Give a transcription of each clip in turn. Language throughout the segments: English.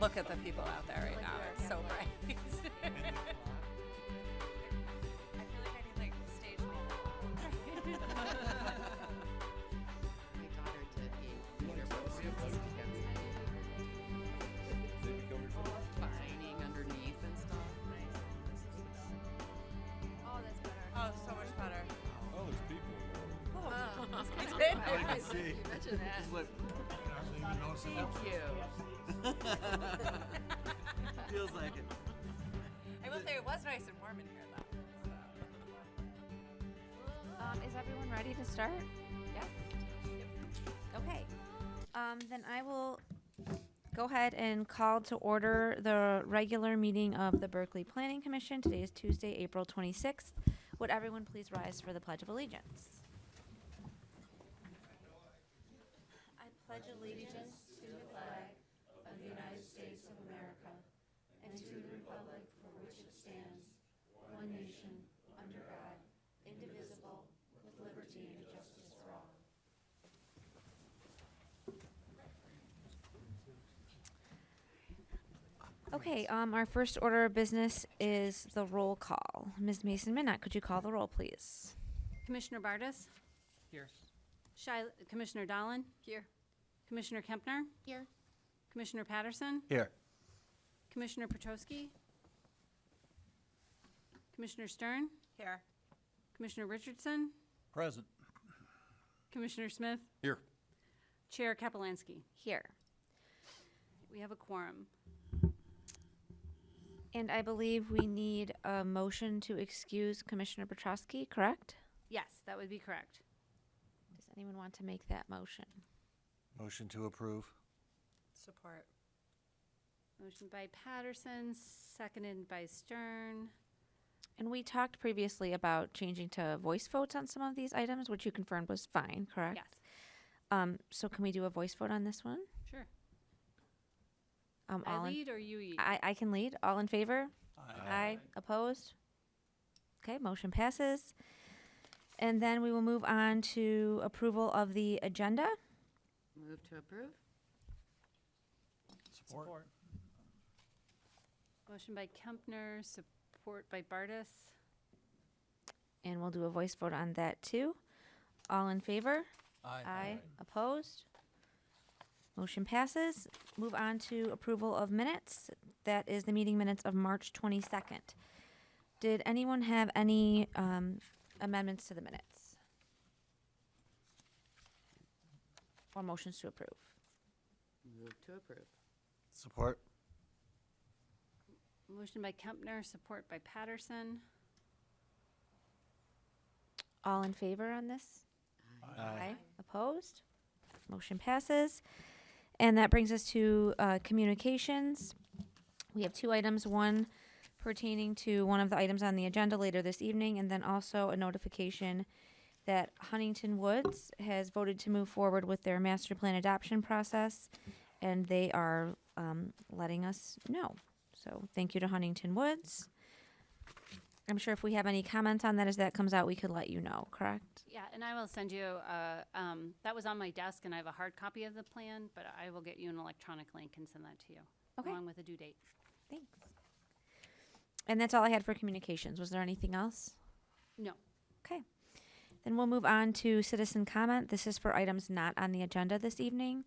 Look at the people out there right now. It's so bright. I feel like I need like stage makeup. My daughter did a theater performance shining underneath and stuff. Oh, that's better. Oh, so much better. Oh, there's people in there. Oh, that's kind of did. I can see. Imagine that. Just like, Thank you. Feels like it. I will say it was nice and warm in here, though. Is everyone ready to start? Yes. Okay. Then I will go ahead and call to order the regular meeting of the Berkley Planning Commission. Today is Tuesday, April 26th. Would everyone please rise for the Pledge of Allegiance? I pledge allegiance to the flag of the United States of America and to the republic for which it stands, one nation, under God, indivisible, with liberty and justice for all. Okay, our first order of business is the roll call. Ms. Mason-Minot, could you call the roll, please? Commissioner Bardas? Here. Commissioner Dolan? Here. Commissioner Kempner? Here. Commissioner Patterson? Here. Commissioner Petrosky? Commissioner Stern? Here. Commissioner Richardson? Present. Commissioner Smith? Here. Chair Kapelanski? Here. We have a quorum. And I believe we need a motion to excuse Commissioner Petrosky, correct? Yes, that would be correct. Does anyone want to make that motion? Motion to approve. Support. Motion by Patterson, seconded by Stern. And we talked previously about changing to voice votes on some of these items, which you confirmed was fine, correct? Yes, So can we do a voice vote on this one? sure. All I in- lead or you lead? I can lead. All in favor? Aye. Opposed? Okay, motion passes. And then we will move on to approval of the agenda. Move to approve. Support. Motion by Kempner, support by Bardas. And we'll do a voice vote on that too. All in favor? Aye. Opposed? Motion passes. Move on to approval of minutes. That is the meeting minutes of March 22nd. Did anyone have any amendments to the minutes? Or motions to approve? Move to approve. Support. Motion by Kempner, support by Patterson. All in favor on this? Aye. Opposed? Motion passes. And that brings us to communications. We have two items, one pertaining to one of the items on the agenda later this evening, and then also a notification that Huntington Woods has voted to move forward with their master plan adoption process, and they are letting us know. So thank you to Huntington Woods. I'm sure if we have any comments on that as that comes out, we could let you know, correct? Yeah, and I will send you, that was on my desk, and I have a hard copy of the plan, but I will get you an electronic link and send that to you, Okay. along with a due date. Thanks. And that's all I had for communications. Was there anything else? No. Okay. Then we'll move on to citizen comment. This is for items not on the agenda this evening.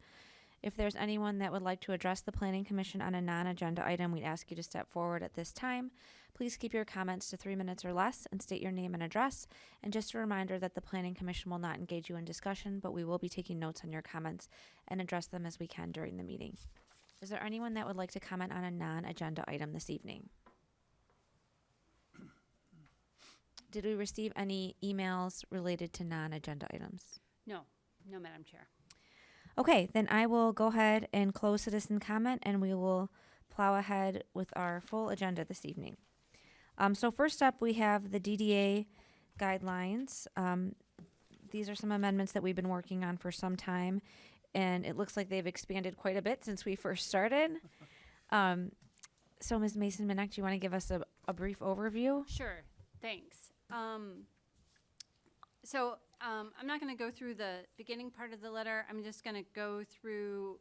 If there's anyone that would like to address the Planning Commission on a non-agenda item, we'd ask you to step forward at this time. Please keep your comments to 3 minutes or less and state your name and address. And just a reminder that the Planning Commission will not engage you in discussion, but we will be taking notes on your comments and address them as we can during the meeting. Is there anyone that would like to comment on a non-agenda item this evening? Did we receive any emails related to non-agenda items? No, Madam Chair. Okay, then I will go ahead and close citizen comment, and we will plow ahead with our full agenda this evening. So first up, we have the DDA guidelines. These are some amendments that we've been working on for some time, and it looks like they've expanded quite a bit since we first started. So Ms. Mason-Minot, do you want to give us a brief overview? Sure, thanks. I'm not going to go through the beginning part of the letter. I'm just going to go through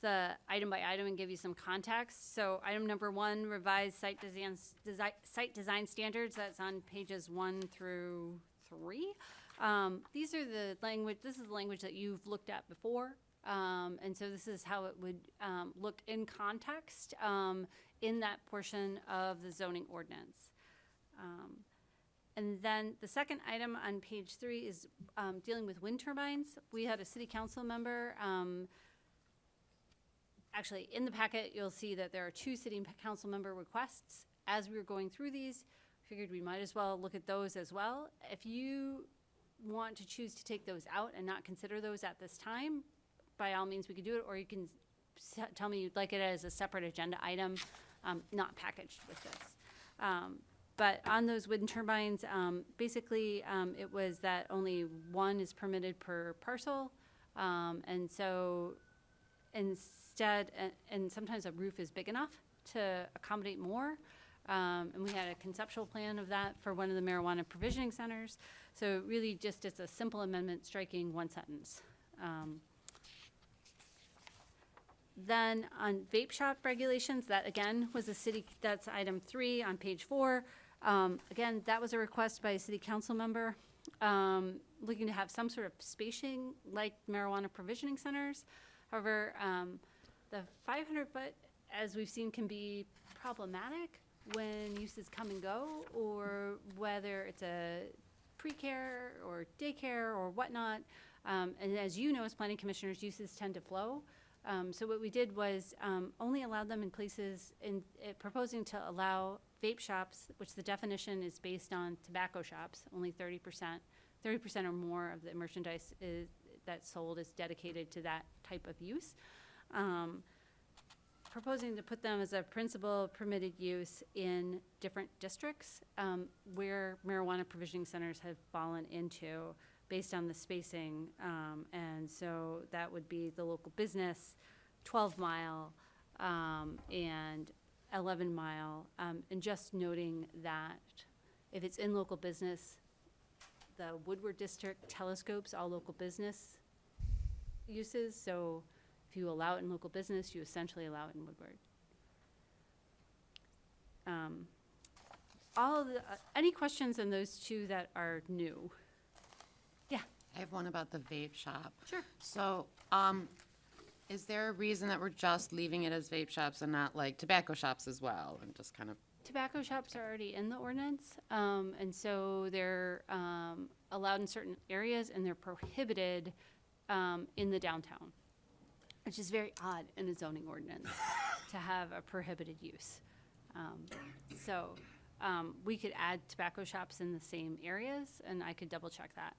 the item by item and give you some context. So item number 1, revised site design standards. That's on pages 1 through 3. These are the language. This is the language that you've looked at before, and so this is how it would look in context in that portion of the zoning ordinance. And then the second item on page 3 is dealing with wind turbines. We had a city council member. Actually, in the packet, you'll see that there are 2 city council member requests. As we were going through these, figured we might as well look at those as well. If you want to choose to take those out and not consider those at this time, by all means, we could do it, or you can tell me you'd like it as a separate agenda item, not packaged with this. But on those wind turbines, basically, it was that only 1 is permitted per parcel. And so instead, and sometimes a roof is big enough to accommodate more. And we had a conceptual plan of that for one of the marijuana provisioning centers. So really just it's a simple amendment striking 1 sentence. Then on vape shop regulations, that again was a city, that's item 3 on page 4. Again, that was a request by a city council member looking to have some sort of spacing like marijuana provisioning centers. However, the 500-foot, as we've seen, can be problematic when uses come and go, or whether it's a pre-care or daycare or whatnot. And as you know, as planning commissioners, uses tend to flow. So what we did was only allow them in places, proposing to allow vape shops, which the definition is based on tobacco shops, only 30%. 30% or more of the merchandise that's sold is dedicated to that type of use. Proposing to put them as a principal permitted use in different districts where marijuana provisioning centers have fallen into based on the spacing. And so that would be the local business, 12 Mile, and 11 Mile. And just noting that if it's in local business, the Woodward District telescopes all local business uses. So if you allow it in local business, you essentially allow it in Woodward. All of the, any questions on those 2 that are new? Yeah. I have one about the vape shop. Sure. So, is there a reason that we're just leaving it as vape shops and not like tobacco shops as well, and just kind of? Tobacco shops are already in the ordinance, and so they're allowed in certain areas, and they're prohibited in the downtown, which is very odd in a zoning ordinance to have a prohibited use. So we could add tobacco shops in the same areas, and I could double check that.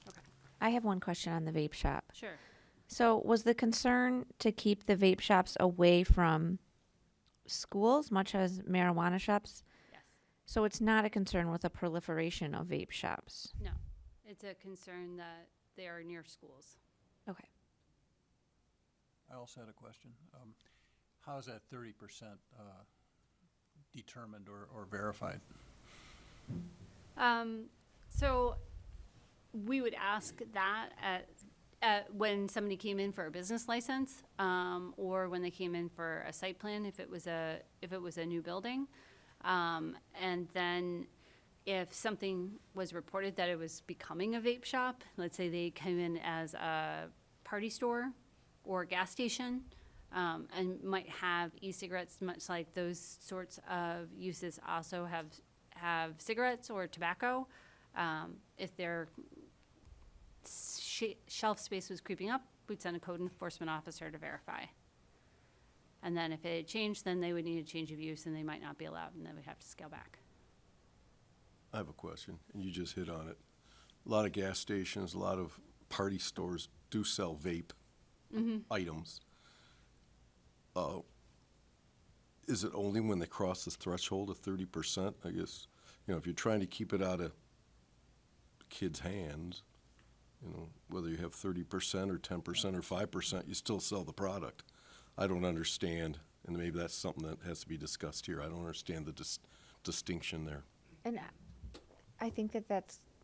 Okay. I have one question on the vape shop. Sure. So was the concern to keep the vape shops away from schools, much as marijuana shops? Yes. So it's not a concern with a proliferation of vape shops? No. It's a concern that they are near schools. Okay. I also had a question. How is that 30% determined or verified? So we would ask that at when somebody came in for a business license, or when they came in for a site plan, if it was a new building, and then if something was reported that it was becoming a vape shop, let's say they came in as a party store or a gas station, and might have e-cigarettes, much like those sorts of uses also have cigarettes or tobacco. If their shelf space was creeping up, we'd send a code enforcement officer to verify. And then if it had changed, then they would need a change of use, and they might not be allowed, and they would have to scale back. I have a question, and you just hit on it. A lot of gas stations, a lot of party stores do sell vape items. Is it only when they cross this threshold of 30%? I guess, if you're trying to keep it out of kids' hands, whether you have 30% or 10% or 5%, you still sell the product. I don't understand, and maybe that's something that has to be discussed here. I don't understand the distinction there. And I think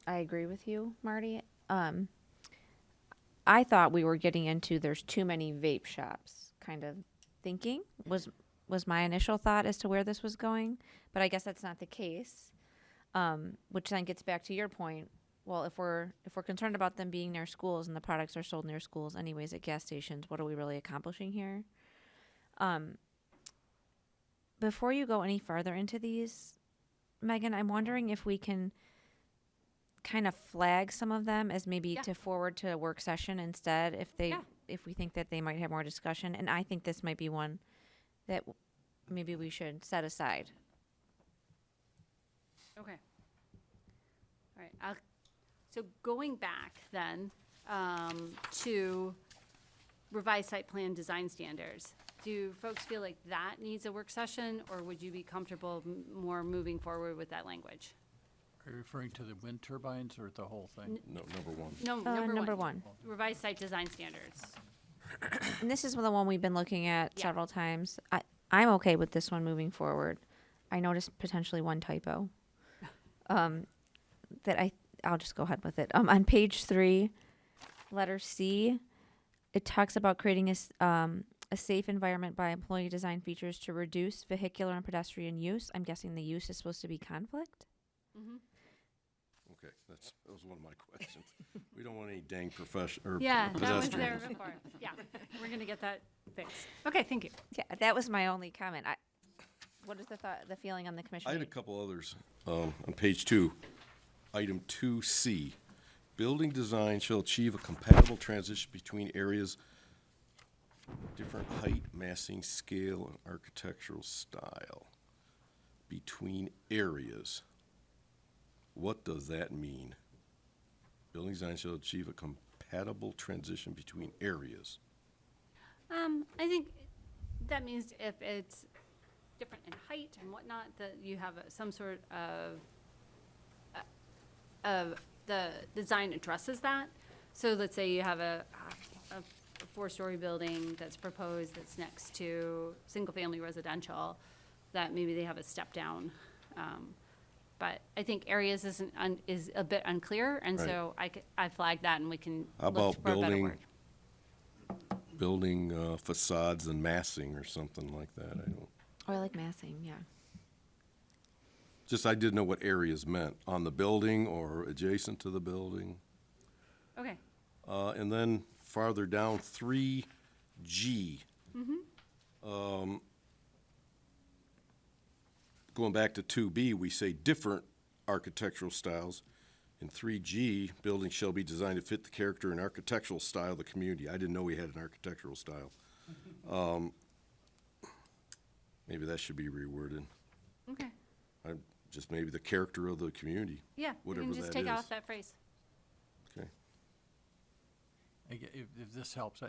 I agree with you, Marty. I thought we were getting into there's too many vape shops kind of thinking was my initial thought as to where this was going, but I guess that's not the case. Which then gets back to your point. Well, if we're concerned about them being near schools and the products are sold near schools anyways at gas stations, what are we really accomplishing here? Before you go any further into these, Megan, I'm wondering if we can kind of flag some of them as maybe Yeah. to forward to a work session instead Yeah. if we think that they might have more discussion. And I think this might be one that maybe we should set aside. Okay. All right, so going back then, to revised site plan design standards, do folks feel like that needs a work session, or would you be comfortable more moving forward with that language? Are you referring to the wind turbines or the whole thing? No, number one. No, Number one. Revised site design standards. And this is the one we've been looking at Yeah. several times. I'm okay with this one moving forward. I noticed potentially one typo. That I'll just go ahead with it. On page 3, letter C, it talks about creating a safe environment by employee design features to reduce vehicular and pedestrian use. I'm guessing the use is supposed to be conflict. Okay, that was one of my questions. We don't want any dang or Yeah, that was there pedestrians. before. Yeah, we're gonna get that fixed. Okay, thank you. Yeah, that was my only comment. What is the feeling on the commission? I had a couple others. On page 2, item 2C, building design shall achieve a compatible transition between areas, different height, massing, scale, and architectural style. Between areas. What does that mean? Building design shall achieve a compatible transition between areas. I think that means if it's different in height and whatnot, that you have some sort of the design addresses that. So let's say you have a 4-story building that's proposed that's next to single-family residential, that maybe they have a step down. But I think areas is a bit unclear, and Right. so I flagged that, and we can How look about for a better building- word. Building facades and massing or something like that. I don't. Or like massing, yeah. Just, I didn't know what areas meant, on the building or adjacent to the building. Okay. And then farther down, 3G. Going back to 2B, we say different architectural styles. In 3G, buildings shall be designed to fit the character and architectural style of the community. I didn't know we had an architectural style. Maybe that should be reworded. Okay. Just maybe the character of the community. Yeah, we Whatever can just that take is. off that phrase. Okay. If this helps,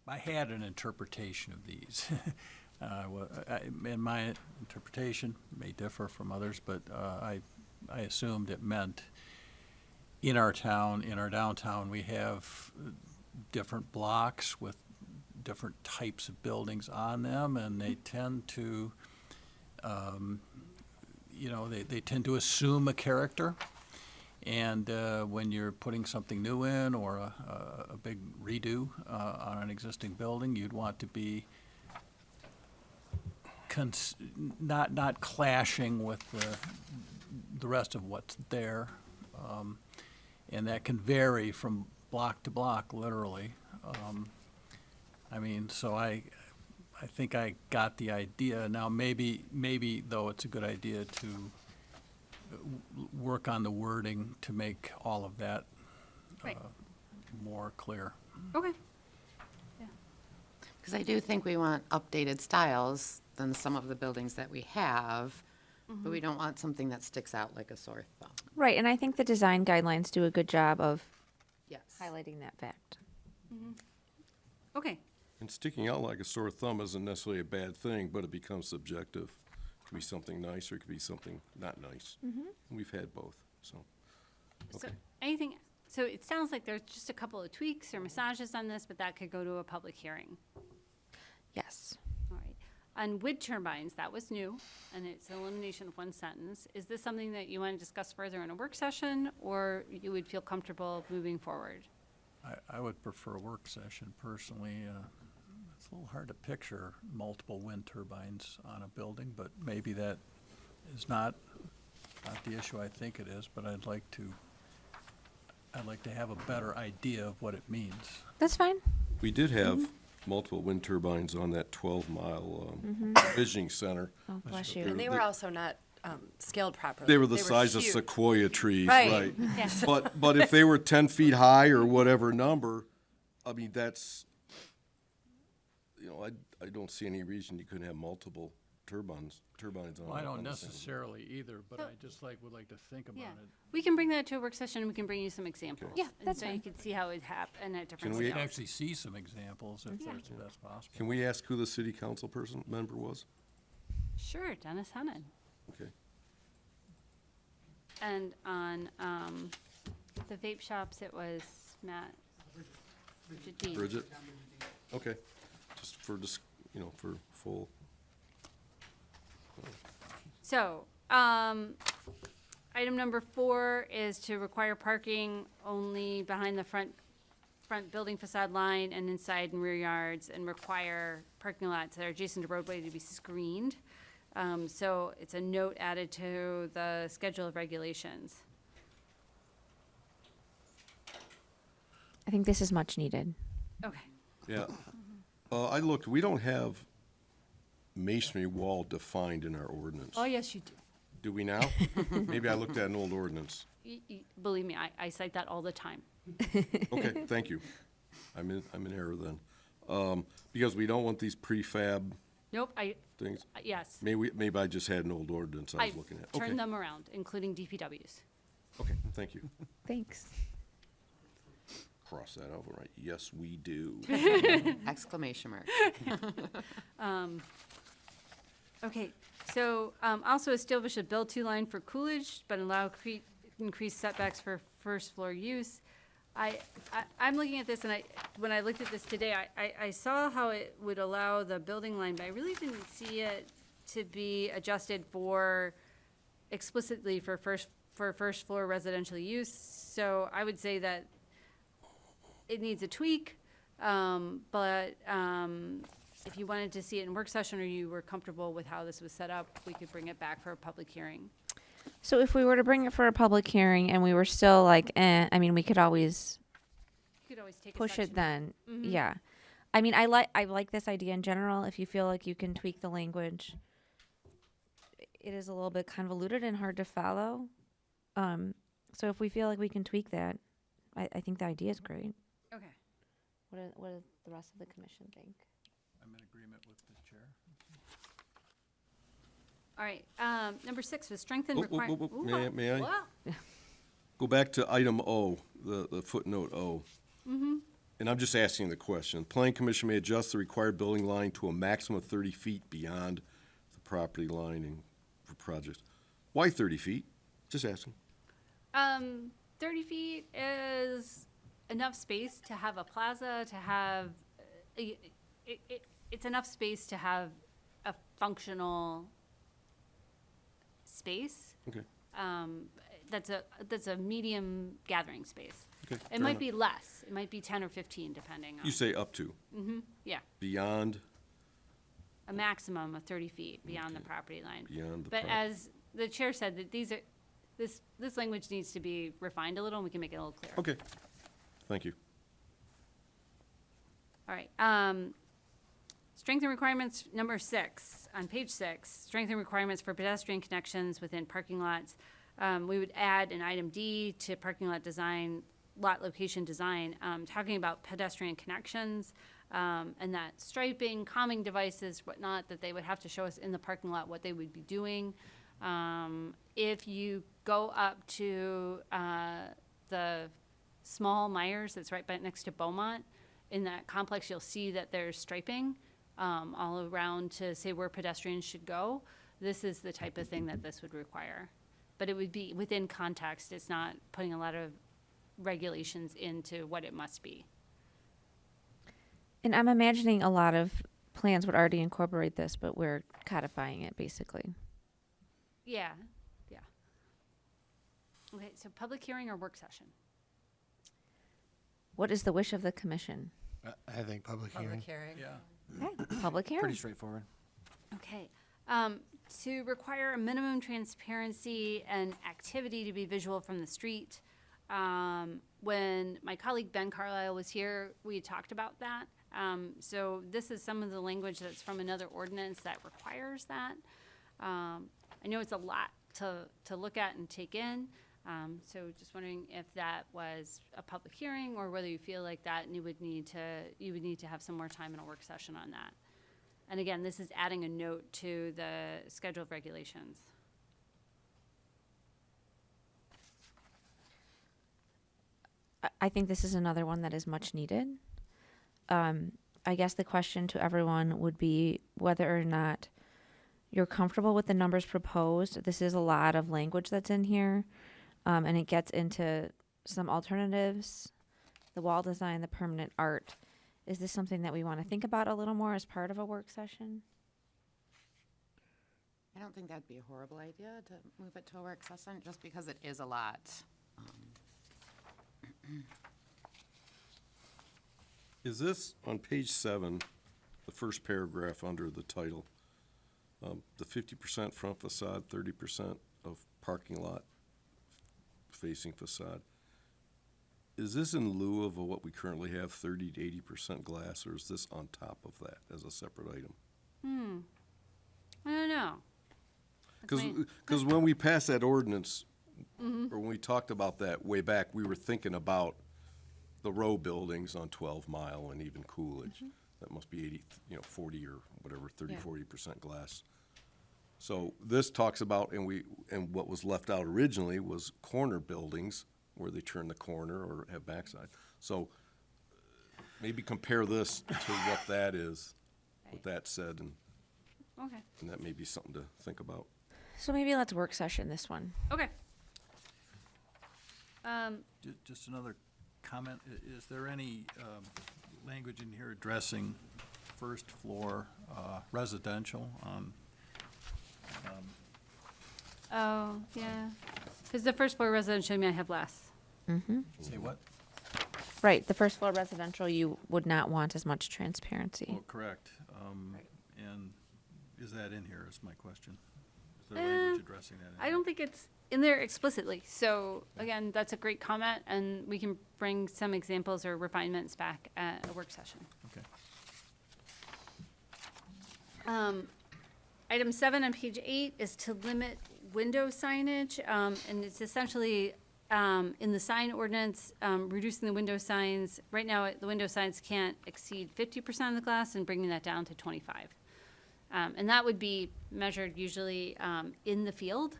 I had an interpretation of these. And my interpretation may differ from others, but I assumed it meant in our town, in our downtown, we have different blocks with different types of buildings on them, and they tend to, they tend to assume a character. And when you're putting something new in or a big redo on an existing building, you'd want to be not clashing with the rest of what's there. And that can vary from block to block, literally. So I think I got the idea. Now, maybe though, it's a good idea to work on the wording to make all of that Right. more clear. Okay. Because I do think we want updated styles than some of the buildings that we have, but we don't want something that sticks out like a sore thumb. Right, and I think the design guidelines do a good job of Yes. highlighting that fact. Okay. And sticking out like a sore thumb isn't necessarily a bad thing, but it becomes subjective. It could be something nice or it could be something not nice. We've had both, so. So Okay. so it sounds like there's just a couple of tweaks or massages on this, but that could go to a public hearing. Yes. All right. On wind turbines, that was new, and it's an elimination of one sentence. Is this something that you want to discuss further in a work session, or you would feel comfortable moving forward? I would prefer a work session personally. It's a little hard to picture multiple wind turbines on a building, but maybe that is not the issue I think it is, but I'd like to have a better idea of what it means. That's fine. We did have multiple wind turbines on that 12-mile visioning center. Oh, bless They're- you. And they were also not scaled properly. They were the size of huge. sequoia trees, Right. right? Yeah. But if they were 10 feet high or whatever number, I mean, that's, you know, I don't see any reason you couldn't have multiple turbines on. Well, I don't on the same- necessarily either, but I just would like to think about Yeah, it. we can bring that to a work session, and we can bring you some examples. Yeah, that's And so you fine. can see how it happened at different Can we- We can scales. actually see some examples if that's possible. Can we ask who the city council member was? Sure, Dennis Hennon. Okay. And on the vape shops, it was Matt. Bridget Dean. Bridget? Okay, just for, you know, for full. So, item number 4 is to require parking only behind the front building facade line and inside and rear yards, and require parking lots that are adjacent to roadway to be screened. So it's a note added to the schedule of regulations. I think this is much needed. Okay. Yeah. I looked, we don't have masonry wall defined in our ordinance. Oh, yes, you do. Do we now? Maybe I looked at an old ordinance. Believe me, I cite that all the time. Okay, thank you. I'm in error then. Because we don't want these prefab Nope, things. yes. Maybe I just had an old ordinance I was looking at. Okay, Turned them around, including DPWs. okay, thank you. Thanks. Cross that over, right? Yes, we do. Exclamation mark. Okay, so also establish a build-to line for Coolidge, but allow increased setbacks for first floor use. I'm looking at this, and when I looked at this today, I saw how it would allow the building line, but I really didn't see it to be adjusted for explicitly for first floor residential use. So I would say that it needs a tweak, but if you wanted to see it in work session or you were comfortable with how this was set up, we could bring it back for a public hearing. So if we were to bring it for a public hearing and we were still like, I mean, we could always You could always take a push it section. then. Mhm. Yeah. I mean, I like this idea in general. If you feel like you can tweak the language, it is a little bit convoluted and hard to follow. So if we feel like we can tweak that, I think the idea is great. Okay. What does the rest of the commission think? I'm in agreement with the chair. All right, number 6 was strengthen Oh, requirement. may I? Go back to item O, the footnote O. And I'm just asking the question. Planning Commission may adjust the required building line to a maximum of 30 feet beyond the property line for projects. Why 30 feet? Just asking. 30 feet is enough space to have a plaza, to have, it's enough space to have a functional space. Okay, That's a medium gathering space. okay. It fair might enough. be less. It might be 10 or 15, depending on. You say up to, Yeah, beyond, a maximum of 30 feet beyond the property line. beyond the. But prop- as the chair said, that this language needs to be refined a little, and we can make it a little clearer. Okay, thank you. All right, strengthen requirements, number 6, on page 6, strengthen requirements for pedestrian connections within parking lots. We would add an item D to parking lot design, lot location design, talking about pedestrian connections, and that striping, calming devices, whatnot, that they would have to show us in the parking lot what they would be doing. If you go up to the small Myers that's right next to Beaumont, in that complex, you'll see that there's striping all around to say where pedestrians should go. This is the type of thing that this would require. But it would be within context. It's not putting a lot of regulations into what it must be. And I'm imagining a lot of plans would already incorporate this, but we're codifying it basically. Yeah, yeah. Okay, so public hearing or work session? What is the wish of the commission? I think public hearing, Yeah. Okay, public hearing. pretty straightforward. Okay. To require a minimum transparency and activity to be visual from the street. When my colleague Ben Carlisle was here, we talked about that. So this is some of the language that's from another ordinance that requires that. I know it's a lot to look at and take in. So just wondering if that was a public hearing or whether you feel like that you would need to have some more time in a work session on that. And again, this is adding a note to the schedule of regulations. I think this is another one that is much needed. I guess the question to everyone would be whether or not you're comfortable with the numbers proposed. This is a lot of language that's in here, and it gets into some alternatives, the wall design, the permanent art. Is this something that we want to think about a little more as part of a work session? I don't think that'd be a horrible idea to move it to a work session, just because it is a lot. Is this on page 7, the first paragraph under the title, the 50% front facade, 30% of parking lot facing facade? Is this in lieu of what we currently have, 30 to 80% glass, or is this on top of that as a separate item? I don't know. That's my- Because when we passed that ordinance, or when we talked about that way back, we were thinking about the row buildings on 12 Mile and even Coolidge. That must be 80, 40 or whatever, 30, Yeah. 40% glass. So this talks about, and what was left out originally was corner buildings where they turn the corner or have backside. So maybe compare this to what that is, what that said, Okay. and that may be something to think about. So maybe let's work session this one. Okay. Just another comment, is there any language in here addressing first floor residential on, Oh, yeah. Because the first floor residential may have less. say what? Right, the first floor residential, you would not want as much transparency. Oh, correct. And is that in here is my question? Is there language addressing that? in I here? don't think it's in there explicitly. So again, that's a great comment, and we can bring some examples or refinements back at a work session. Okay. Item 7 on page 8 is to limit window signage, and it's essentially in the sign ordinance, reducing the window signs. Right now, the window signs can't exceed 50% of the glass, and bringing that down to 25. And that would be measured usually in the field.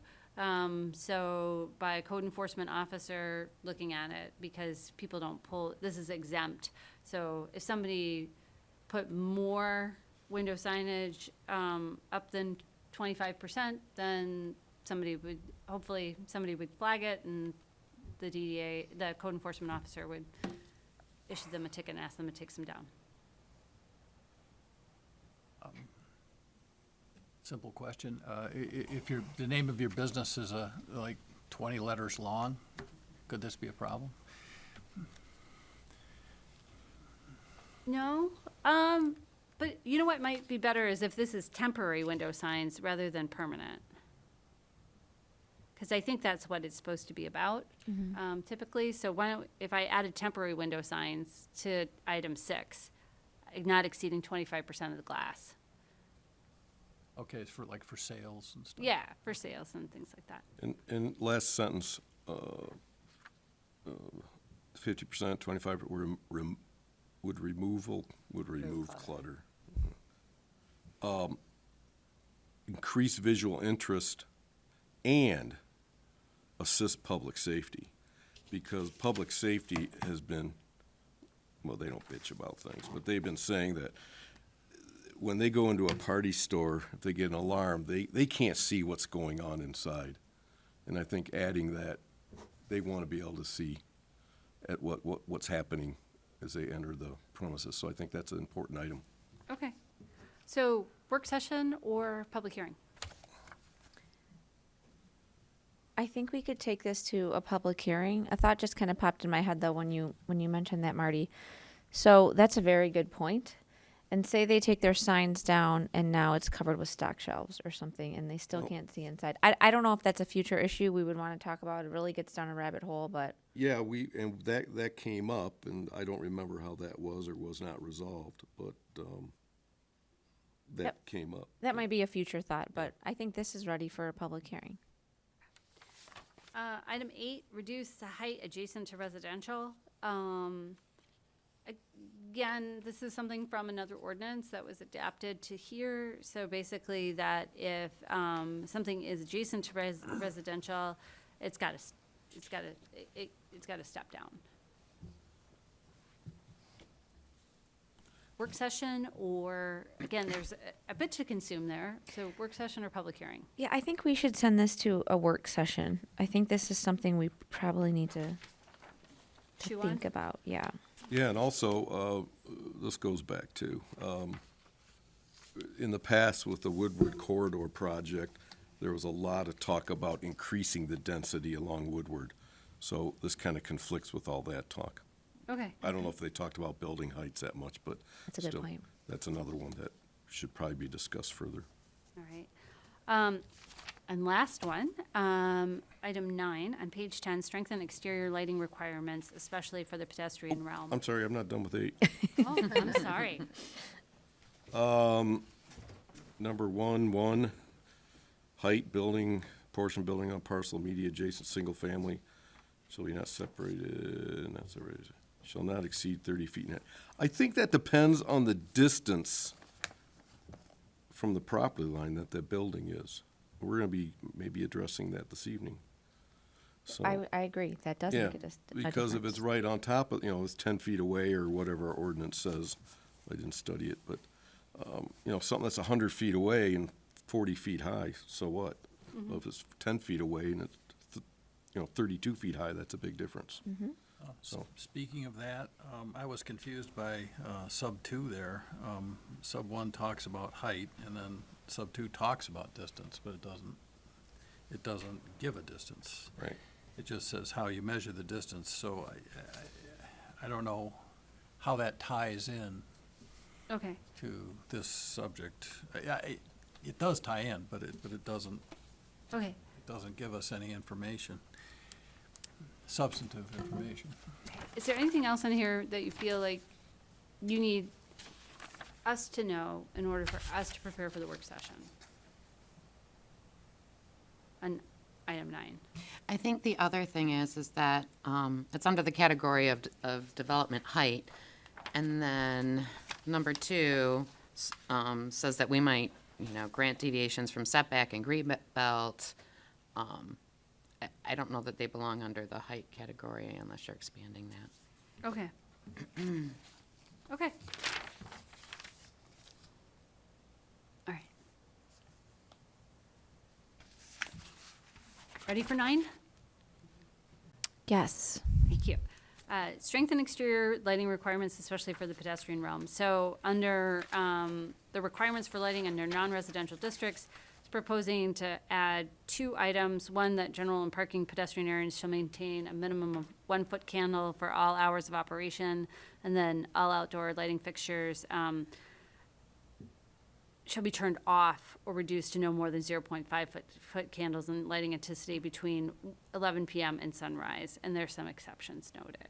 So by a code enforcement officer looking at it, because people don't pull, this is exempt. So if somebody put more window signage up than 25%, then hopefully somebody would flag it, and the DDA, the code enforcement officer, would issue them a ticket and ask them to take some down. Simple question. If the name of your business is like 20 letters long, could this be a problem? No, but you know what might be better is if this is temporary window signs rather than permanent. Because I think that's what it's supposed to be about, typically. So why don't, if I added temporary window signs to item 6, not exceeding 25% of the glass. Okay, it's for sales and stuff? Yeah, for sales and things like that. And last sentence, 50%, 25 would remove clutter. Increase visual interest and assist public safety, because public safety has been, well, they don't bitch about things, but they've been saying that when they go into a party store, if they get an alarm, they can't see what's going on inside. And I think adding that, they want to be able to see at what's happening as they enter the premises. So I think that's an important item. Okay. So work session or public hearing? I think we could take this to a public hearing. A thought just kind of popped in my head though when you mentioned that, Marty. So that's a very good point. And say they take their signs down and now it's covered with stock shelves or something and they still can't see inside. I don't know if that's a future issue we would want to talk about. It really gets down a rabbit hole, but Yeah, and that came up, and I don't remember how that was or was not resolved, but that Yep. came up. that might be a future thought. But I think this is ready for a public hearing. Item 8, reduce the height adjacent to residential. Again, this is something from another ordinance that was adapted to here. So basically that if something is adjacent to residential, it's got to step down. Work session, or, again, there's a bit to consume there. So work session or public hearing? Yeah, I think we should send this to a work session. I think this is something we probably need to Chew on? think about. Yeah. Yeah, and also, this goes back to, in the past with the Woodward Corridor project, there was a lot of talk about increasing the density along Woodward. So this kind of conflicts with all that talk. Okay. I don't know if they talked about building heights that much, but That's a good still, point. that's another one that should probably be discussed further. All right. And last one, item 9, on page 10, strengthen exterior lighting requirements, especially for the pedestrian realm. I'm sorry, I'm not done with 8. Oh, I'm sorry. Number 1, height building, portion building on parcel immediate adjacent single family shall be not separated, shall not exceed 30 feet in height. I think that depends on the distance from the property line that the building is. We're gonna be maybe addressing that this evening. So, I agree. That does yeah, make a because if difference. it's right on top of, it's 10 feet away or whatever our ordinance says. I didn't study it, but, something that's 100 feet away and 40 feet high, so what? Well, if it's 10 feet away and it's, 32 feet high, that's a big difference. Speaking of that, I was confused by sub 2 there. Sub 1 talks about height, and then sub 2 talks about distance, but it doesn't give a distance. Right. It just says how you measure the distance, so I don't know how that ties in Okay. to this subject. It does tie in, but it doesn't give us any information, substantive information. Is there anything else in here that you feel like you need us to know in order for us to prepare for the work session? On item 9. I think the other thing is that it's under the category of development height. And then number 2 says that we might, grant deviations from setback and green belt. I don't know that they belong under the height category unless you're expanding that. Okay. Okay. All right. Ready for 9? Yes. Thank you. Strengthen exterior lighting requirements, especially for the pedestrian realm. So under the requirements for lighting under non-residential districts, it's proposing to add 2 items. One, that general and parking pedestrian areas shall maintain a minimum of 1-foot candle for all hours of operation. And then all outdoor lighting fixtures shall be turned off or reduced to no more than 0.5 foot candles and lighting intensity between 11 p.m. and sunrise. And there's some exceptions noted.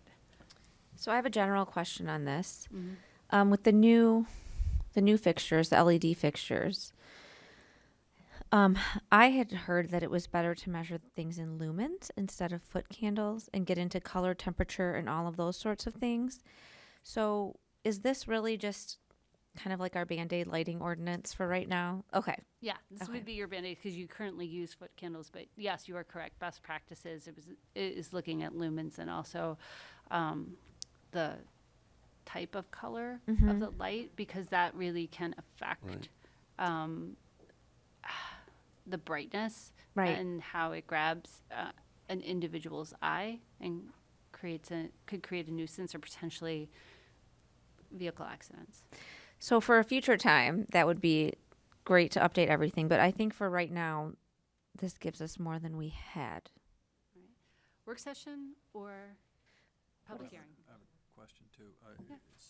So I have a general question on this. With the new fixtures, the LED fixtures, I had heard that it was better to measure things in lumens instead of foot candles and get into color, temperature, and all of those sorts of things. So is this really just kind of like our Band-Aid lighting ordinance for right now? Okay. Yeah, this Okay. would be your Band-Aid because you currently use foot candles, but yes, you are correct. Best practices is looking at lumens and also the type of color of the light, because that really can affect the brightness Right. and how it grabs an individual's eye and could create a nuisance or potentially vehicle accidents. So for a future time, that would be great to update everything. But I think for right now, this gives us more than we had. work session or public hearing? I have a question too.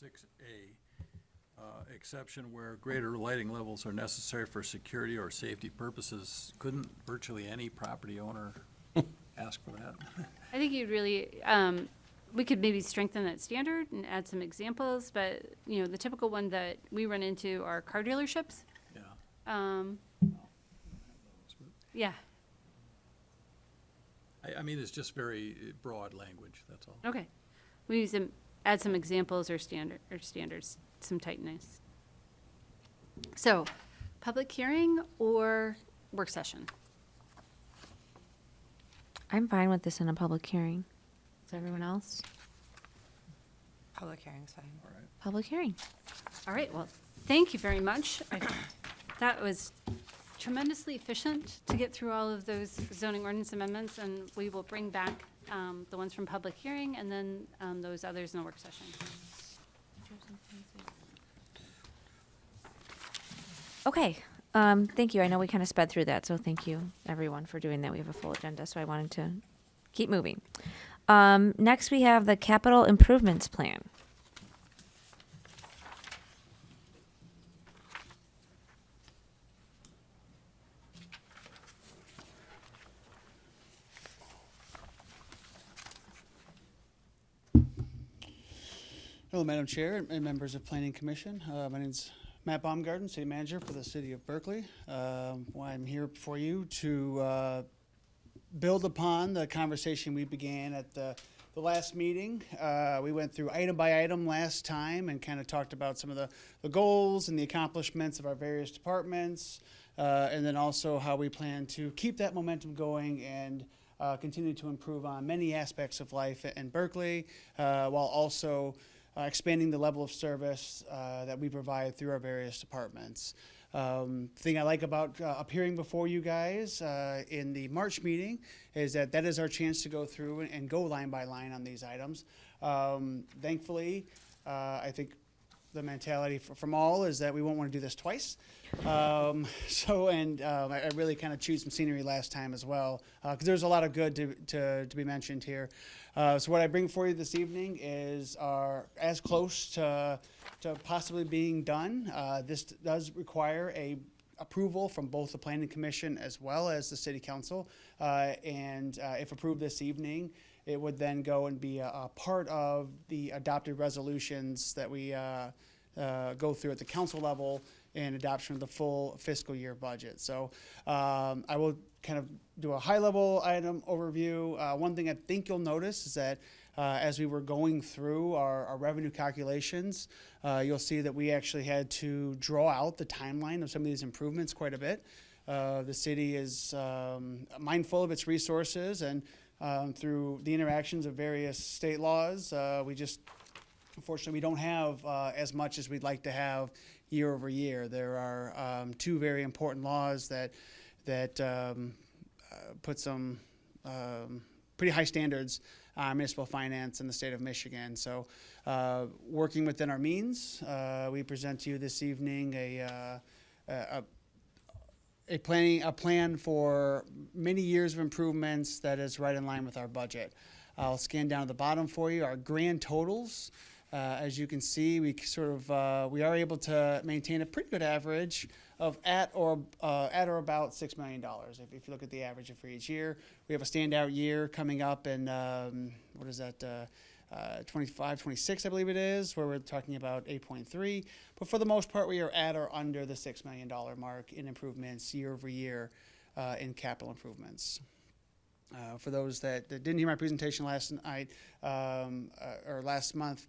6A, exception where greater lighting levels are necessary for security or safety purposes. Couldn't virtually any property owner ask for that? I think you'd really, we could maybe strengthen that standard and add some examples, but, you know, the typical one that we run into are car dealerships. Yeah. Yeah, I mean, it's just very broad language, that's all. okay. We use some, add some examples or standards, some tightness. So, public hearing or work session? I'm fine with this in a public hearing. Is everyone else? Public hearing's fine. Public hearing. All right, well, thank you very much. That was tremendously efficient to get through all of those zoning ordinance amendments, and we will bring back the ones from public hearing and then those others in the work session. Okay, thank you. I know we kind of sped through that, so thank you, everyone, for doing that. We have a full agenda, so I wanted to keep moving. Next, we have the capital improvements plan. Hello, Madam Chair and members of Planning Commission. My name's Matt Baumgarten, City Manager for the City of Berkeley. I'm here for you to build upon the conversation we began at the last meeting. We went through item by item last time and kind of talked about some of the goals and the accomplishments of our various departments, and then also how we plan to keep that momentum going and continue to improve on many aspects of life in Berkeley, while also expanding the level of service that we provide through our various departments. Thing I like about appearing before you guys in the March meeting is that is our chance to go through and go line by line on these items. Thankfully, I think the mentality from all is that we won't want to do this twice. I really kind of chewed some scenery last time as well, because there's a lot of good to be mentioned here. So what I bring for you this evening is as close to possibly being done. This does require a approval from both the Planning Commission as well as the City Council, and if approved this evening, it would then go and be a part of the adopted resolutions that we go through at the council level and adoption of the full fiscal year budget. So I will kind of do a high-level item overview. One thing I think you'll notice is that as we were going through our revenue calculations, you'll see that we actually had to draw out the timeline of some of these improvements quite a bit. The city is mindful of its resources, and through the interactions of various state laws, unfortunately, we don't have as much as we'd like to have year over year. There are two very important laws that put some pretty high standards on municipal finance in the state of Michigan. So, working within our means, we present to you this evening a plan for many years of improvements that is right in line with our budget. I'll scan down to the bottom for you. Our grand totals, as you can see, we are able to maintain a pretty good average of at or about $6 million. If you look at the average for each year, we have a standout year coming up in 25, 26, I believe it is, where we're talking about 8.3. But for the most part, we are at or under the $6 million mark in improvements year over year in capital improvements. For those that didn't hear my presentation last night or last month,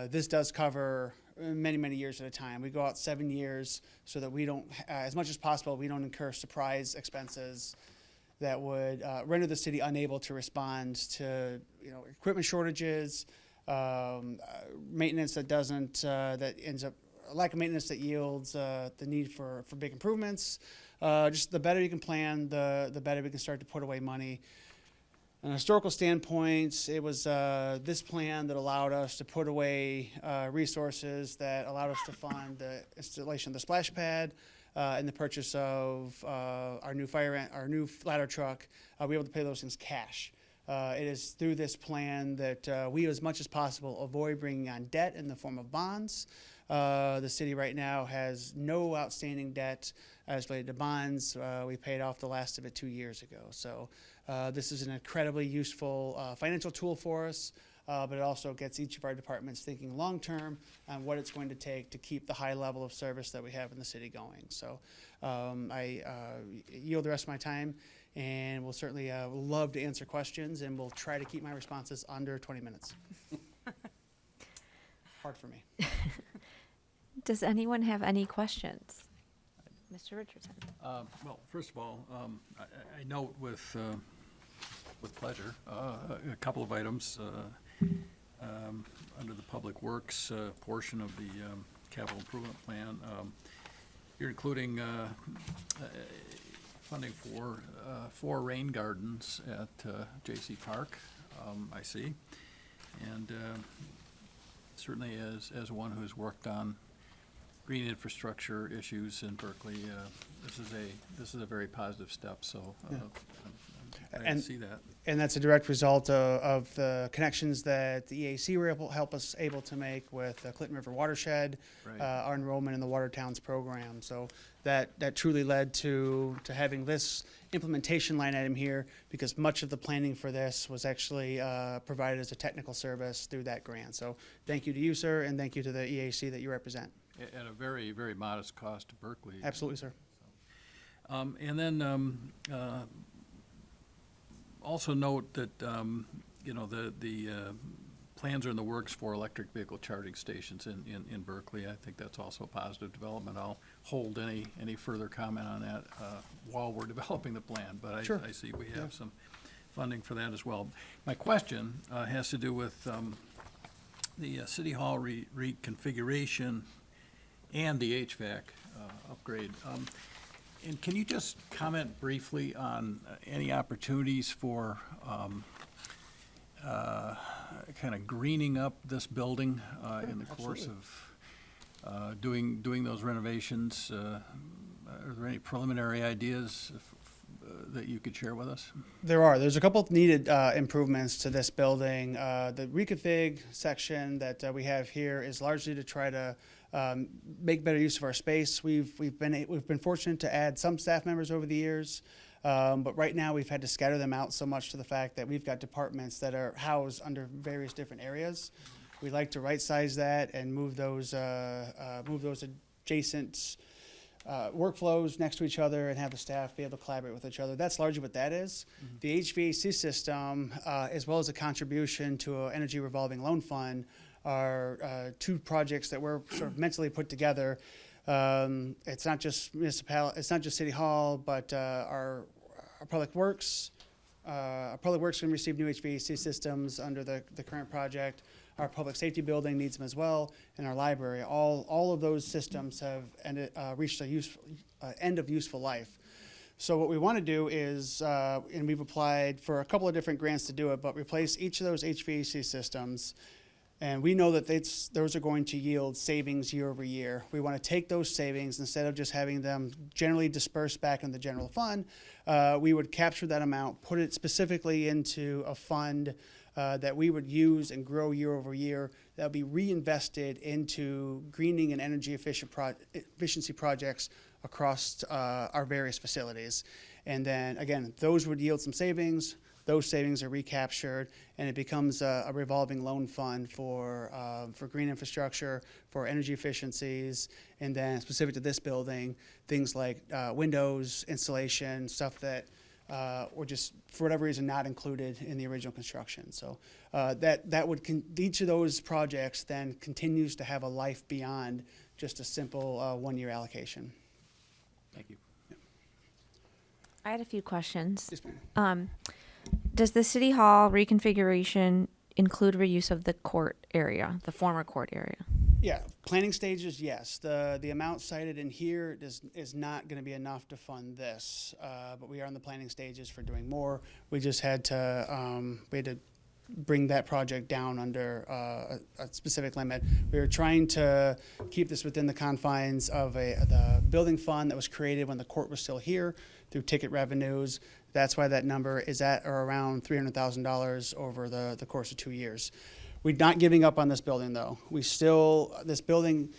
this does cover many, many years at a time. We go out 7 years so that we don't, as much as possible, we don't incur surprise expenses that would render the city unable to respond to equipment shortages, maintenance that ends up lack of maintenance that yields the need for big improvements. Just the better you can plan, the better we can start to put away money. On a historical standpoint, it was this plan that allowed us to put away resources that allowed us to fund the installation of the splash pad and the purchase of our new ladder truck. We were able to pay those things cash. It is through this plan that we, as much as possible, avoid bringing on debt in the form of bonds. The city right now has no outstanding debt as related to bonds. We paid off the last of it 2 years ago. So this is an incredibly useful financial tool for us, but it also gets each of our departments thinking long-term on what it's going to take to keep the high level of service that we have in the city going. So I yield the rest of my time, and we'll certainly love to answer questions, and we'll try to keep my responses under 20 minutes. Hard for me. Does anyone have any questions? Mr. Richardson? Well, first of all, I note with pleasure a couple of items under the Public Works portion of the capital improvement plan. You're including funding for 4 rain gardens at J.C. Park, I see. And certainly as one who's worked on green infrastructure issues in Berkeley, this is a very positive step, so I'm glad to see that. And that's a direct result of the connections that the EAC were able to make with the Clinton River Watershed, Right. Our enrollment in the Water Towns program. So that truly led to having this implementation line item here, because much of the planning for this was actually provided as a technical service through that grant. So thank you to you, sir, and thank you to the EAC that you represent. At a very, very modest cost to Berkeley. Absolutely, sir. And then also note that, you know, the plans are in the works for electric vehicle charging stations in Berkeley. I think that's also a positive development. I'll hold any further comment on that while we're developing the plan, but Sure. I see we have some funding for that as well. My question has to do with the City Hall reconfiguration and the HVAC upgrade. And can you just comment briefly on any opportunities for kind of greening up this building in the course of doing those renovations? Are there any preliminary ideas that you could share with us? There's a couple of needed improvements to this building. The reconfig section that we have here is largely to try to make better use of our space. We've been fortunate to add some staff members over the years, but right now we've had to scatter them out so much to the fact that we've got departments that are housed under various different areas. We'd like to right-size that and move those adjacent workflows next to each other and have the staff be able to collaborate with each other. That's largely what that is. Mm-hmm. The HVAC system, as well as a contribution to an energy revolving loan fund, are 2 projects that we're sort of mentally put together. It's not just it's not just City Hall, but our Public Works. Our Public Works can receive new HVAC systems under the current project. Our public safety building needs them as well, and our library. All of those systems have reached a end of useful life. So what we want to do is, and we've applied for a couple of different grants to do it, but replace each of those HVAC systems. And we know that those are going to yield savings year over year. We want to take those savings, instead of just having them generally dispersed back in the general fund, we would capture that amount, put it specifically into a fund that we would use and grow year over year, that would be reinvested into greening and energy efficiency projects across our various facilities. And then, again, those would yield some savings. Those savings are recaptured, and it becomes a revolving loan fund for green infrastructure, for energy efficiencies, and then specific to this building, things like windows, installation, stuff that were just, for whatever reason, not included in the original construction. So each of those projects then continues to have a life beyond just a simple 1-year allocation. Thank you. I had a few questions. Yes, ma'am. Does the City Hall reconfiguration include reuse of the court area, the former court area? Yeah, planning stages, yes. The amount cited in here is not going to be enough to fund this, but we are in the planning stages for doing more. We just had to bring that project down under a specific limit. We were trying to keep this within the confines of the building fund that was created when the court was still here through ticket revenues. That's why that number is at or around $300,000 over the course of 2 years. We're not giving up on this building, though. This building,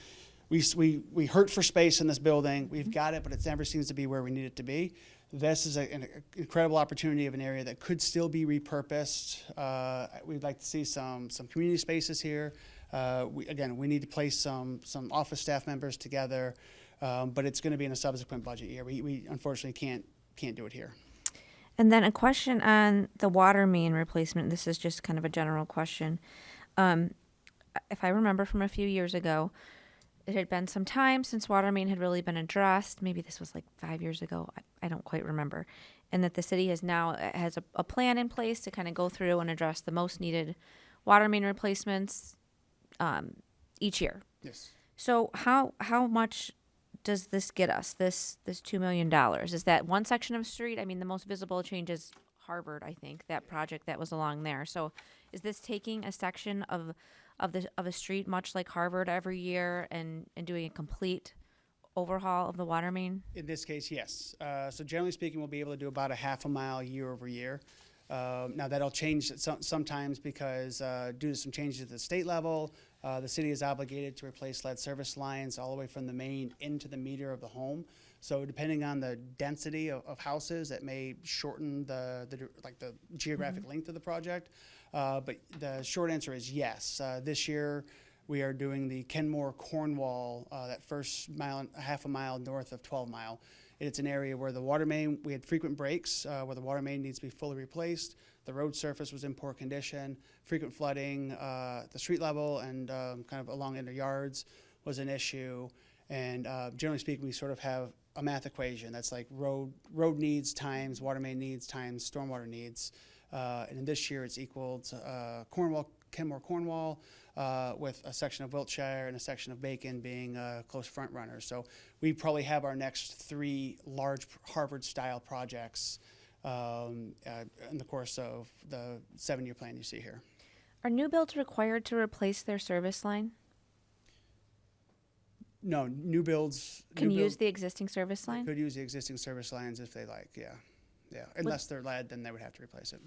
we hurt for space in this building. We've got it, but it never seems to be where we need it to be. This is an incredible opportunity of an area that could still be repurposed. We'd like to see some community spaces here. We need to place some office staff members together, but it's going to be in a subsequent budget year. We unfortunately can't do it here. And then a question on the water main replacement. This is just kind of a general question. If I remember from a few years ago, it had been some time since water main had really been addressed. Maybe this was like 5 years ago. I don't quite remember. And that the city has a plan in place to kind of go through and address the most needed water main replacements each year. Yes. So how much does this get us? This $2 million? Is that one section of street? I mean, the most visible change is Harvard, I think, that project that was along there. So is this taking a section of a street much like Harvard every year and doing a complete overhaul of the water main? In this case, yes. So generally speaking, we'll be able to do about a half a mile year over year. Now that'll change sometimes because due to some changes at the state level, the city is obligated to replace lead service lines all the way from the main into the meter of the home. So depending on the density of houses, that may shorten the geographic length of the project. But the short answer is yes. This year we are doing the Kenmore Cornwall, that first half a mile north of 12 Mile. It's an area where the water main, we had frequent breaks where the water main needs to be fully replaced. The road surface was in poor condition, frequent flooding, the street level and kind of along in the yards was an issue. And generally speaking, we sort of have a math equation that's like road needs times water main needs times stormwater needs. And this year it's equaled Kenmore Cornwall, with a section of Wiltshire and a section of Bacon being close front runners. So we probably have our next 3 large Harvard-style projects in the course of the 7-year plan you see here. Are new builds required to replace their service line? No, new builds Can use the existing service line? could use the existing service lines if they like, yeah. Unless they're lead, then they would have to replace it.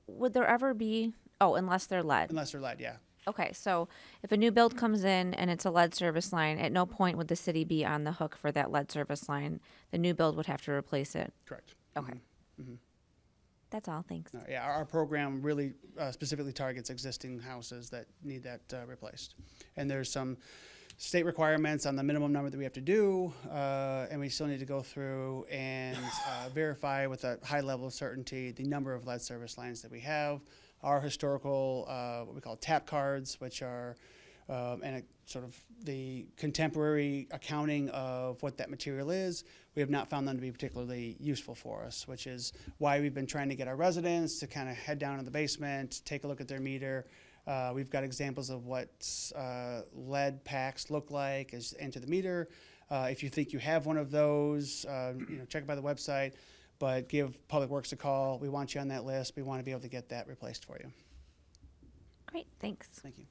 Would there ever be, unless they're lead? Unless they're lead, yeah. Okay, so if a new build comes in and it's a lead service line, at no point would the city be on the hook for that lead service line. The new build would have to replace it. Correct. Okay. That's all, thanks. Yeah, our program really specifically targets existing houses that need that replaced. And there's some state requirements on the minimum number that we have to do, and we still need to go through and verify with a high level of certainty the number of lead service lines that we have. Our historical, what we call tap cards, which are and sort of the contemporary accounting of what that material is, we have not found them to be particularly useful for us, which is why we've been trying to get our residents to kind of head down in the basement, take a look at their meter. We've got examples of what lead packs look like as enter the meter. If you think you have one of those, check it by the website, but give Public Works a call. We want you on that list. We want to be able to get that replaced for you. Great, thanks. Thank you.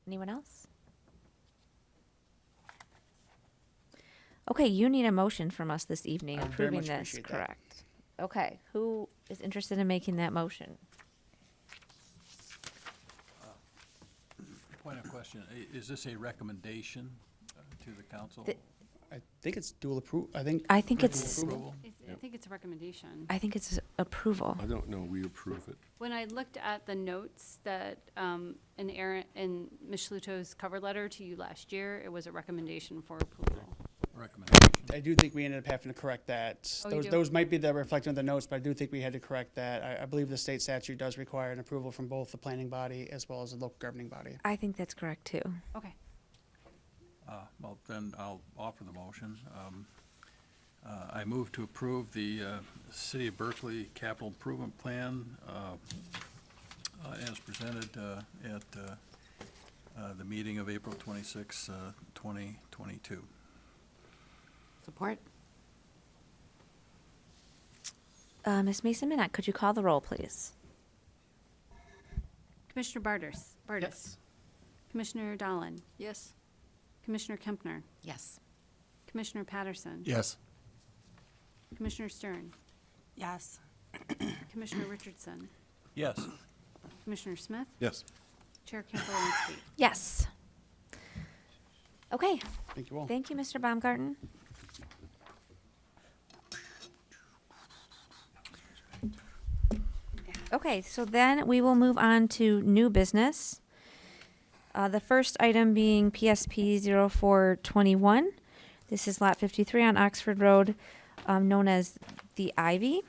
Anyone else? Okay, you need a motion from us this evening I very approving much this, appreciate that. correct? Okay, who is interested in making that motion? Point of question, is this a recommendation to the council? I think it's dual approval. I think it's Approval? I think it's a recommendation. approval. I don't know, we approve it. When I looked at the notes that, in Ms. Schluto's cover letter to you last year, it was a recommendation for approval. Recommendation. I do think we ended up having to correct that. Oh, you do? Those might be the reflected in the notes, but I do think we had to correct that. I believe the state statute does require an approval from both the planning body as well as the local governing body. I think that's correct too. Okay. Well, then I'll offer the motion. I move to approve the City of Berkeley Capital Improvement Plan as presented at the meeting of April 26, 2022. Support? Ms. Mason-Minot, could you call the roll, please? Commissioner Bartis. Commissioner Dolan. Yes. Commissioner Kempner. Yes. Commissioner Patterson. Yes. Commissioner Stern. Yes. Commissioner Richardson. Yes. Commissioner Smith. Yes. Chair Campbell-Landsky. Yes. Okay, Thank you all. thank you, Mr. Baumgarten. Okay, so then we will move on to new business. The first item being PSP 0421. This is lot 53 on Oxford Road, known as the Ivy.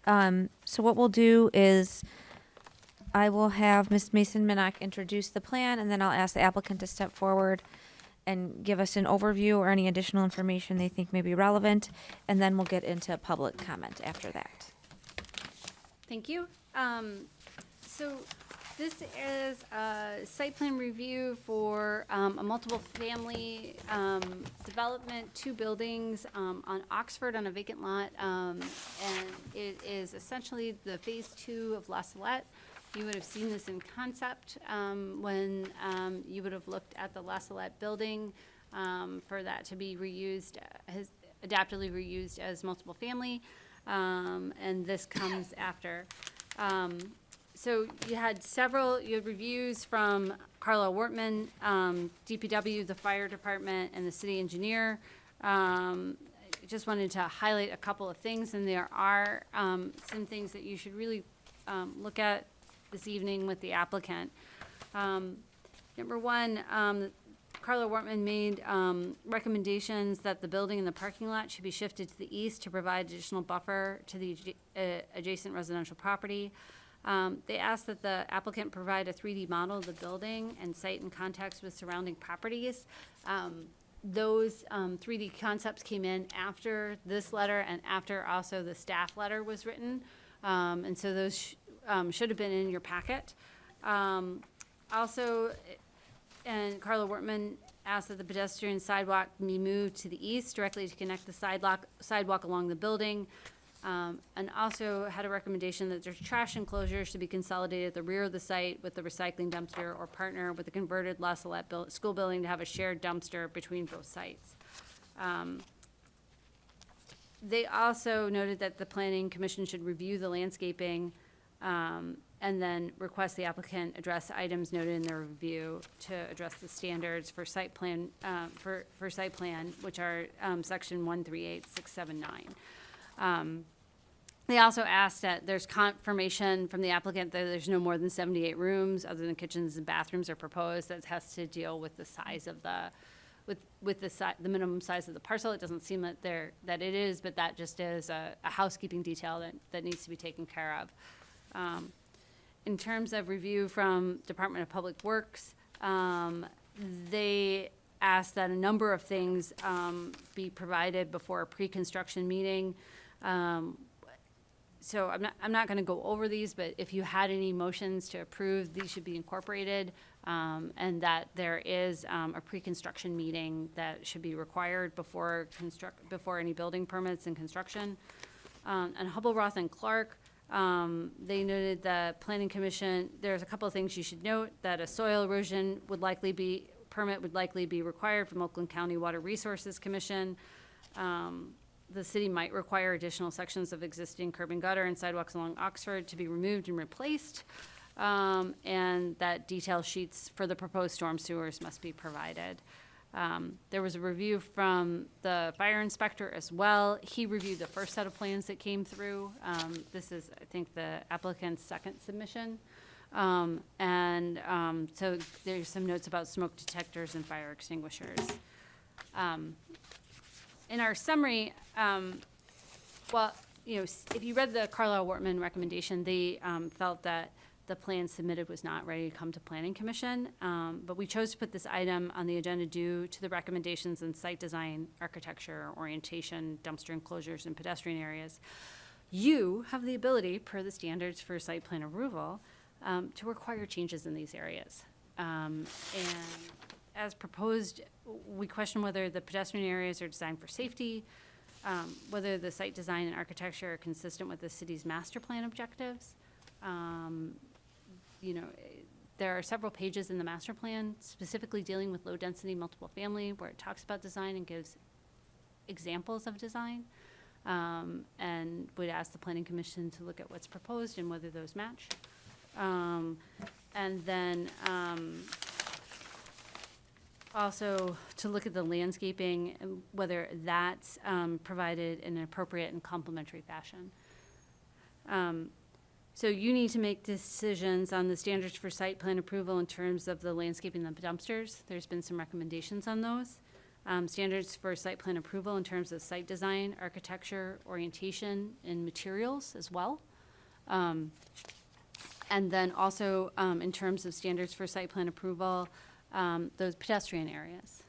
So what we'll do is I will have Ms. Mason Minnock introduce the plan, and then I'll ask the applicant to step forward and give us an overview or any additional information they think may be relevant, and then we'll get into public comment after that. Thank you. So this is a site plan review for a multiple family development, 2 buildings on Oxford on a vacant lot. And it is essentially the phase 2 of La Salette. You would have seen this in concept when you would have looked at the La Salette building for that to be reused, adaptively reused as multiple family. And this comes after. So you had reviews from Carla Wortman, DPW, the fire department, and the city engineer. Just wanted to highlight a couple of things, and there are some things that you should really look at this evening with the applicant. Number one, Carla Wortman made recommendations that the building and the parking lot should be shifted to the east to provide additional buffer to the adjacent residential property. They asked that the applicant provide a 3D model of the building and site in context with surrounding properties. Those 3D concepts came in after this letter and after also the staff letter was written. And so those should have been in your packet. Also, and Carla Wortman asked that the pedestrian sidewalk be moved to the east directly to connect the sidewalk along the building. And also had a recommendation that there's trash enclosures to be consolidated at the rear of the site with the recycling dumpster or partner with the converted La Salette school building to have a shared dumpster between both sites. They also noted that the planning commission should review the landscaping and then request the applicant address items noted in their review to address the standards for site plan, for site plan, which are section 138679. They also asked that there's confirmation from the applicant that there's no more than 78 rooms other than kitchens and bathrooms are proposed. That has to deal with the size of the, with the minimum size of the parcel. It doesn't seem that that it is, but that just is a housekeeping detail that needs to be taken care of. In terms of review from Department of Public Works, they asked that a number of things be provided before a pre-construction meeting. So I'm not going to go over these, but if you had any motions to approve, these should be incorporated, and that there is a pre-construction meeting that should be required before any building permits and construction. And Hubble, Roth, and Clark, they noted the Planning Commission, there's a couple of things you should note, that a soil erosion permit would likely be required from Oakland County Water Resources Commission. The city might require additional sections of existing curb and gutter and sidewalks along Oxford to be removed and replaced. And that detail sheets for the proposed storm sewers must be provided. There was a review from the fire inspector as well. He reviewed the first set of plans that came through. This is, I think, the applicant's second submission. So there's some notes about smoke detectors and fire extinguishers. In our summary, if you read the Carlisle Wortman recommendation, they felt that the plan submitted was not ready to come to Planning Commission, but we chose to put this item on the agenda due to the recommendations in site design, architecture, orientation, dumpster enclosures, and pedestrian areas. You have the ability, per the standards for site plan approval, to require changes in these areas. And as proposed, we question whether the pedestrian areas are designed for safety, whether the site design and architecture are consistent with the city's master plan objectives, there are several pages in the master plan specifically dealing with low-density multiple family where it talks about design and gives examples of design, and would ask the planning commission to look at what's proposed and whether those match. And then also to look at the landscaping and whether that's provided in an appropriate and complementary fashion. So you need to make decisions on the standards for site plan approval in terms of the landscaping and the dumpsters. There's been some recommendations on those. Standards for site plan approval in terms of site design, architecture, orientation, and materials as well. And then also in terms of standards for site plan approval, those pedestrian areas.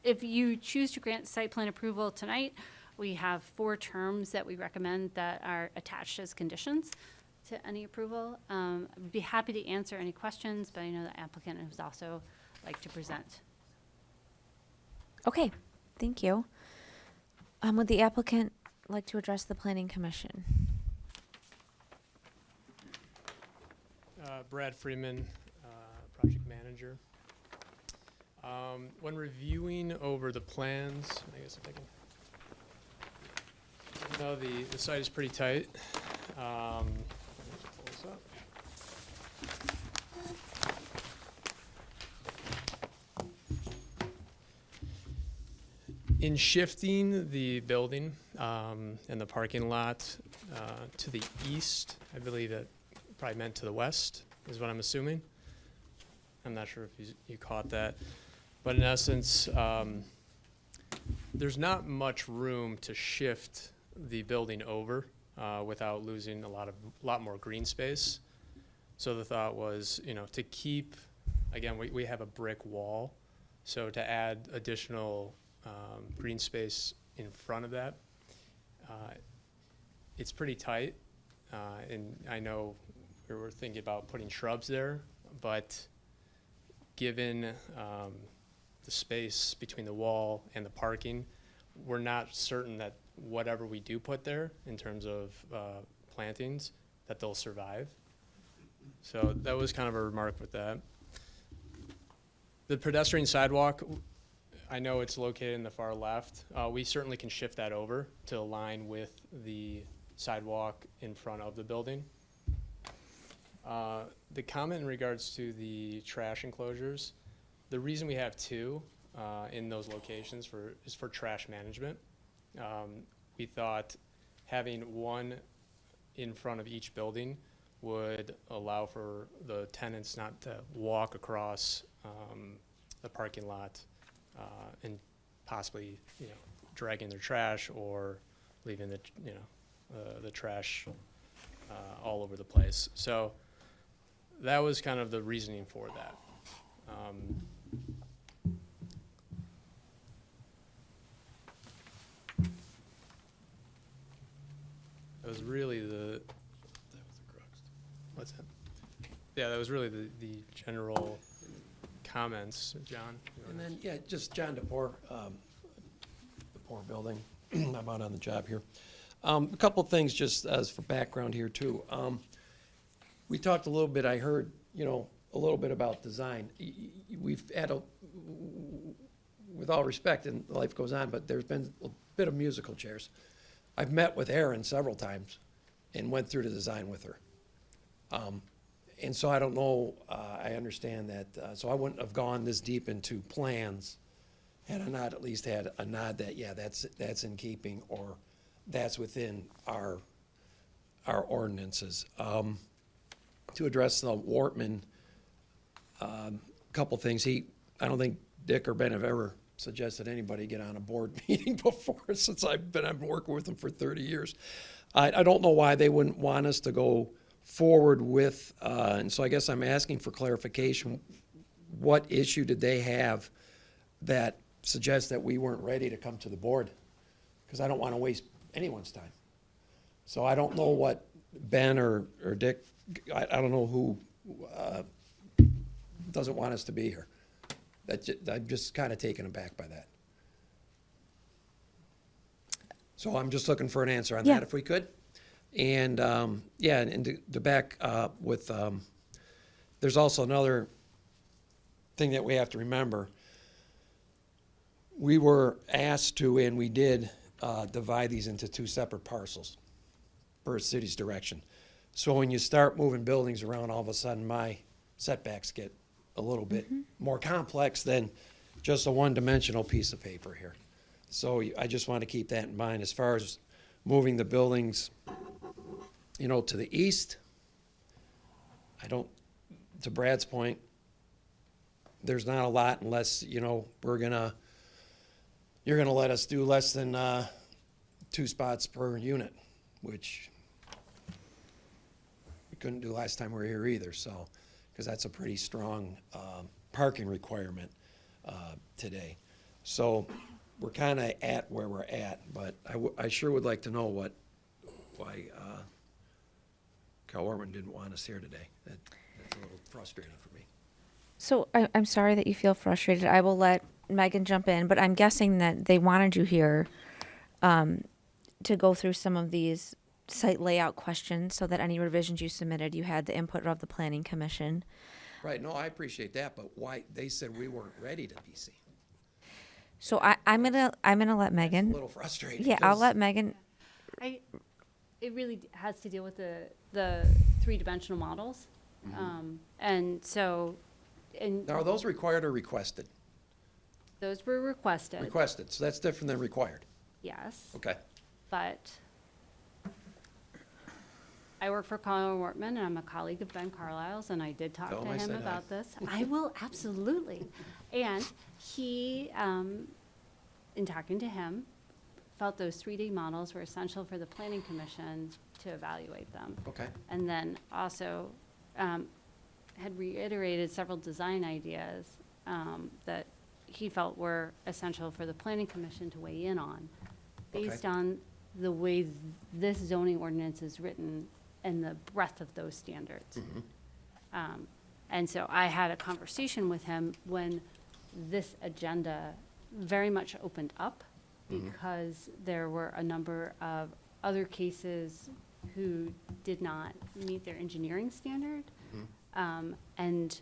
If you choose to grant site plan approval tonight, we have 4 terms that we recommend that are attached as conditions to any approval. I'd be happy to answer any questions, but I know the applicant would also like to present. Okay, thank you. Would the applicant like to address the planning commission? Brad Freeman, project manager. When reviewing over the plans, I guess if I can. No, the site is pretty tight. Let me just pull this up. In shifting the building and the parking lot to the east, I believe that probably meant to the west, is what I'm assuming. I'm not sure if you caught that. But in essence, there's not much room to shift the building over without losing a lot more green space. So the thought was, to keep, again, we have a brick wall, so to add additional green space in front of that, it's pretty tight. And I know we were thinking about putting shrubs there, but given the space between the wall and the parking, we're not certain that whatever we do put there in terms of plantings, that they'll survive. So that was kind of a remark with that. The pedestrian sidewalk, I know it's located in the far left. We certainly can shift that over to align with the sidewalk in front of the building. The comment in regards to the trash enclosures, the reason we have 2 in those locations is for trash management. We thought having 1 in front of each building would allow for the tenants not to walk across the parking lot and possibly, dragging their trash or leaving the trash all over the place. So that was kind of the reasoning for that. That was really what's that? Yeah, that was really the general comments, John. And then, yeah, just John DePore, DePore Building. I'm out on the job here. A couple things just as for background here too. We talked a little bit, I heard, a little bit about design. We've had with all respect, and life goes on, but there's been a bit of musical chairs. I've met with Erin several times and went through the design with her. And so I don't know, I understand that, so I wouldn't have gone this deep into plans had I not at least had a nod that, yeah, that's in keeping, or that's within our ordinances. To address the Wortman, couple things. I don't think Dick or Ben have ever suggested anybody get on a board meeting before, since I've been working with them for 30 years. I don't know why they wouldn't want us to go forward with, and so I guess I'm asking for clarification. What issue did they have that suggests that we weren't ready to come to the board? Because I don't want to waste anyone's time. So I don't know what Ben or Dick, I don't know who doesn't want us to be here. I'm just kind of taken aback by that. So I'm just looking for an answer on Yeah. that, if we could. And, yeah, and to back with, there's also another thing that we have to remember. We were asked to, and we did, divide these into 2 separate parcels per city's direction. So when you start moving buildings around, all of a sudden my setbacks get a little bit more complex than just a one-dimensional piece of paper here. So I just want to keep that in mind. As far as moving the buildings, you know, to the east, I don't, to Brad's point, there's not a lot unless, you know, you're gonna let us do less than 2 spots per unit, which we couldn't do last time we were here either, so, because that's a pretty strong parking requirement today. So we're kind of at where we're at, but I sure would like to know why Cal Orman didn't want us here today. That's a little frustrating for me. So I'm sorry that you feel frustrated. I will let Megan jump in, but I'm guessing that they wanted you here to go through some of these site layout questions so that any revisions you submitted, you had the input of the Planning Commission. Right, no, I appreciate that, but why, they said we weren't ready to be seen. So I'm gonna let Megan. A little frustrating. Yeah, I'll 'cause- let Megan. It really has to deal with the three-dimensional models. And so, and Now, are those required or requested? those were requested, Requested, so that's different than required. yes. Okay. But I work for Colin Wortman, and I'm a colleague of Ben Carlisle's, and I did talk Tell to him I him said hi. about this. I will, absolutely. And he, in talking to him, felt those 3D models were essential for the Planning Commission to evaluate them. Okay. And then also had reiterated several design ideas that he felt were essential for the Planning Commission to weigh in on, based on the way this zoning ordinance is written and the breadth of those standards. And so I had a conversation with him when this agenda very much opened up, because there were a number of other cases who did not meet their engineering standard. And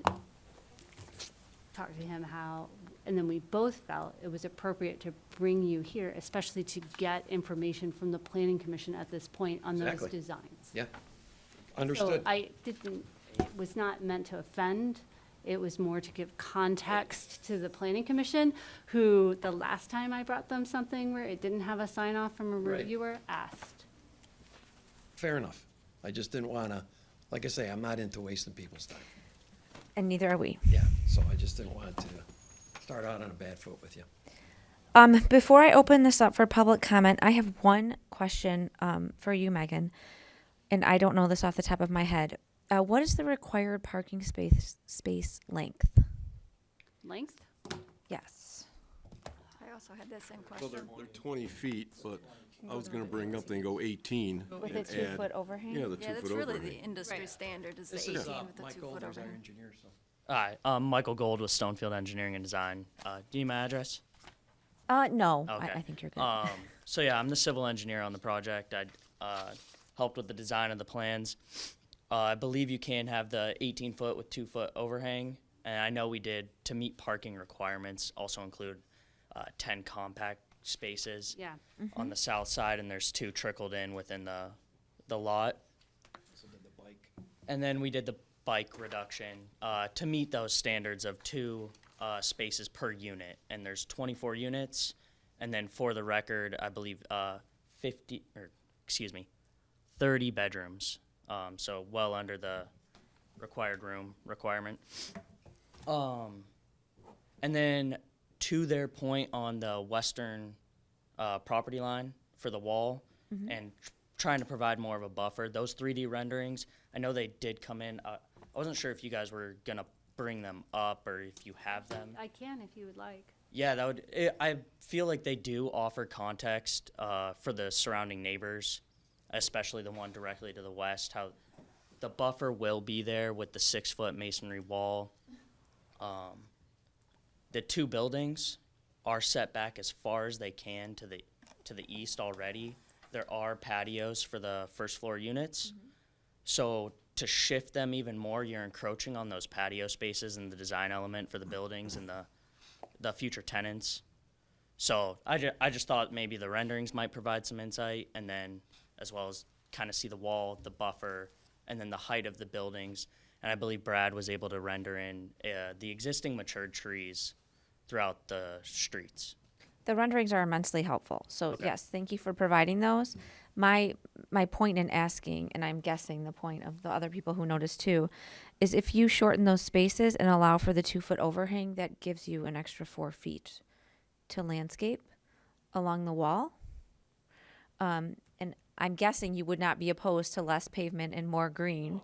talked to him how, and then we both felt it was appropriate to bring you here, especially to get information from the Planning Commission at this point on those Exactly. designs. Yeah. So Understood. I didn't, it was not meant to offend. It was more to give context to the Planning Commission, who, the last time I brought them something where it didn't have a sign off from a Right. reviewer, asked. Fair enough. I just didn't want to, like I say, I'm not into wasting people's time. And neither are we. Yeah, so I just didn't want to start out on a bad foot with you. Before I open this up for public comment, I have one question for you, Megan, and I don't know this off the top of my head. What is the required parking space length? Length? Yes. I also had that same So question. they're 20 feet, but I was gonna bring up, then go 18. With a and 2-foot add- overhang? Yeah, the Yeah, that's 2-foot really the overhang. industry standard is the This 18 is with the Mike 2-foot Goldberg's our overhang. engineer, so. Hi, I'm Michael Gold with Stonefield Engineering and Design. Do you need my address? No, Okay. I think you're good. So yeah, I'm the civil engineer on the project. I helped with the design of the plans. I believe you can have the 18-foot with 2-foot overhang, and I know we did, to meet parking requirements, also include 10 compact spaces Yeah. on the south side, and there's 2 trickled in within the lot. So did the bike. And then we did the bike reduction to meet those standards of 2 spaces per unit. And there's 24 units. And then for the record, I believe 30 bedrooms. So well under the required room requirement. And then to their point on the western property line for the wall and trying to provide more of a buffer, those 3D renderings, I know they did come in. I wasn't sure if you guys were going to bring them up or if you have them. I can if you would like. Yeah, that would. I feel like they do offer context for the surrounding neighbors, especially the one directly to the west. How the buffer will be there with the 6-foot masonry wall. The 2 buildings are set back as far as they can to the east already, there are patios for the first floor units. So to shift them even more, you're encroaching on those patio spaces and the design element for the buildings and the future tenants. So I just thought maybe the renderings might provide some insight, and then as well as kind of see the wall, the buffer, and then the height of the buildings. And I believe Brad was able to render in the existing matured trees throughout the streets. The renderings are immensely helpful. So Okay. yes, thank you for providing those. My point in asking, and I'm guessing the point of the other people who noticed too, is if you shorten those spaces and allow for the 2-foot overhang, that gives you an extra 4 feet to landscape along the wall. And I'm guessing you would not be opposed to less pavement and more green.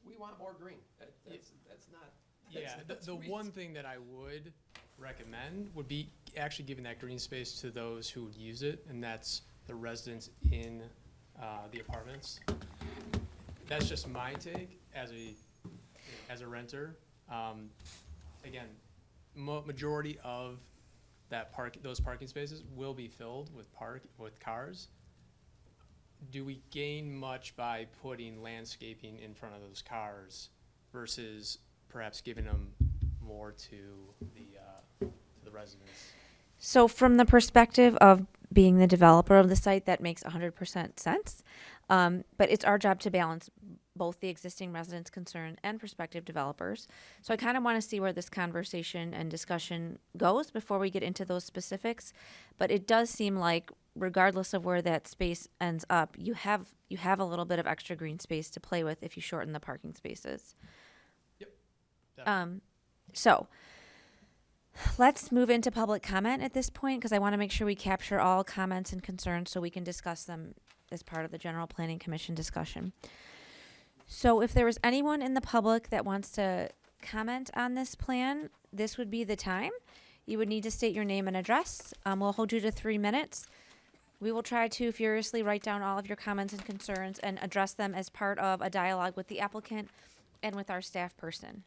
We want more green. That's not. Yeah, the one thing that I would recommend would be actually giving that green space to those who would use it, and that's the residents in the apartments. That's just my take as a renter. Again, majority of those parking spaces will be filled with cars. Do we gain much by putting landscaping in front of those cars versus perhaps giving them more to the residents? So from the perspective of being the developer of the site, that makes 100% sense. But it's our job to balance both the existing residents' concern and prospective developers. So I kind of want to see where this conversation and discussion goes before we get into those specifics. But it does seem like regardless of where that space ends up, you have a little bit of extra green space to play with if you shorten the parking spaces. Yep. So let's move into public comment at this point, because I want to make sure we capture all comments and concerns so we can discuss them as part of the General Planning Commission discussion. So if there was anyone in the public that wants to comment on this plan, this would be the time. You would need to state your name and address. We'll hold you to 3 minutes. We will try to furiously write down all of your comments and concerns and address them as part of a dialogue with the applicant and with our staff person.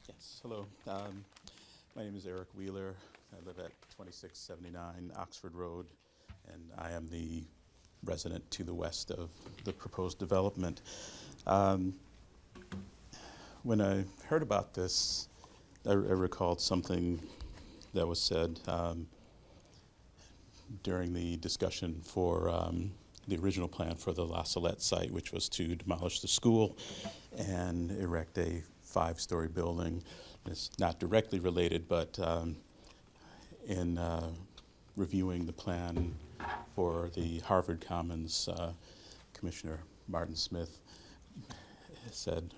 Yes, hello. My name is Eric Wheeler. I live at 2679 Oxford Road, and I am the resident to the west of the proposed development. When I heard about this, I recalled something that was said during the discussion for the original plan for the La Salette site, which was to demolish the school and erect a 5-story building. It's not directly related, but in reviewing the plan for the Harvard Commons, Commissioner Martin Smith said,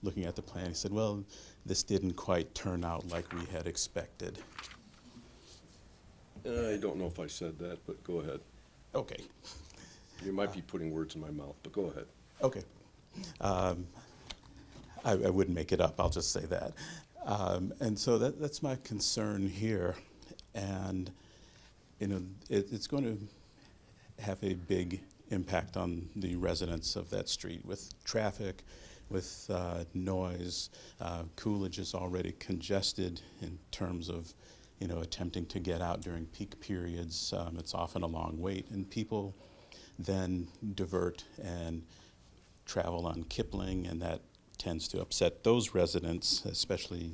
looking at the plan, he said, well, this didn't quite turn out like we had expected. I don't know if I said that, but go ahead. Okay. You might be putting words in my mouth, but go ahead. Okay. I wouldn't make it up, I'll just say that. And so that's my concern here. And, you know, it's going to have a big impact on the residents of that street with traffic, with noise. Coolidge is already congested in terms of, you know, attempting to get out during peak periods. It's often a long wait, and people then divert and travel on Kipling, and that tends to upset those residents, especially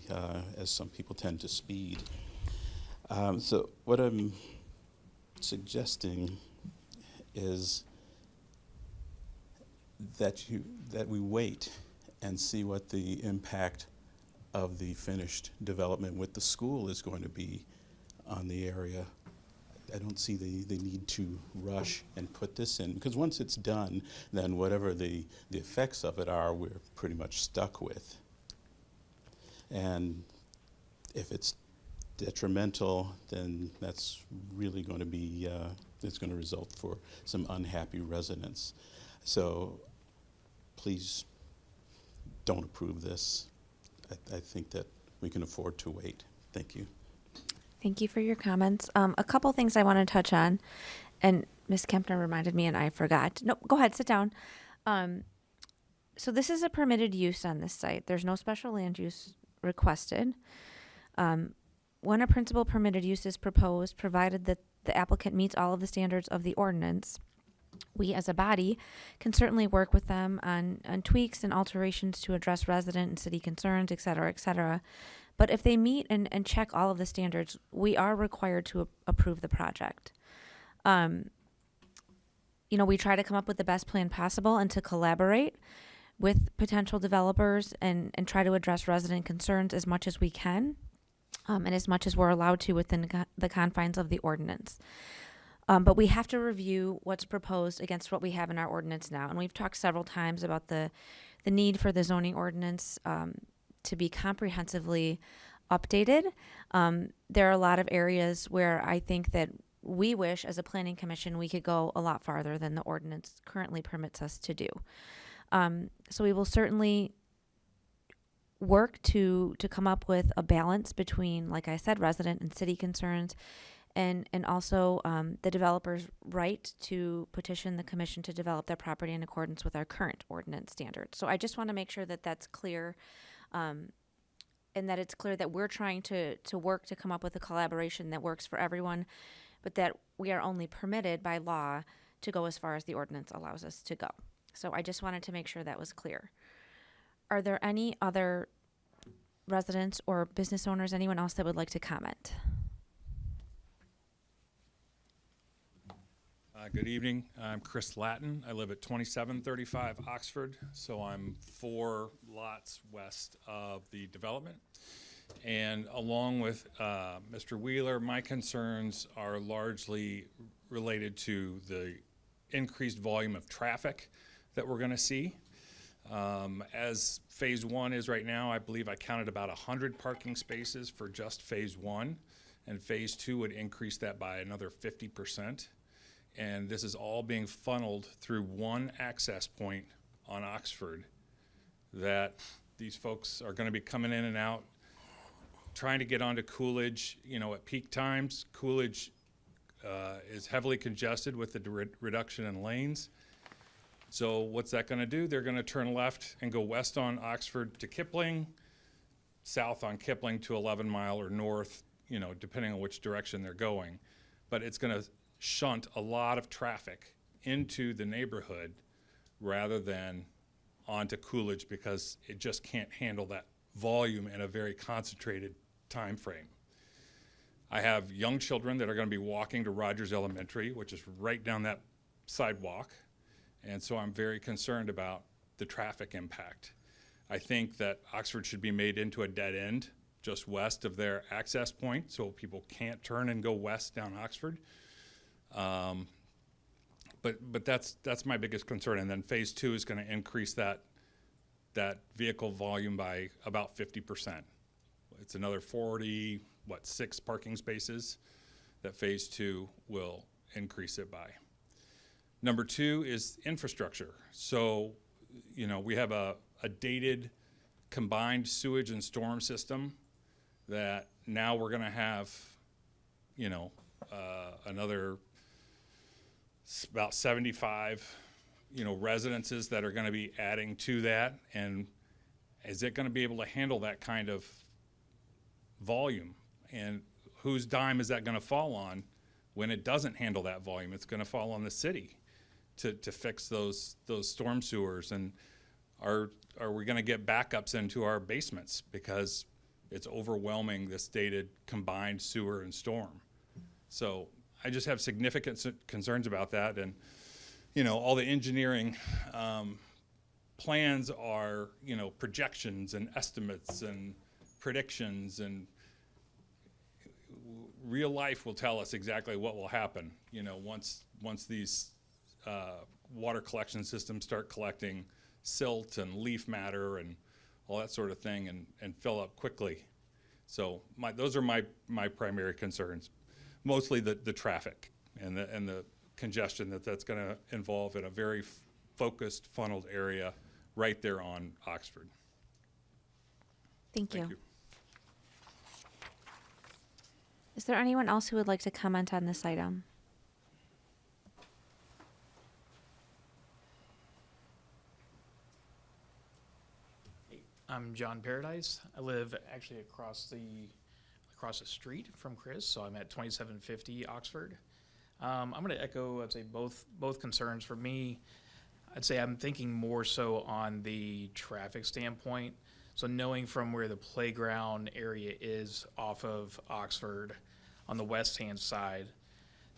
as some people tend to speed. So what I'm suggesting is that we wait and see what the impact of the finished development with the school is going to be on the area. I don't see the need to rush and put this in, because once it's done, then whatever the effects of it are, we're pretty much stuck with. And if it's detrimental, then that's really going to be, it's going to result for some unhappy residents. So please don't approve this. I think that we can afford to wait. Thank you. Thank you for your comments. A couple things I want to touch on, and Ms. Kempner reminded me and I forgot. No, go ahead, sit down. So this is a permitted use on this site. There's no special land use requested. When a principal permitted use is proposed, provided that the applicant meets all of the standards of the ordinance, we as a body can certainly work with them on tweaks and alterations to address resident and city concerns, et cetera, et cetera. But if they meet and check all of the standards, we are required to approve the project. You know, we try to come up with the best plan possible and to collaborate with potential developers and try to address resident concerns as much as we can, and as much as we're allowed to within the confines of the ordinance. But we have to review what's proposed against what we have in our ordinance now. And we've talked several times about the need for the zoning ordinance to be comprehensively updated. There are a lot of areas where I think that we wish, as a planning commission, we could go a lot farther than the ordinance currently permits us to do. So we will certainly work to come up with a balance between, like I said, resident and city concerns, and also the developer's right to petition the commission to develop their property in accordance with our current ordinance standards. So I just want to make sure that that's clear, and that it's clear that we're trying to work to come up with a collaboration that works for everyone, but that we are only permitted by law to go as far as the ordinance allows us to go. So I just wanted to make sure that was clear. Are there any other residents or business owners, anyone else that would like to comment? Good evening. I'm Chris Lattin. I live at 2735 Oxford, so I'm 4 lots west of the development. And along with Mr. Wheeler, my concerns are largely related to the increased volume of traffic that we're going to see. As phase 1 is right now, I believe I counted about 100 parking spaces for just phase 1, and phase 2 would increase that by another 50%. And this is all being funneled through one access point on Oxford that these folks are going to be coming in and out, trying to get onto Coolidge. You know, at peak times, Coolidge is heavily congested with the reduction in lanes. So what's that going to do? They're going to turn left and go west on Oxford to Kipling, south on Kipling to 11 Mile or north, you know, depending on which direction they're going. But it's going to shunt a lot of traffic into the neighborhood rather than onto Coolidge, because it just can't handle that volume in a very concentrated time frame. I have young children that are going to be walking to Rogers Elementary, which is right down that sidewalk, and so I'm very concerned about the traffic impact. I think that Oxford should be made into a dead end just west of their access point, so people can't turn and go west down Oxford. But that's my biggest concern. And then phase 2 is going to increase that vehicle volume by about 50%. It's another 6 parking spaces that phase 2 will increase it by. Number 2 is infrastructure. So, you know, we have a dated combined sewage and storm system that now we're going to have, you know, another about 75, you know, residences that are going to be adding to that. And is it going to be able to handle that kind of volume? And whose dime is that going to fall on when it doesn't handle that volume? It's going to fall on the city to fix those storm sewers. And are we going to get backups into our basements because it's overwhelming this dated combined sewer and storm? So I just have significant concerns about that. And, you know, all the engineering plans are, you know, projections and estimates and predictions, and real life will tell us exactly what will happen, you know, once these water collection systems start collecting silt and leaf matter and all that sort of thing and fill up quickly. So those are my primary concerns. Mostly the traffic and the congestion that's going to involve in a very focused, funneled area right there on Oxford. Thank you. Is there anyone else who would like to comment on this item? I'm John Paradise. I live actually across the street from Chris, so I'm at 2750 Oxford. I'm going to echo, I'd say, both concerns. For me, I'd say I'm thinking more so on the traffic standpoint. So knowing from where the playground area is off of Oxford on the west-hand side,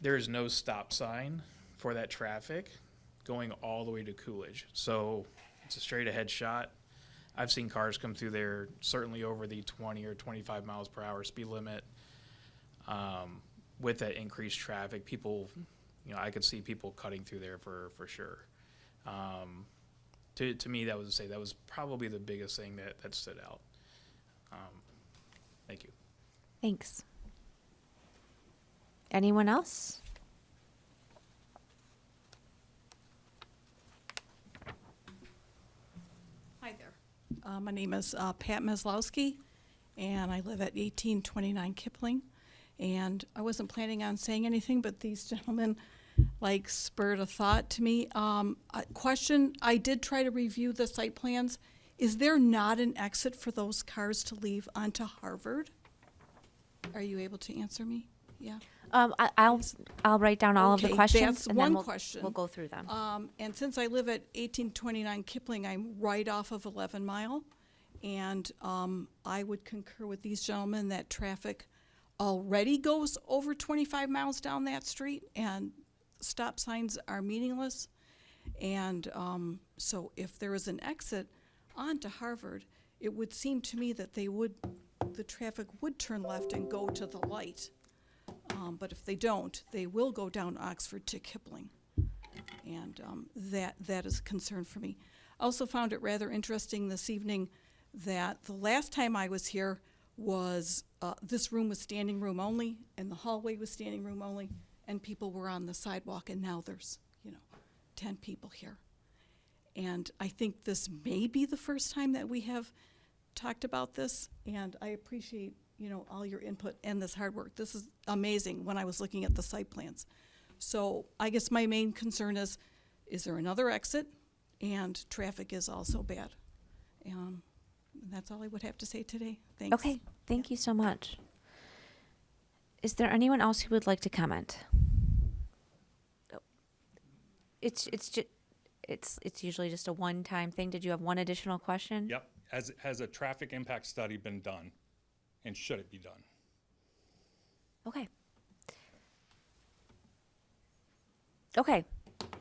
there is no stop sign for that traffic going all the way to Coolidge. So it's a straight ahead shot. I've seen cars come through there certainly over the 20 or 25 miles per hour speed limit. With that increased traffic, people, I could see people cutting through there for sure. To me, that was probably the biggest thing that stood out. Thank you. Thanks. Anyone else? Hi there. My name is Pat Meslowski, and I live at 1829 Kipling. And I wasn't planning on saying anything, but these gentlemen spurred a thought to me. A question, I did try to review the site plans. Is there not an exit for those cars to leave onto Harvard? Are you able to answer me? Yeah. I'll write down all of the Okay, questions that's and one then question. we'll go through them. And since I live at 1829 Kipling, I'm right off of 11 Mile. And I would concur with these gentlemen that traffic already goes over 25 miles down that street, and stop signs are meaningless. And so if there is an exit onto Harvard, it would seem to me that the traffic would turn left and go to the light. But if they don't, they will go down Oxford to Kipling. And that is a concern for me. I also found it rather interesting this evening that the last time I was here was this room was standing room only, and the hallway was standing room only, and people were on the sidewalk, and now there's 10 people here. And I think this may be the first time that we have talked about this, and I appreciate all your input and this hard work. This is amazing when I was looking at the site plans. So I guess my main concern is there another exit? And traffic is also bad. And that's all I would have to say today. Thanks. Okay, thank you so much. Is there anyone else who would like to comment? Oh. It's usually just a one-time thing. Did you have one additional question? Yep. Has a traffic impact study been done? And should it be done? Okay. Okay.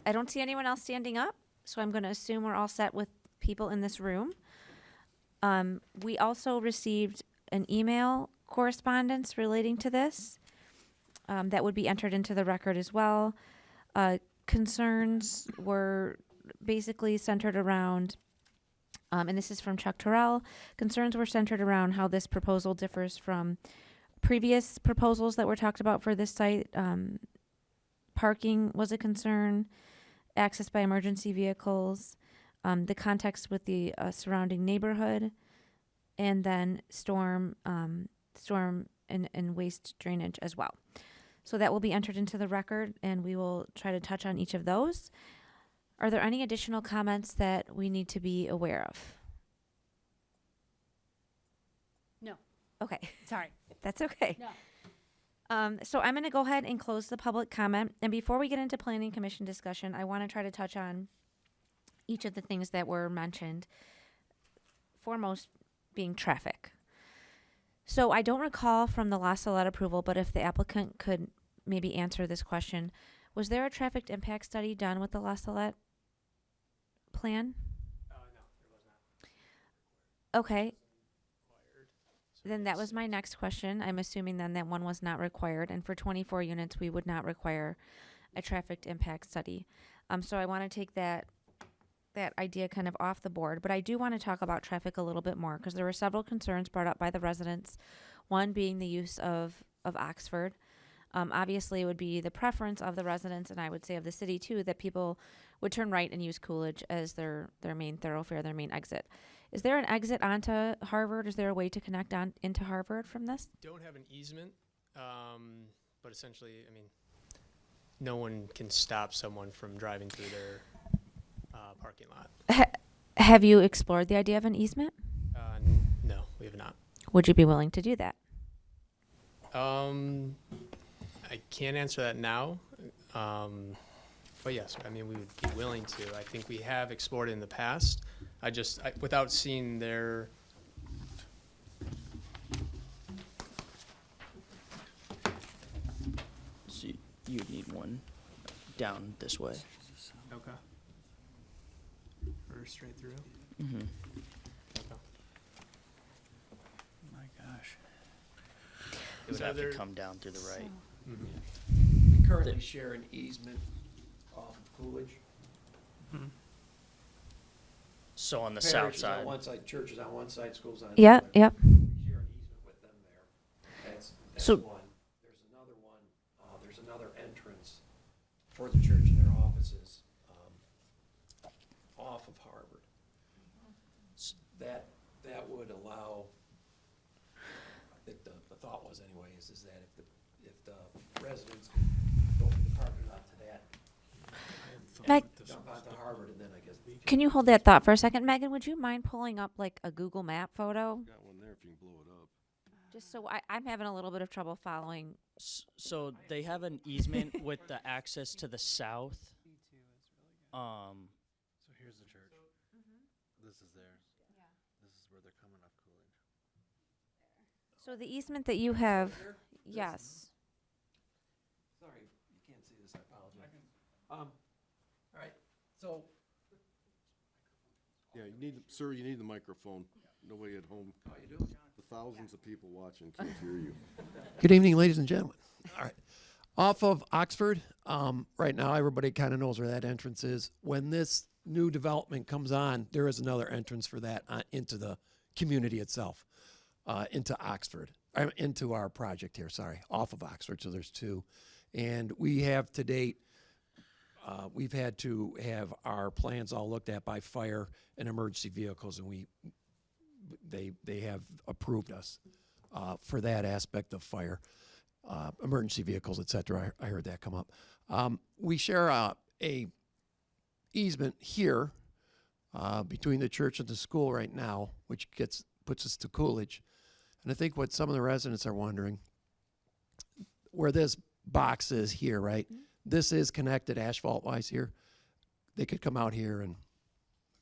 I don't see anyone else standing up, so I'm going to assume we're all set with people in this room. We also received an email correspondence relating to this that would be entered into the record as well. Concerns were basically centered around, and this is from Chuck Terrell, concerns were centered around how this proposal differs from previous proposals that were talked about for this site. Parking was a concern, access by emergency vehicles, the context with the surrounding neighborhood, and then storm and waste drainage as well. So that will be entered into the record, and we will try to touch on each of those. Are there any additional comments that we need to be aware of? No. Okay. Sorry. That's okay. No. So I'm going to go ahead and close the public comment. And before we get into Planning Commission discussion, I want to try to touch on each of the things that were mentioned, foremost being traffic. So I don't recall from the La Salette approval, but if the applicant could maybe answer this question, was there a traffic impact study done with the La Salette plan? No, there was not. Okay. Then that was my next question. I'm assuming then that one was not required, and for 24 units, we would not require a traffic impact study. So I want to take that idea kind of off the board, but I do want to talk about traffic a little bit more because there were several concerns brought up by the residents. One being the use of Oxford. Obviously, it would be the preference of the residents, and I would say of the city too, that people would turn right and use Coolidge as their main thoroughfare, their main exit. Is there an exit onto Harvard? Is there a way to connect on into Harvard from this? Don't have an easement, but essentially, I mean, no one can stop someone from driving through their parking lot. Have you explored the idea of an easement? No, we have not. Would you be willing to do that? I can't answer that now. But yes, I mean, we would be willing to. I think we have explored it in the past. Without seeing their, So you'd need one down this way. okay. Or straight through? Mm-hmm. Okay. My gosh. It would So have to there- come down through the right. We currently share an easement off of Coolidge. So on the Parish south is side. on one side, church is on one side, school's on the Yeah, other. yep. We share an easement with them there. That's So- one. There's another one, there's another entrance for the church and their offices, off of Harvard. That would allow, I think the thought was anyways, is that if the residents go from the parking lot to that, jump onto Harvard and then I guess. Can you hold that thought for a second? Megan, would you mind pulling up like a Google Map photo? Got one there if you can blow it up. Just so I'm having a little bit of trouble following. So they have an easement with the access to the south. So here's the church. This is theirs. This is where they're coming off Coolidge. So the easement that you have, yes. Sorry, you can't see this, I apologize. All right, so. Yeah, sir, you need the microphone. Nobody at home. Oh, you do? The thousands of people watching can't hear you. Good evening, ladies and gentlemen. All right. Off of Oxford, right now, everybody kind of knows where that entrance is. When this new development comes on, there is another entrance for that into the community itself, into Oxford, into our project here, sorry, off of Oxford, so there's two. And we have to date, we've had to have our plans all looked at by fire and emergency vehicles, and they have approved us for that aspect of fire, emergency vehicles, et cetera. I heard that come up. We share a easement here between the church and the school right now, which puts us to Coolidge. And I think what some of the residents are wondering, where this box is here, right? This is connected asphalt-wise here. They could come out here and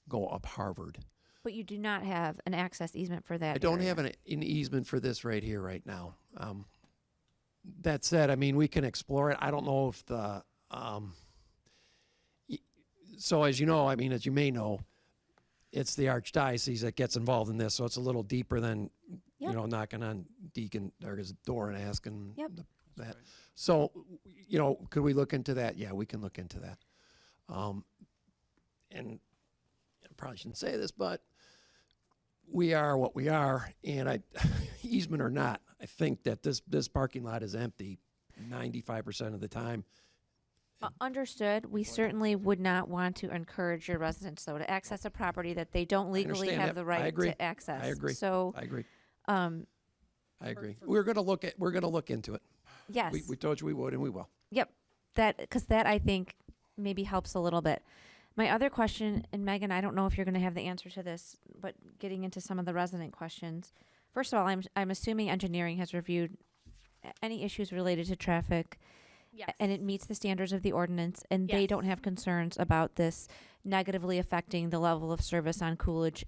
go up Harvard. But you do not have an access easement for that I don't area. have an easement for this right here right now. That said, I mean, we can explore it. I don't know if the, so as you know, I mean, as you may know, it's the archdiocese that gets involved in this, so it's a little deeper than, Yep. knocking on Deacon or his door and asking Yep. that. So, could we look into that? Yeah, we can look into that. And I probably shouldn't say this, but we are what we are, and easement or not, I think that this parking lot is empty 95% of the time. Understood. We certainly would not want to encourage your residents, though, to access a property that they don't legally understand have that. the I right agree. to access. I agree. So, I agree. um, I agree. We're gonna look into it. yes. We told you we would, and we will. Yep. Because that I think maybe helps a little bit. My other question, and Megan, I don't know if you're going to have the answer to this, but getting into some of the resident questions. First of all, I'm assuming engineering has reviewed any issues related to traffic, Yes. and it meets the standards of the ordinance, and they Yes. don't have concerns about this negatively affecting the level of service on Coolidge.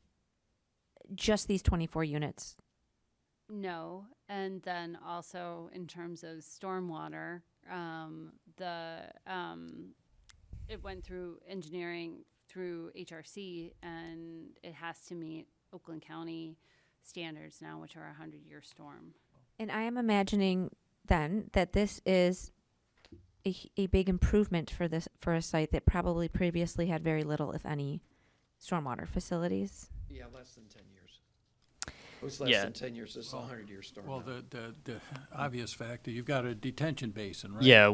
Just these 24 units. No, and then also in terms of stormwater, it went through engineering through HRC, and it has to meet Oakland County standards now, which are a 100-year storm. And I am imagining then that this is a big improvement for a site that probably previously had very little, if any, stormwater facilities. Yeah, less than 10 years. It was less Yeah. than 10 years. This is a 100-year storm. Well, now. the obvious fact, you've got a detention basin, right? Yeah,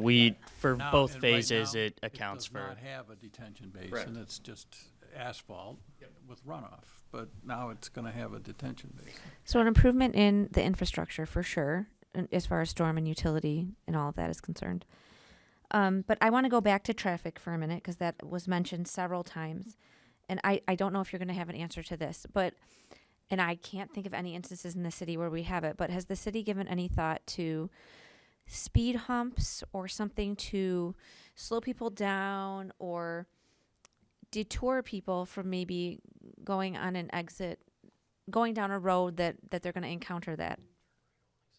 for Now- both and right phases, now, it accounts does for. not have a detention basin. Correct. It's just asphalt with runoff. But now it's going to have a detention basin. So an improvement in the infrastructure for sure, as far as storm and utility and all of that is concerned. But I want to go back to traffic for a minute because that was mentioned several times. And I don't know if you're going to have an answer to this, and I can't think of any instances in the city where we have it, but has the city given any thought to speed humps or something to slow people down or detour people from maybe going on an exit, going down a road that they're going to encounter that?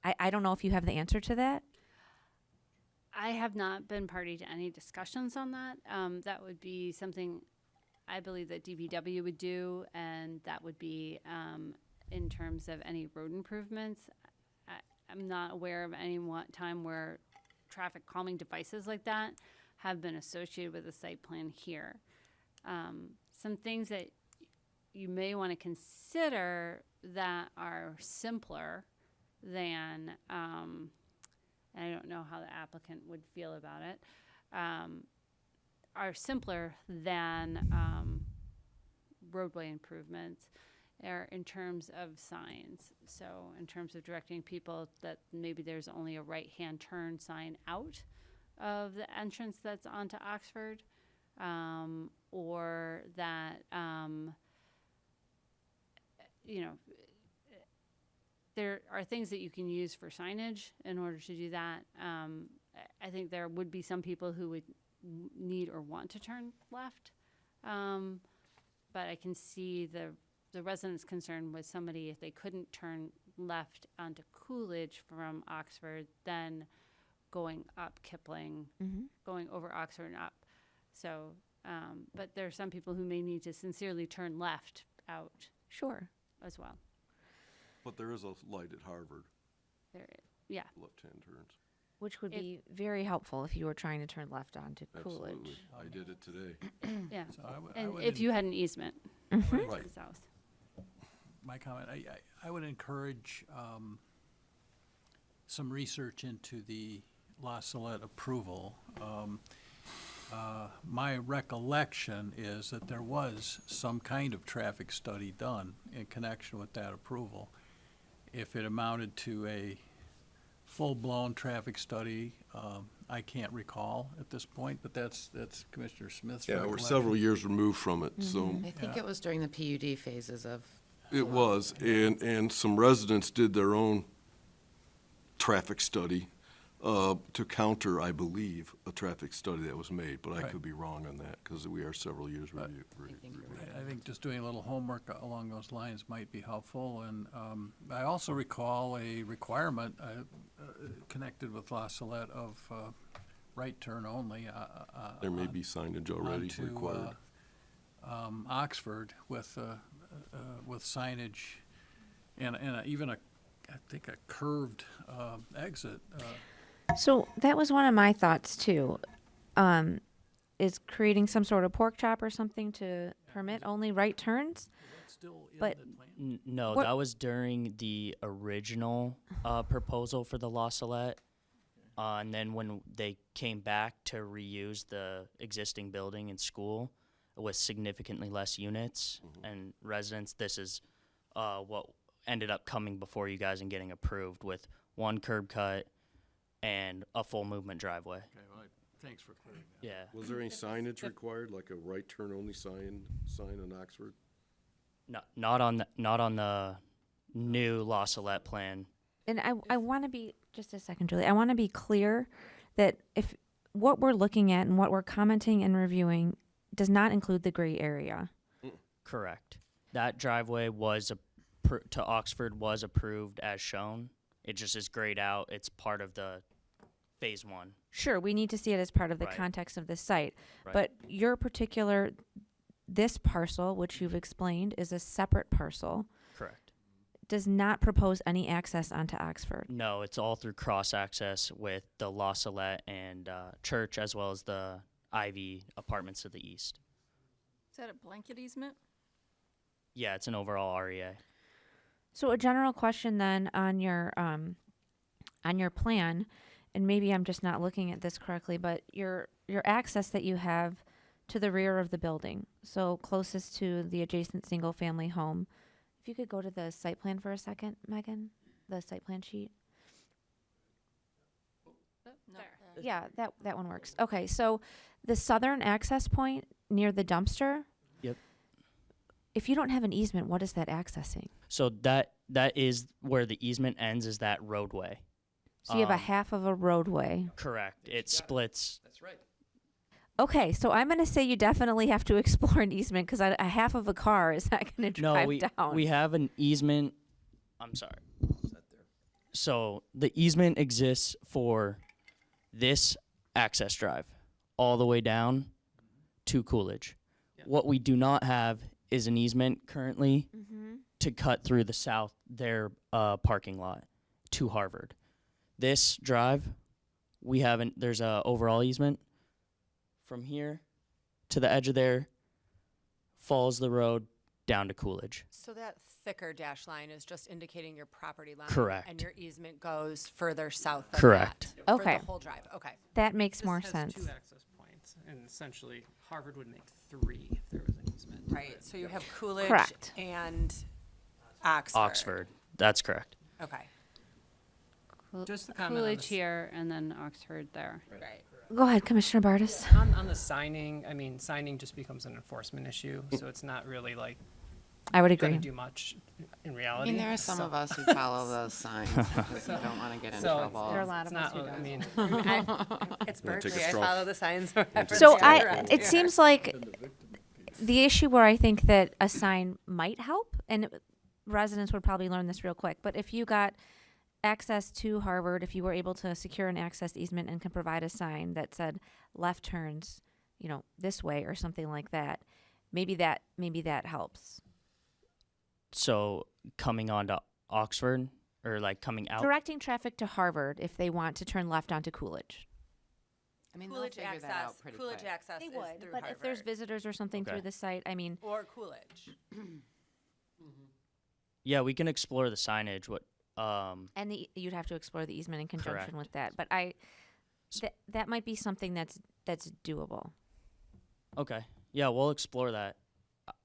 I don't know if you have the answer to that. I have not been party to any discussions on that. That would be something I believe that DPW would do, and that would be in terms of any road improvements. I'm not aware of any time where traffic calming devices like that have been associated with a site plan here. Some things that you may want to consider that are simpler than, and I don't know how the applicant would feel about it, are simpler than roadway improvements are in terms of signs. So in terms of directing people that maybe there's only a right-hand turn sign out of the entrance that's onto Oxford, or that, there are things that you can use for signage in order to do that. I think there would be some people who would need or want to turn left. But I can see the residents' concern with somebody if they couldn't turn left onto Coolidge from Oxford, then going up Kipling, going over Oxford and up. So, but there are some people who may need to sincerely turn left out. Sure. As well. But there is a light at Harvard, There, yeah. left-hand turns. Which would be very helpful if you were trying to turn left onto Coolidge. Absolutely. I did it today. Yeah. So I And would if you had an easement Mm-hmm. to Right. the south. My comment, I would encourage some research into the La Salette approval. My recollection is that there was some kind of traffic study done in connection with that approval. If it amounted to a full-blown traffic study, I can't recall at this point, but that's Commissioner Smith's Yeah, we're recollection. several years removed from it, so I think it was during the PUD phases of. it was. And some residents did their own traffic study to counter, I believe, a traffic study that was made, but I Right. could be wrong on that, because we are several years But removed. I think just doing a little homework along those lines might be helpful, and I also recall a requirement connected with La Salette of right turn only. There may be signage already onto, required. Oxford with signage and even I think a curved exit. So that was one of my thoughts too. Is creating some sort of pork chop or something to permit only right turns? But No, What- that was during the original proposal for the La Salette. And then when they came back to reuse the existing building and school with significantly less units and residents, this is what ended up coming before you guys and getting approved with one curb cut and a full movement driveway. Okay, well, thanks for clearing that. Yeah. Was there any signage required, like a right turn only sign on Oxford? Not on the new La Salette plan. and I want to be just a second, Julie. I want to be clear that if what we're looking at and what we're commenting and reviewing does not include the gray area. Correct. That driveway to Oxford was approved as shown. It just is grayed out. It's part of the phase one. Sure, we need to see it as part of the Right. context of the site. Right. But your particular, this parcel, which you've explained, is a separate parcel, Correct. does not propose any access onto Oxford. No, it's all through cross access with the La Salette and church, as well as the Ivy apartments to the east. Is that a blanket easement? Yeah, it's an overall REA. So a general question then on your plan, and maybe I'm just not looking at this correctly, but your access that you have to the rear of the building, so closest to the adjacent single-family home. If you could go to the site plan for a second, Megan, the site plan sheet. Yeah, that one works. Okay, so the southern access point near the dumpster. Yep. If you don't have an easement, what is that accessing? So that is where the easement ends, is that roadway. So you have a half of a roadway. Correct. It splits. That's right. Okay, so I'm going to say you definitely have to explore an easement because a half of a car is not going to No, drive we down. we have an easement. I'm sorry. So the easement exists for this access drive all the way down to Coolidge. What we do not have is an easement currently to cut through the south their parking lot to Harvard. This drive, we haven't. There's a overall easement from here to the edge of there, follows the road down to Coolidge. So that thicker dash line is just indicating your property line? Correct. And your easement goes further south than Correct. that? Okay. For the whole drive, okay. That makes This more has sense. 2 access points, and essentially Harvard would make 3 if there was an easement. Right, so you have Coolidge Correct. and Oxford. Oxford. That's correct. Okay, Just to comment on Coolidge this. here and then Oxford there. right. Go ahead, Commissioner Bartis. On the signing, I mean, signing just becomes an enforcement issue, so it's not really like I would gonna agree. do much in I reality. mean, there are some so- of us who follow those signs because we don't want to get in So, trouble. There are a lot it's of us not, who I don't. mean, It's Wanna take a Berkeley, I straw? follow the signs wherever So it's going around it here. seems like the issue where I think that a sign might help, and residents would probably learn this real quick, but if you got access to Harvard, if you were able to secure an access easement and can provide a sign that said left turns, this way or something like that, maybe that helps. So coming on to Oxford or like coming out. Directing traffic to Harvard if they want to turn left onto Coolidge. I mean, they'll Coolidge figure that access, out pretty Coolidge quick. access They is would, through but if there's Harvard. visitors or something Okay. through the site, I mean, Or Coolidge. Yeah, we can explore the signage. What and you'd have to explore the easement in conjunction Correct. with that. But that might be something that's doable. Okay. Yeah, we'll explore that.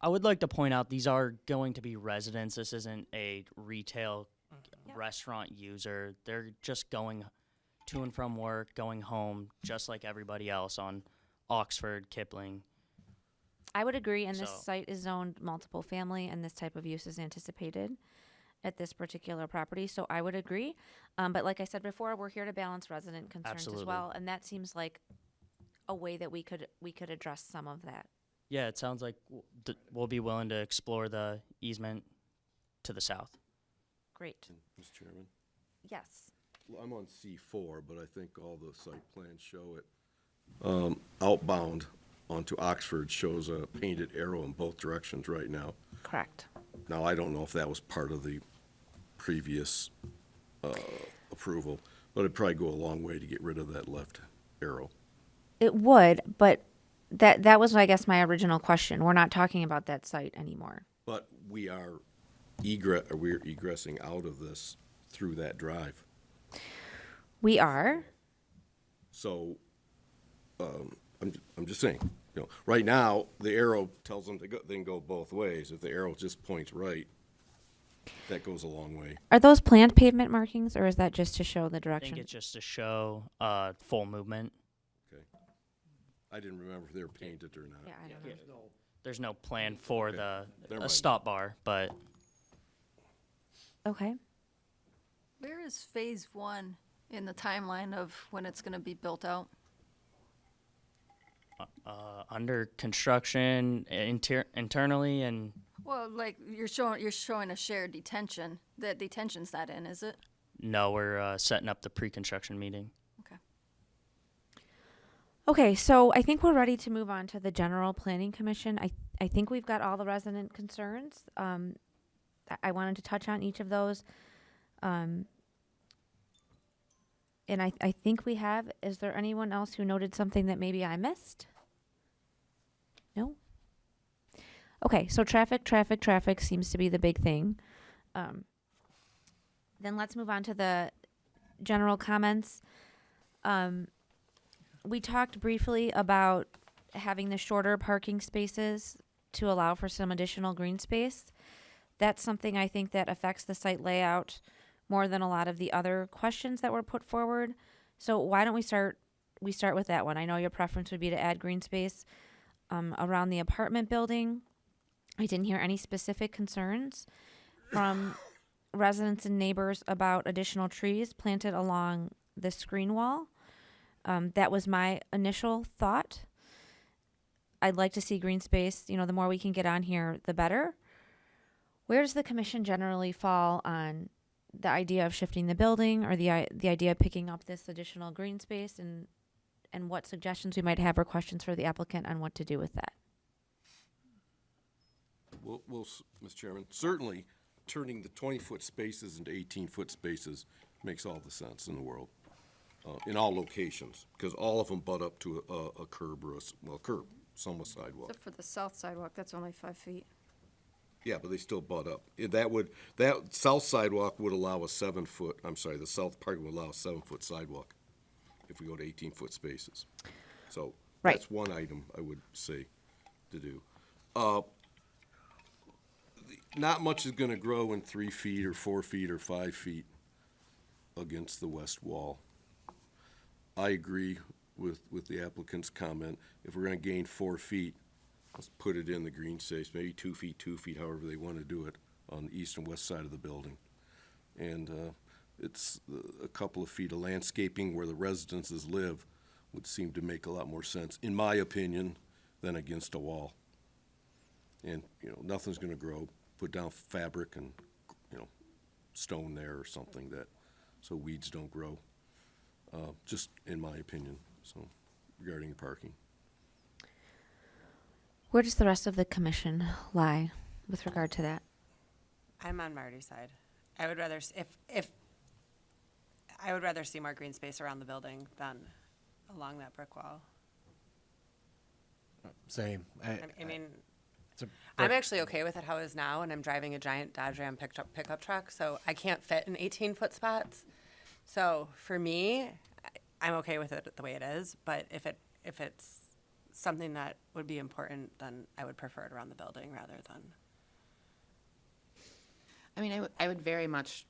I would like to point out these are going to be residents. This isn't a retail restaurant user. They're just going to and from work, going home, just like everybody else on Oxford, Kipling. I would agree, and this So- site is zoned multiple family, and this type of use is anticipated at this particular property. So I would agree. But like I said before, we're here to balance resident concerns as Absolutely. well, and that seems like a way that we could address some of that. Yeah, it sounds like we'll be willing to explore the easement to the south. Great. Mr. Chairman, Yes. well, I'm on C4, but I think all the site plans show it. Outbound onto Oxford shows a painted arrow in both directions right now. Correct. Now, I don't know if that was part of the previous approval, but it'd probably go a long way to get rid of that left arrow. It would, but that was, I guess, my original question. We're not talking about that site anymore. But we're egressing out of this through that drive. We are. So, I'm just saying, right now, the arrow tells them they can go both ways. If the arrow just points right, that goes a long way. Are those planned pavement markings, or is that just to show the I direction? think it's just to show full movement. Okay. I didn't remember if they were painted or not. Yeah, I don't know. There's no plan for Never a mind. stop bar, but Okay. Where is phase 1 in the timeline of when it's going to be built out? under construction internally and Well, like you're showing a shared detention. The detention's not in, is it? no, we're setting up the pre-construction meeting. Okay. Okay, so I think we're ready to move on to the General Planning Commission. I think we've got all the resident concerns. I wanted to touch on each of those. And I think we have. Is there anyone else who noted something that maybe I missed? No? Okay, so traffic seems to be the big thing. Then let's move on to the general comments. We talked briefly about having the shorter parking spaces to allow for some additional green space. That's something I think that affects the site layout more than a lot of the other questions that were put forward. So why don't we start with that one? I know your preference would be to add green space around the apartment building. I didn't hear any specific concerns from residents and neighbors about additional trees planted along the screen wall. That was my initial thought. I'd like to see green space. You know, the more we can get on here, the better. Where does the commission generally fall on the idea of shifting the building, or the idea of picking up this additional green space, and what suggestions we might have or questions for the applicant on what to do with that? Well, Mr. Chairman, certainly turning the 20-foot spaces into 18-foot spaces makes all the sense in the world, in all locations, because all of them butt up to a curb or curb, some with sidewalk. Except for the south sidewalk, that's only 5 feet. Yeah, but they still butt up. That south sidewalk would allow a 7-foot, I'm sorry, the south parking would allow a 7-foot sidewalk if we go to 18-foot spaces. So Right. that's one item I would say to do. Not much is gonna grow in 3 feet or 4 feet or 5 feet against the west wall. I agree with the applicant's comment. If we're gonna gain 4 feet, let's put it in the green space, maybe 2 feet, however they want to do it, on the east and west side of the building. And it's a couple of feet of landscaping where the residences live would seem to make a lot more sense, in my opinion, than against a wall. And, you know, nothing's going to grow. Put down fabric and, you know, stone there or something so weeds don't grow, just in my opinion, so regarding the parking. Where does the rest of the commission lie with regard to that? I'm on Marty's side. I would rather, if I would rather see more green space around the building than along that brick wall. Same. I mean, it's a I'm brick- actually okay with it how it is now, and I'm driving a giant Dodge Ram pickup truck, so I can't fit in 18-foot spots. So for me, I'm okay with it the way it is, but if it's something that would be important, then I would prefer it around the building rather than. I mean, I would very much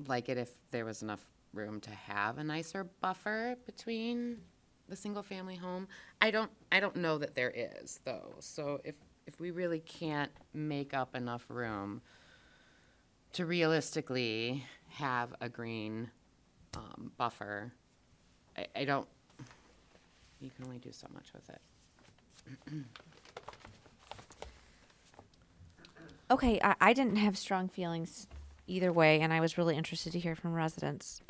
like it if there was enough room to have a nicer buffer between the single-family home. I don't know that there is, though. So if we really can't make up enough room to realistically have a green buffer, I don't. You can only do so much with it. Okay, I didn't have strong feelings either way, and I was really interested to hear from residents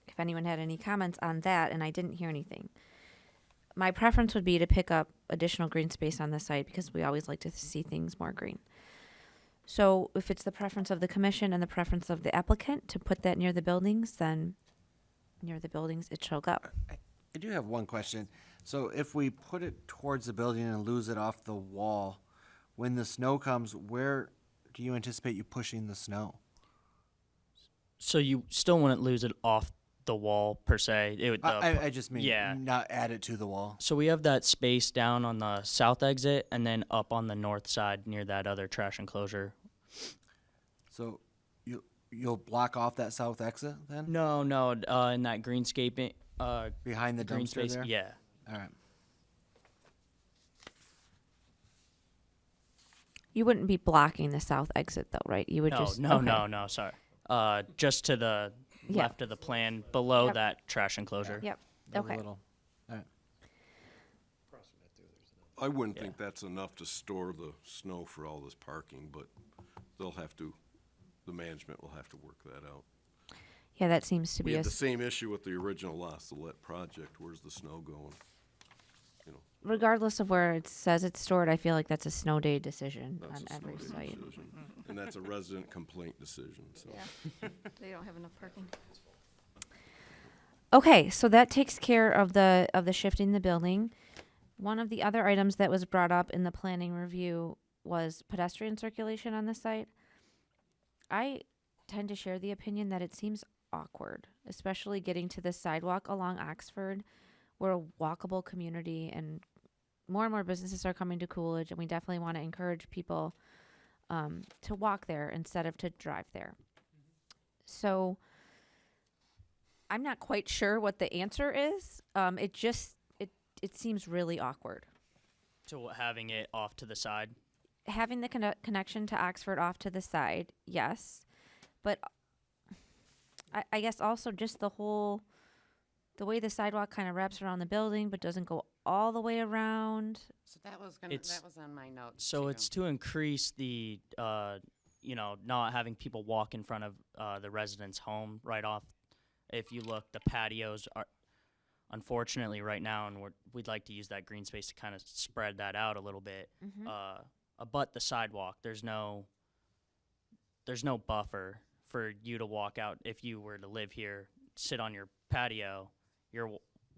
if anyone had any comments on that, and I didn't hear anything. My preference would be to pick up additional green space on the site because we always like to see things more green. So if it's the preference of the commission and the preference of the applicant to put that near the buildings, then near the buildings it shall go. I do have one question. So if we put it towards the building and lose it off the wall, when the snow comes, where do you anticipate you pushing the snow? So you still wouldn't lose it off the wall per se. It would. I just mean yeah. not add it to the wall. So we have that space down on the south exit and then up on the north side near that other trash enclosure. So you'll block off that south exit then? No, in that greenscaping. Behind the green dumpster space. there? Yeah. All right. You wouldn't be blocking the south exit though, right? You would just No, sorry. Just to the Yeah. left of the plan, below Yep. that trash enclosure. Yep. There's a Okay. little- all right. I wouldn't think that's enough to store the snow for all this parking, but the management will have to work that out. Yeah, that seems to We be had the same issue with the original Lost the Let project. Where's the snow going? You know, regardless of where it says it's stored, I feel like that's a snow day decision that's on a every snow day site. decision. And that's a resident complaint decision, so. Yeah, they don't have enough parking. Okay, so that takes care of the shifting the building. One of the other items that was brought up in the planning review was pedestrian circulation on the site. I tend to share the opinion that it seems awkward, especially getting to the sidewalk along Oxford. We're a walkable community, and more businesses are coming to Coolidge, and we definitely want to encourage people to walk there instead of to drive there. So I'm not quite sure what the answer is. It seems really awkward. So having it off to the side. Having the connection to Oxford off to the side, yes. But I guess also just the way the sidewalk kind of wraps around the building but doesn't go all the way around. So that was on my notes. So too. it's to increase the, not having people walk in front of the resident's home right off. If you look, the patios are, unfortunately, right now, and we'd like to use that green space to kind of spread that out a little bit. Abut the sidewalk, there's no buffer for you to walk out. If you were to live here, sit on your patio, you're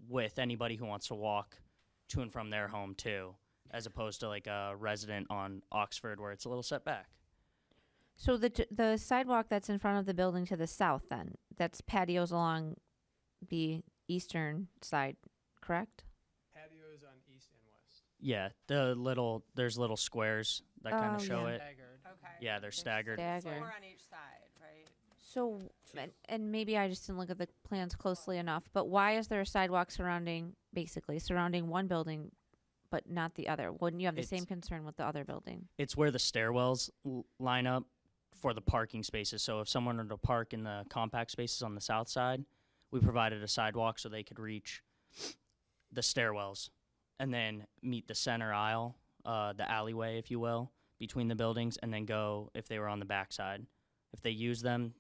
with anybody who wants to walk to and from their home too, as opposed to like a resident on Oxford where it's a little set back. So the sidewalk that's in front of the building to the south, then that's patios along the eastern side, correct? Patios on east and west. Yeah, there's little squares that kind of show it. Staggered. Okay. Yeah, they're staggered. Staggered. Four on each side, right? So, and maybe I just didn't look at the plans closely enough, but why is there a sidewalk surrounding one building, but not the other? Wouldn't you have the same concern with the other building? It's where the stairwells line up for the parking spaces. So if someone were to park in the compact spaces on the south side, we provided a sidewalk so they could reach the stairwells and then meet the center aisle, the alleyway, if you will, between the buildings, and then go if they were on the back side. If they use them,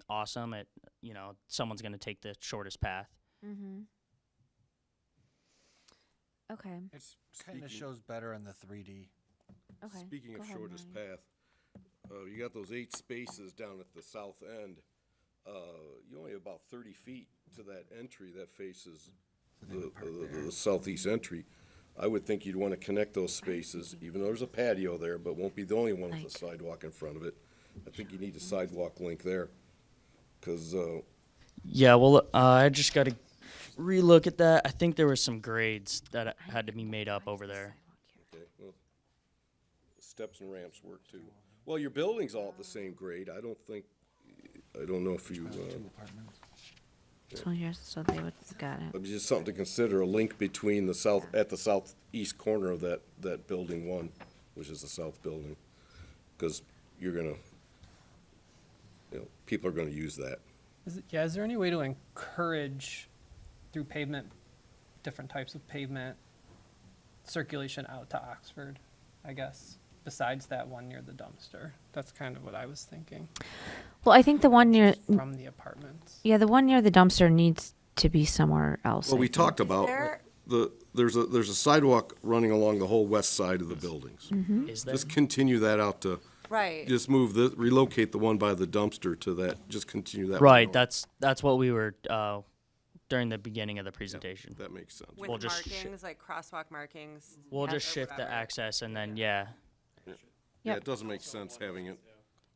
awesome. Someone's going to take the shortest path. Mm-hmm. Okay. It kind of shows better in the 3D. Okay. Speaking Go of ahead, shortest Marty. path, you got those 8 spaces down at the south end. You only have about 30 feet to that entry that faces the southeast entry. I would think you'd want to connect those spaces, even though there's a patio there, but won't be the only one with a sidewalk in front of it. I think you need a sidewalk link there, because Yeah, well, I just got to relook at that. I think there were some grades that had to be made up over there. okay, well, steps and ramps work too. Well, your building's all at the same grade. I don't know if you. So here's, so they would, got it. It's just something to consider, a link between the southeast corner of that building 1, which is the south building, because you're gonna, people are gonna use that. Is there any way to encourage through pavement, different types of pavement circulation out to Oxford, I guess, besides that one near the dumpster? That's kind of what I was thinking. Well, I think the one near, From the apartments. yeah, the one near the dumpster needs to be somewhere else. Well, I we think. talked about, there's a sidewalk running along the whole west side of the buildings. Is there? Just continue that out to, Right. just relocate the one by the dumpster to that, just continue that. one Right, north. that's what we were during the beginning of the presentation. That makes sense. With We'll just markings, like crosswalk markings. We'll or just shift the whatever. access and then, yeah, Yeah, it doesn't make sense having it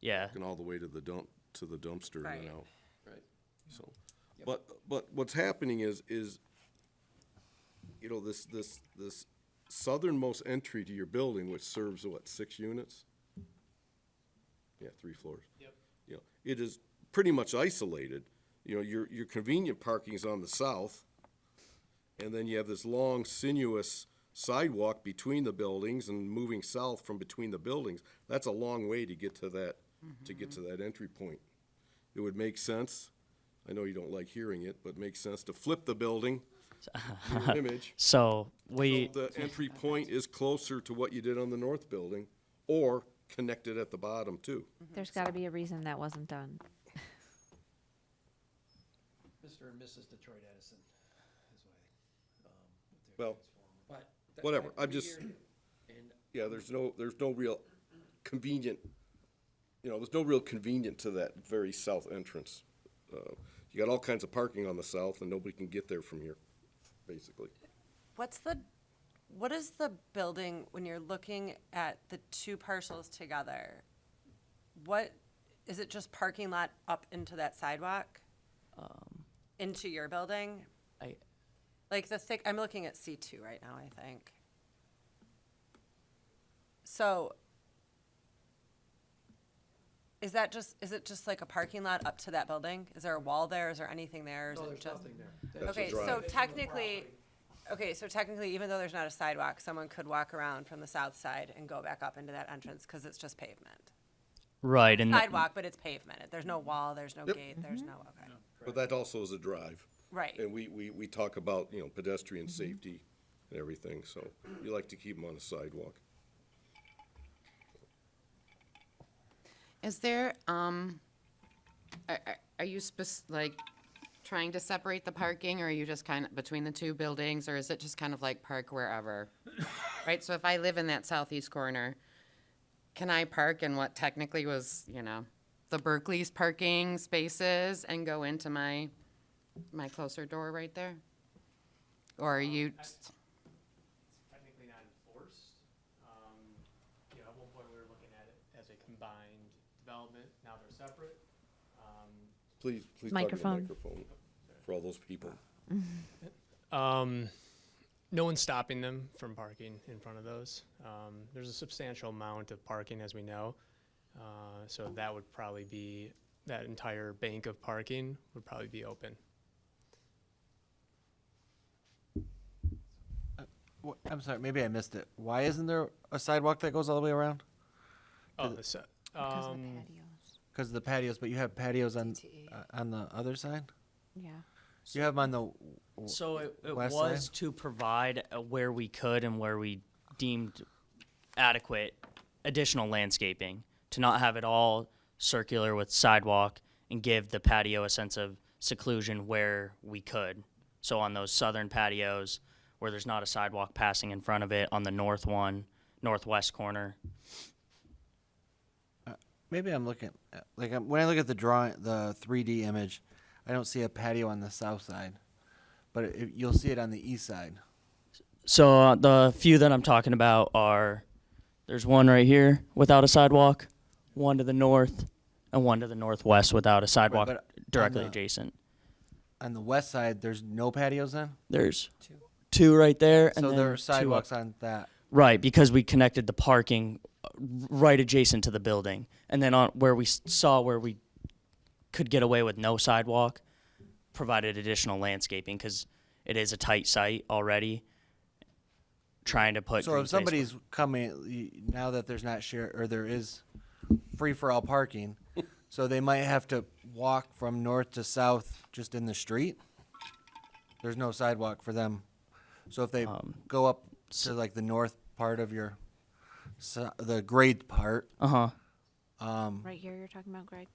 yeah. walking all the way to the dumpster and Right. then out. Right. So, but what's happening is, this southernmost entry to your building, which serves, 6 units? Yeah, 3 floors. Yep. It is pretty much isolated. Your convenient parking is on the south, and then you have this long sinuous sidewalk between the buildings and moving south from between the buildings. That's a long way to get to that, entry point. It would make sense, I know you don't like hearing it, but it makes sense to flip the building, mirror image. So So we, the entry point is closer to what you did on the north building, or connected at the bottom too. There's gotta be a reason that wasn't done. Mr. and Mrs. Detroit Edison is why, Well, but whatever, I'm just, yeah, there's no real convenient, there's no real convenient to that very south entrance. You got all kinds of parking on the south, and nobody can get there from here, basically. What is the building, when you're looking at the 2 parcels together, what, is it just parking lot up into that sidewalk? Into your building? Like I'm looking at C2 right now, I think. So, is it just like a parking lot up to that building? Is there a wall there? Is there anything there? Is no, it there's just? nothing there. That's a Okay, drive. so technically, even though there's not a sidewalk, someone could walk around from the south side and go back up into that entrance because it's just pavement. Right, and sidewalk, but it's pavement. There's no wall, there's no gate, there's no, okay. But that also is a drive. Right. And we talk about, you know, pedestrian safety and everything, so you like to keep them on the sidewalk. Is there, are you like trying to separate the parking, or are you just kind of between the two buildings, or is it just kind of like park wherever? Right, so if I live in that southeast corner, can I park in what technically was, you know, the Berkley's parking spaces and go into my closer door right there? Or are you? It's technically not enforced. You know, at one point we were looking at it as a combined development. Now they're separate. Please talk in the Microphone. microphone for all those people. No one's stopping them from parking in front of those. There's a substantial amount of parking, as we know. So that would probably be, that entire bank of parking would probably be open. I'm sorry, maybe I missed it. Why isn't there a sidewalk that goes all the way around? Oh, Because Because of the patios, but you have patios on the other side? Yeah. You have them on the So it west was side? to provide where we could and where we deemed adequate additional landscaping, to not have it all circular with sidewalk and give the patio a sense of seclusion where we could. So on those southern patios where there's not a sidewalk passing in front of it, on the northwest corner. Maybe I'm looking like when I look at the drawing, the 3D image, I don't see a patio on the south side, but you'll see it on the east side. So the few that I'm talking about are, there's one right here without a sidewalk, one to the north, and one to the northwest without a sidewalk but directly on the- adjacent. On the west side, there's no patios then? There's two right there, and So then there are two up. sidewalks on that. Right, because we connected the parking right adjacent to the building, and then on where we saw where we could get away with no sidewalk, provided additional landscaping because it is a tight site already. Trying to put So green if space somebody's coming, now that there's not share, or there is free-for-all parking, so they might have to walk from north to south just in the street? There's no sidewalk for them. So if they go up to like the north part of your, the grade part. Right here, you're talking about, Greg?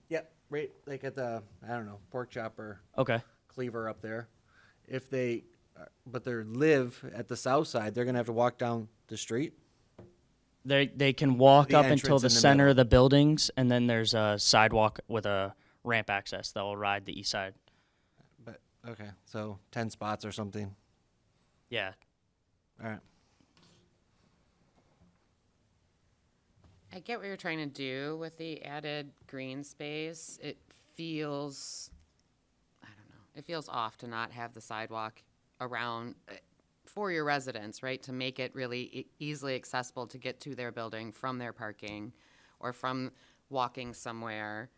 Yep, right, like at the, I don't know, pork chop or Okay. cleaver up there. If they, but they live at the south side, they're gonna have to walk down the street? They can walk The up until entrance the in the center middle. of the buildings, and then there's a sidewalk with a ramp access that will ride the east side. But, okay, so 10 spots or something, Yeah. all right. I get what you're trying to do with the added green space. It feels, I don't know, it feels off to not have the sidewalk around for your residents, right? To make it really easily accessible to get to their building from their parking or from walking somewhere.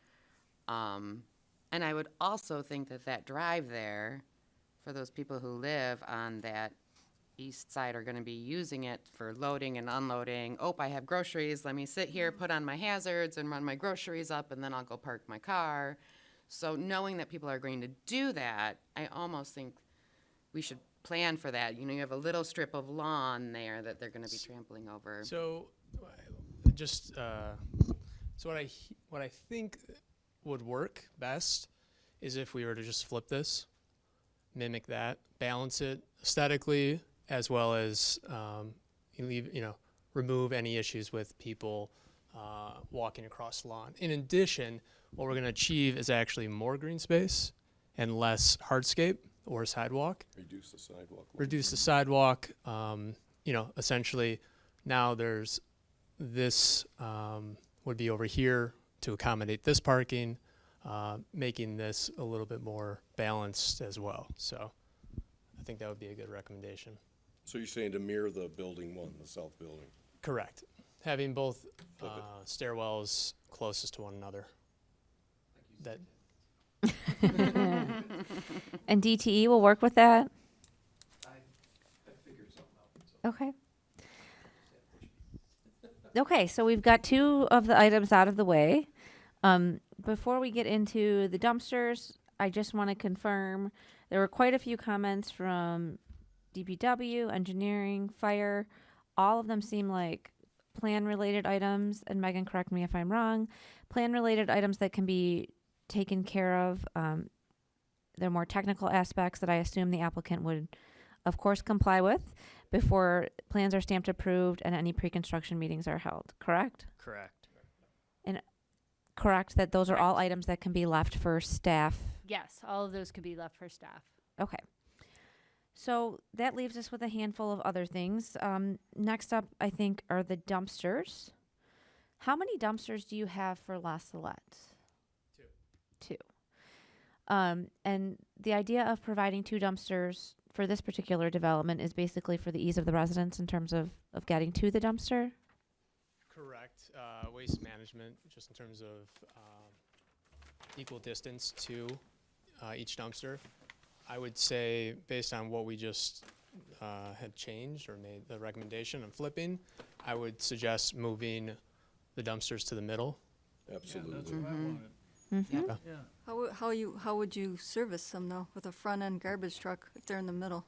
And I would also think that that drive there, for those people who live on that east side, are going to be using it for loading and unloading. Oh, I have groceries. Let me sit here, put on my hazards, and run my groceries up, and then I'll go park my car. So knowing that people are going to do that, I almost think we should plan for that. You know, you have a little strip of lawn there that they're going to be trampling over. So, just so what I think would work best is if we were to just flip this, mimic that, balance it aesthetically, as well as remove any issues with people walking across the lawn. In addition, what we're going to achieve is actually more green space and less hardscape or sidewalk. Reduce the sidewalk. Reduce the sidewalk. Essentially, now there's this would be over here to accommodate this parking, making this a little bit more balanced as well. So I think that would be a good recommendation. So you're saying to mirror the building one, the south building? Correct. Having both stairwells closest to one another. That. And DTE will work with that? I figured something out. So. Okay. Okay, so we've got two of the items out of the way. Before we get into the dumpsters, I just want to confirm there were quite a few comments from DPW, engineering, fire. All of them seem like plan-related items, and Megan, correct me if I'm wrong, plan-related items that can be taken care of. They're more technical aspects that I assume the applicant would, of course, comply with before plans are stamped approved and any pre-construction meetings are held, correct? Correct. And correct that those are all Correct. items that can be left for staff. Yes, all of those could be left for staff. Okay. So that leaves us with a handful of other things. Next up, I think, are the dumpsters. How many dumpsters do you have for La Salette? Two. And the idea of providing two dumpsters for this particular development is basically for the ease of the residents in terms of getting to the dumpster? Correct. Waste management, just in terms of equal distance to each dumpster. I would say, based on what we just had changed or made the recommendation on flipping, I would suggest moving the dumpsters to the middle. Absolutely. That's what I wanted. Mm-hmm. Yeah. How would you service them though, with a front-end garbage truck if they're in the middle?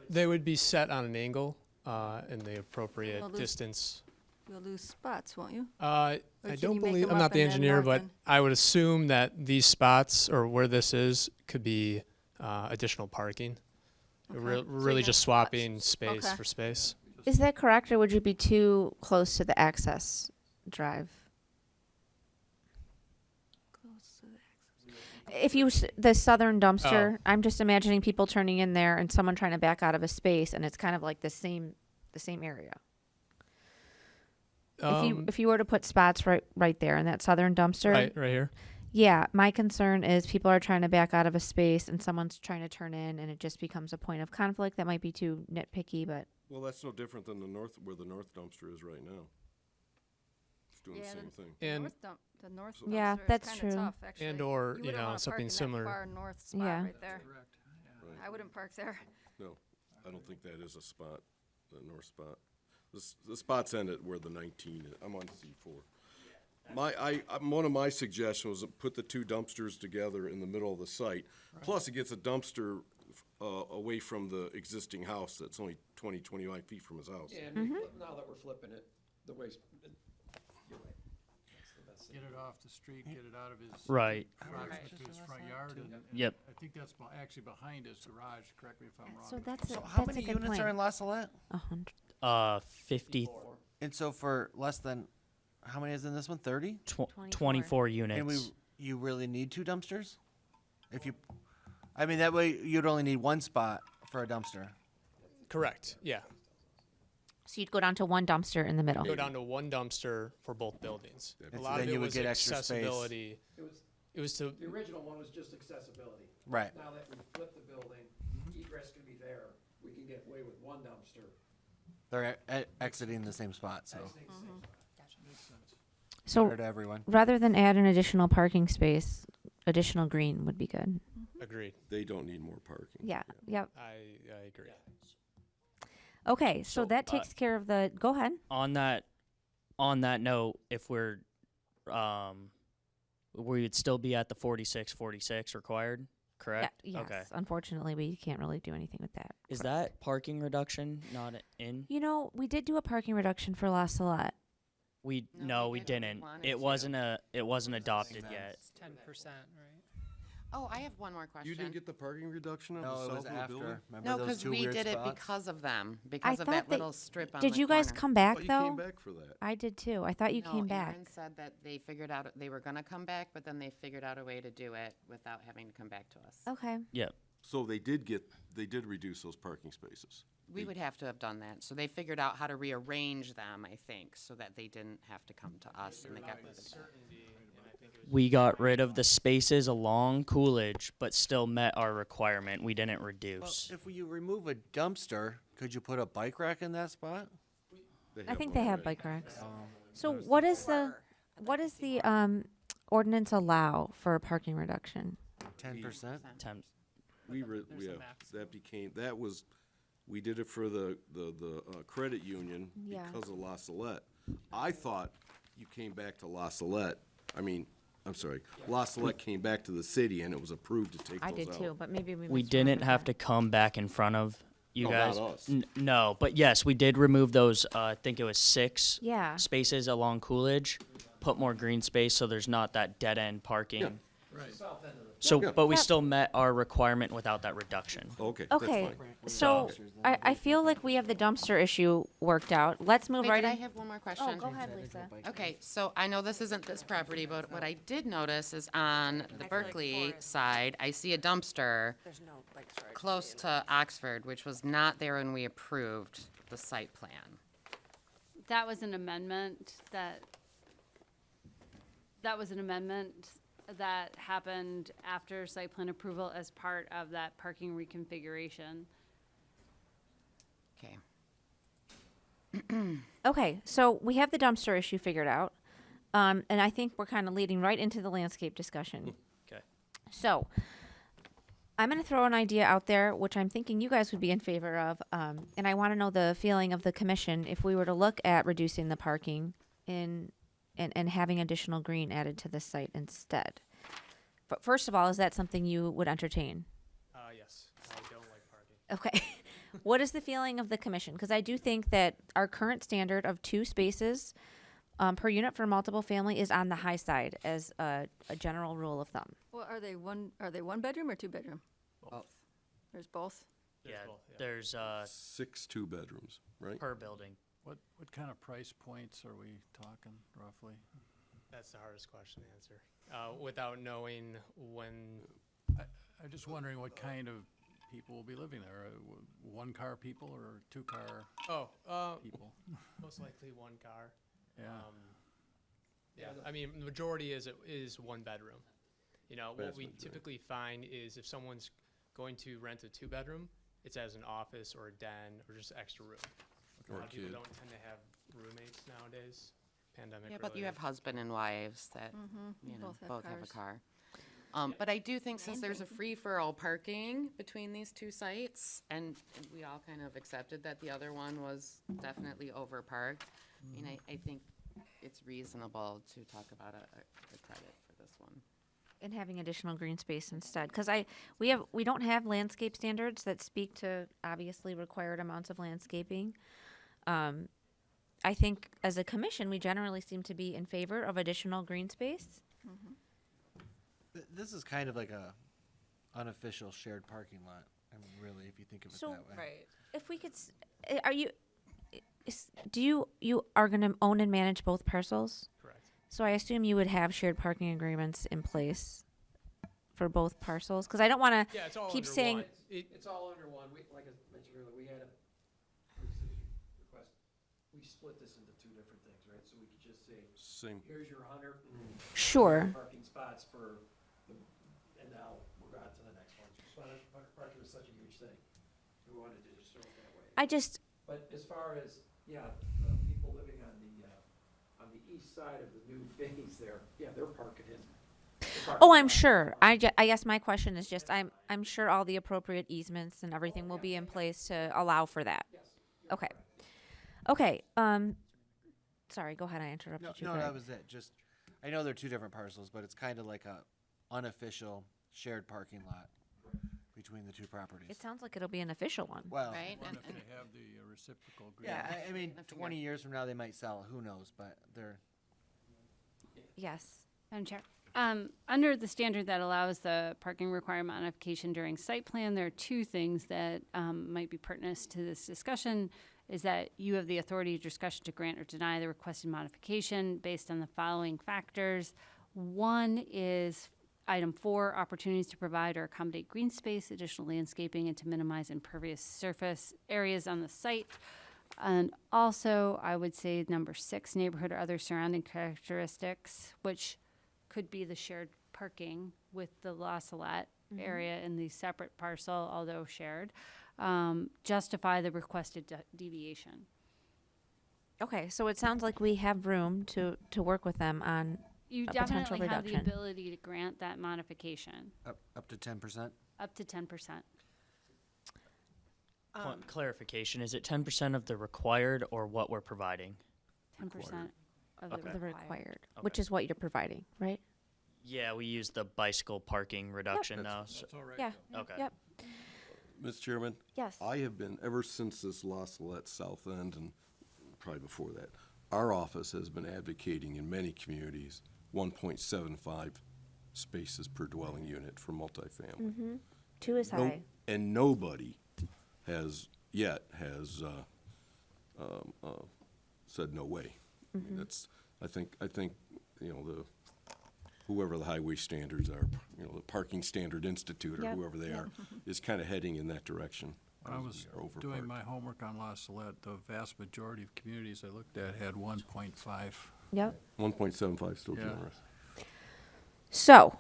They would be set on an angle in the appropriate Well, those- distance. You'll lose spots, won't you? I can don't you make believe, them I'm up not the and then engineer, north but and- I would assume that these spots, or where this is, could be additional parking. Okay. Re- So you really have just spots. swapping space Okay. for space. Is that correct, or would you be too close to the access drive? If you, the southern dumpster, I'm just imagining people turning in there and someone trying to back out of a space, and it's kind of like the same area. If you were to put spots right there in that southern dumpster, Right here. yeah, my concern is people are trying to back out of a space and someone's trying to turn in, and it just becomes a point of conflict. That might be too nitpicky, but Well, that's no different than where the north dumpster is right now. It's doing Yeah, the same thing. And The north Yeah, dumpster is that's kinda true. tough, actually. And or, You you wouldn't know, wanna park something in that similar. far north spot Yeah. right there. Correct. Yeah. Right. I wouldn't park there. No, I don't think that is a spot, the north spot. The spots end at where the 19 is. I'm on C4. One of my suggestions was to put the two dumpsters together in the middle of the site. Plus, it gets a dumpster away from the existing house that's only 25 feet from his house. And now that we're flipping it, the waste, you're right. That's the best thing. Get it off the street, get it out of his. Right. Proximate to his front yard. And Yep. I think that's actually behind his garage, correct me if I'm wrong. so that's So how that's many a good units point. are in La Salette? 100. 50, And so for less than, how many is in this one? 30? 24 And units. you really need two dumpsters? If you, I mean, that way you'd only need one spot for a dumpster. Correct, yeah. So you'd go down to one dumpster in the middle. Go down to one dumpster for both buildings. And A so lot then of it you would was get extra space. accessibility. It was to, The original one was just accessibility. Right. Now that we flipped the building, egress can be there, we can get away with one dumpster. They're exiting the same spot, so So fair to everyone. rather than add an additional parking space, additional green would be good. agreed. They don't need more parking. Yeah. Yep. I agree. Okay. So So, that takes care of the. Go ahead. On that note, if we would still be at the 46 required, correct? Yes. Okay. Unfortunately, we can't really do anything with that. Is that parking reduction not in? You know, we did do a parking reduction for La Salette. No, we didn't. It wasn't adopted yet. It's 10%, right? Oh, I have one more question. You didn't get the parking reduction on No, the it south was of the building? after. Remember No, those because two we weird did it spots? because of them, because of thought that that- little strip on Did the you guys corner. come back Oh, you though? came back for that. I did too. I thought you No, came back. Aaron said that they figured out, they were gonna come back, but then they figured out a way to do it without having to come back to us. Okay. Yep. So they did reduce those parking spaces. We would have to have done that, so they figured out how to rearrange them, I think, so that they didn't have to come to us and they got rid of that. We got rid of the spaces along Coolidge, but still met our requirement. We didn't Well, reduce. if you remove a dumpster, could you put a bike rack in that spot? I think they have already. bike racks. So what is the ordinance allow for a parking reduction? 10%? We did it for the credit union Yeah. because of La Salette. I thought you came back to La Salette, La Salette came back to the city and it was approved to take those I out. did too, but maybe we We didn't have to come back in front of you No, guys. not us. No, but yes, we did remove those, I think it was 6 Yeah. spaces along Coolidge, put more green space so there's not that dead end parking. Yeah. Right. So, Yeah. but we Yep. still met our requirement without that reduction. Okay, that's Okay, fine. so I feel like we have the dumpster issue worked out. Let's move Wait, right did I in. have one more question? Oh, go ahead, Lisa. Okay, so I know this isn't this property, but what I did notice is on the Berkley side, I see a dumpster There's no bike storage. close to Oxford, which was not there when we approved the site plan. That was an amendment that happened after site plan approval as part of that parking reconfiguration. Okay. Okay, so we have the dumpster issue figured out. And I think we're kind of leading right into the landscape discussion. Okay. So I'm going to throw an idea out there, which I'm thinking you guys would be in favor of. And I want to know the feeling of the commission if we were to look at reducing the parking and having additional green added to the site instead. But first of all, is that something you would entertain? Yes, I don't like parking. Okay. What is the feeling of the commission? Because I do think that our current standard of 2 spaces per unit for multiple family is on the high side as a general rule of thumb. Well, are they one bedroom or 2 bedroom? Both. There's both? Yeah, both, yeah. there's 6 2-bedrooms, right? per building. What kind of price points are we talking roughly? That's the hardest question to answer, without knowing when. I'm just wondering what kind of people will be living there. 1-car people or 2-car people? Most likely 1 car. Yeah. Yeah, I mean, the majority is 1 bedroom. You know, what Vast we majority. typically find is if someone's going to rent a 2-bedroom, it's as an office or a den or just extra room. A Or lot a of people kid. don't tend to have roommates nowadays. Pandemic. Yeah, but you related. have husband and wives that, you know, both have a car. But I do think since there's a free-for-all parking between these 2 sites, and we all kind of accepted that the other one was definitely over-parked, I mean, I think it's reasonable to talk about a credit for this one. And having additional green space instead, because we don't have landscape standards that speak to obviously required amounts of landscaping. I think as a commission, we generally seem to be in favor of additional green space. This is kind of like a unofficial shared parking lot. I mean, really, if you think of it So- that way. Right. If we could, are you? Do you are going to own and manage both parcels? Correct. So I assume you would have shared parking agreements in place for both parcels, because I don't want to Yeah, it's all keep under saying. one. It's all under one. Like I mentioned earlier, we had a request. We split this into 2 different things, right? So we could just say, Same. here's your 100 Sure. parking spots and now we're on to the next one. Just wanted, parking was such a huge thing. We wanted to just throw it that way. But as far as, people living on the east side of the new phase there, they're parking in. Oh, I'm sure. I guess my question is just I'm sure all the appropriate easements and everything will be in place to allow for that. Okay. Okay. Sorry. Go ahead. I interrupted you. No, Greg. that was it. Just, I know they're 2 different parcels, but it's kind of like a unofficial shared parking lot between the 2 properties. It sounds like it'll be an official one. Well, Right? What And- if they have the reciprocal yeah, agreement? I mean, I figure- 20 years from now they might sell. Who knows? But they're. Yes. Madam Chair, under the standard that allows the parking requirement modification during site plan, there are 2 things that might be pertinent to this discussion. Is that you have the authority of discussion to grant or deny the requested modification based on the following factors. 1 is item 4, opportunities to provide or accommodate green space, additional landscaping, and to minimize impervious surface areas on the site. And also, I would say number 6, neighborhood or other surrounding characteristics, which could be the shared parking with the La Salette area in the separate parcel, although shared, justify the requested deviation. Okay. So it sounds like we have room to work with them on You a potential definitely have the reduction. ability to grant that modification, Up to 10%? up to 10%. Clarification, is it 10% of the required or what we're providing? 10% of Okay. the The required. required, Okay. which is what you're providing, right? Yeah, we use the bicycle parking reduction now. So, That's all right. Yeah. okay. Yep. Mr. Chairman? Yes. I have been, ever since this La Salette South End, and probably before that, our office has been advocating in many communities 1.75 spaces per dwelling unit for multifamily. 2 is No- high. And nobody has said no way. That's, I think, whoever the highway standards are, the Parking Standard Institute or Yep, whoever they yep. are, is kind of heading in that direction. When I was We're overparked. doing my homework on La Salette, the vast majority of communities I looked at had 1.5. Yep. 1.75 still Yeah. generous. So,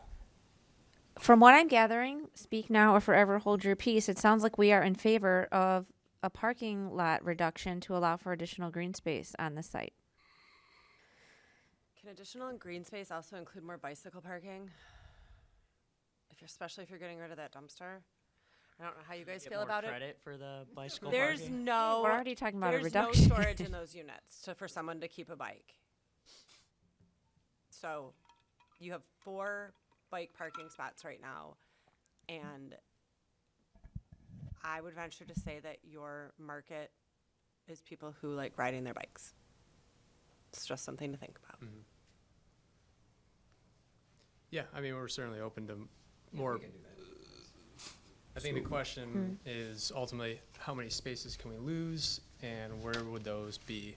from what I'm gathering, speak now or forever hold your peace. It sounds like we are in favor of a parking lot reduction to allow for additional green space on the site. Can additional green space also include more bicycle parking? Especially if you're getting rid of that dumpster? I don't know how you guys Get feel more about it. credit for the bicycle There's parking? no. We're already talking about a there's reduction. no storage in those units for someone to keep a bike. So, you have 4 bike parking spots right now, and I would venture to say that your market is people who like riding their bikes. It's just something to think about. Yeah, I mean, we're certainly open to more. I think the question is ultimately, how many spaces can we lose, and where would those be?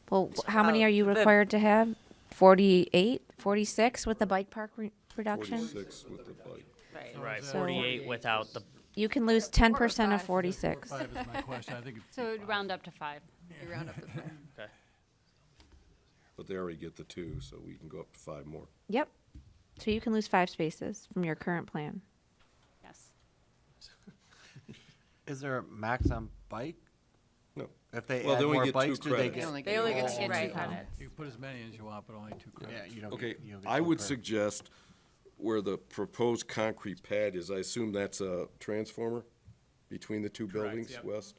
Well, how many are you the- required to have? 48, 46 with the bike park reduction? 46 with the bike. Right. Right, So- 48 without the, You can lose 10% of 5. 46. 5 is my question. I think it's So it would round up to 5. You round up to 5. okay. But they already get the 2, so we can go up to 5 more. Yep. So you can lose 5 spaces from your current plan. Yes. Is there a max on bike? No. If they Well, add they only more get 2 bikes, do they credits. get? They only get Oh, 2 right. credits. You can put as many as you want, but only 2 credits. Yeah, you don't Okay, get, you don't get I two would credits. suggest where the proposed concrete pad is, I assume that's a transformer between the 2 Correct, buildings, yep. west?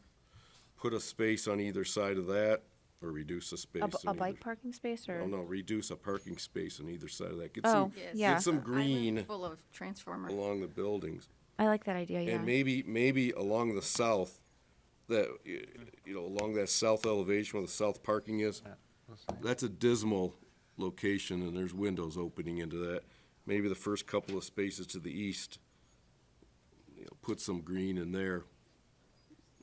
Put a space on either side of that, or reduce a space. A on either- bike parking space or? Oh, no, reduce a parking space on either side of that. Get Oh, some, Yes. yeah. get some Island green Full of transformer. along the buildings. I like that idea, yeah. And maybe along the south, along that south elevation where the south parking is, that's a dismal location, and there's windows opening into that. Maybe the first couple of spaces to the east, put some green in there,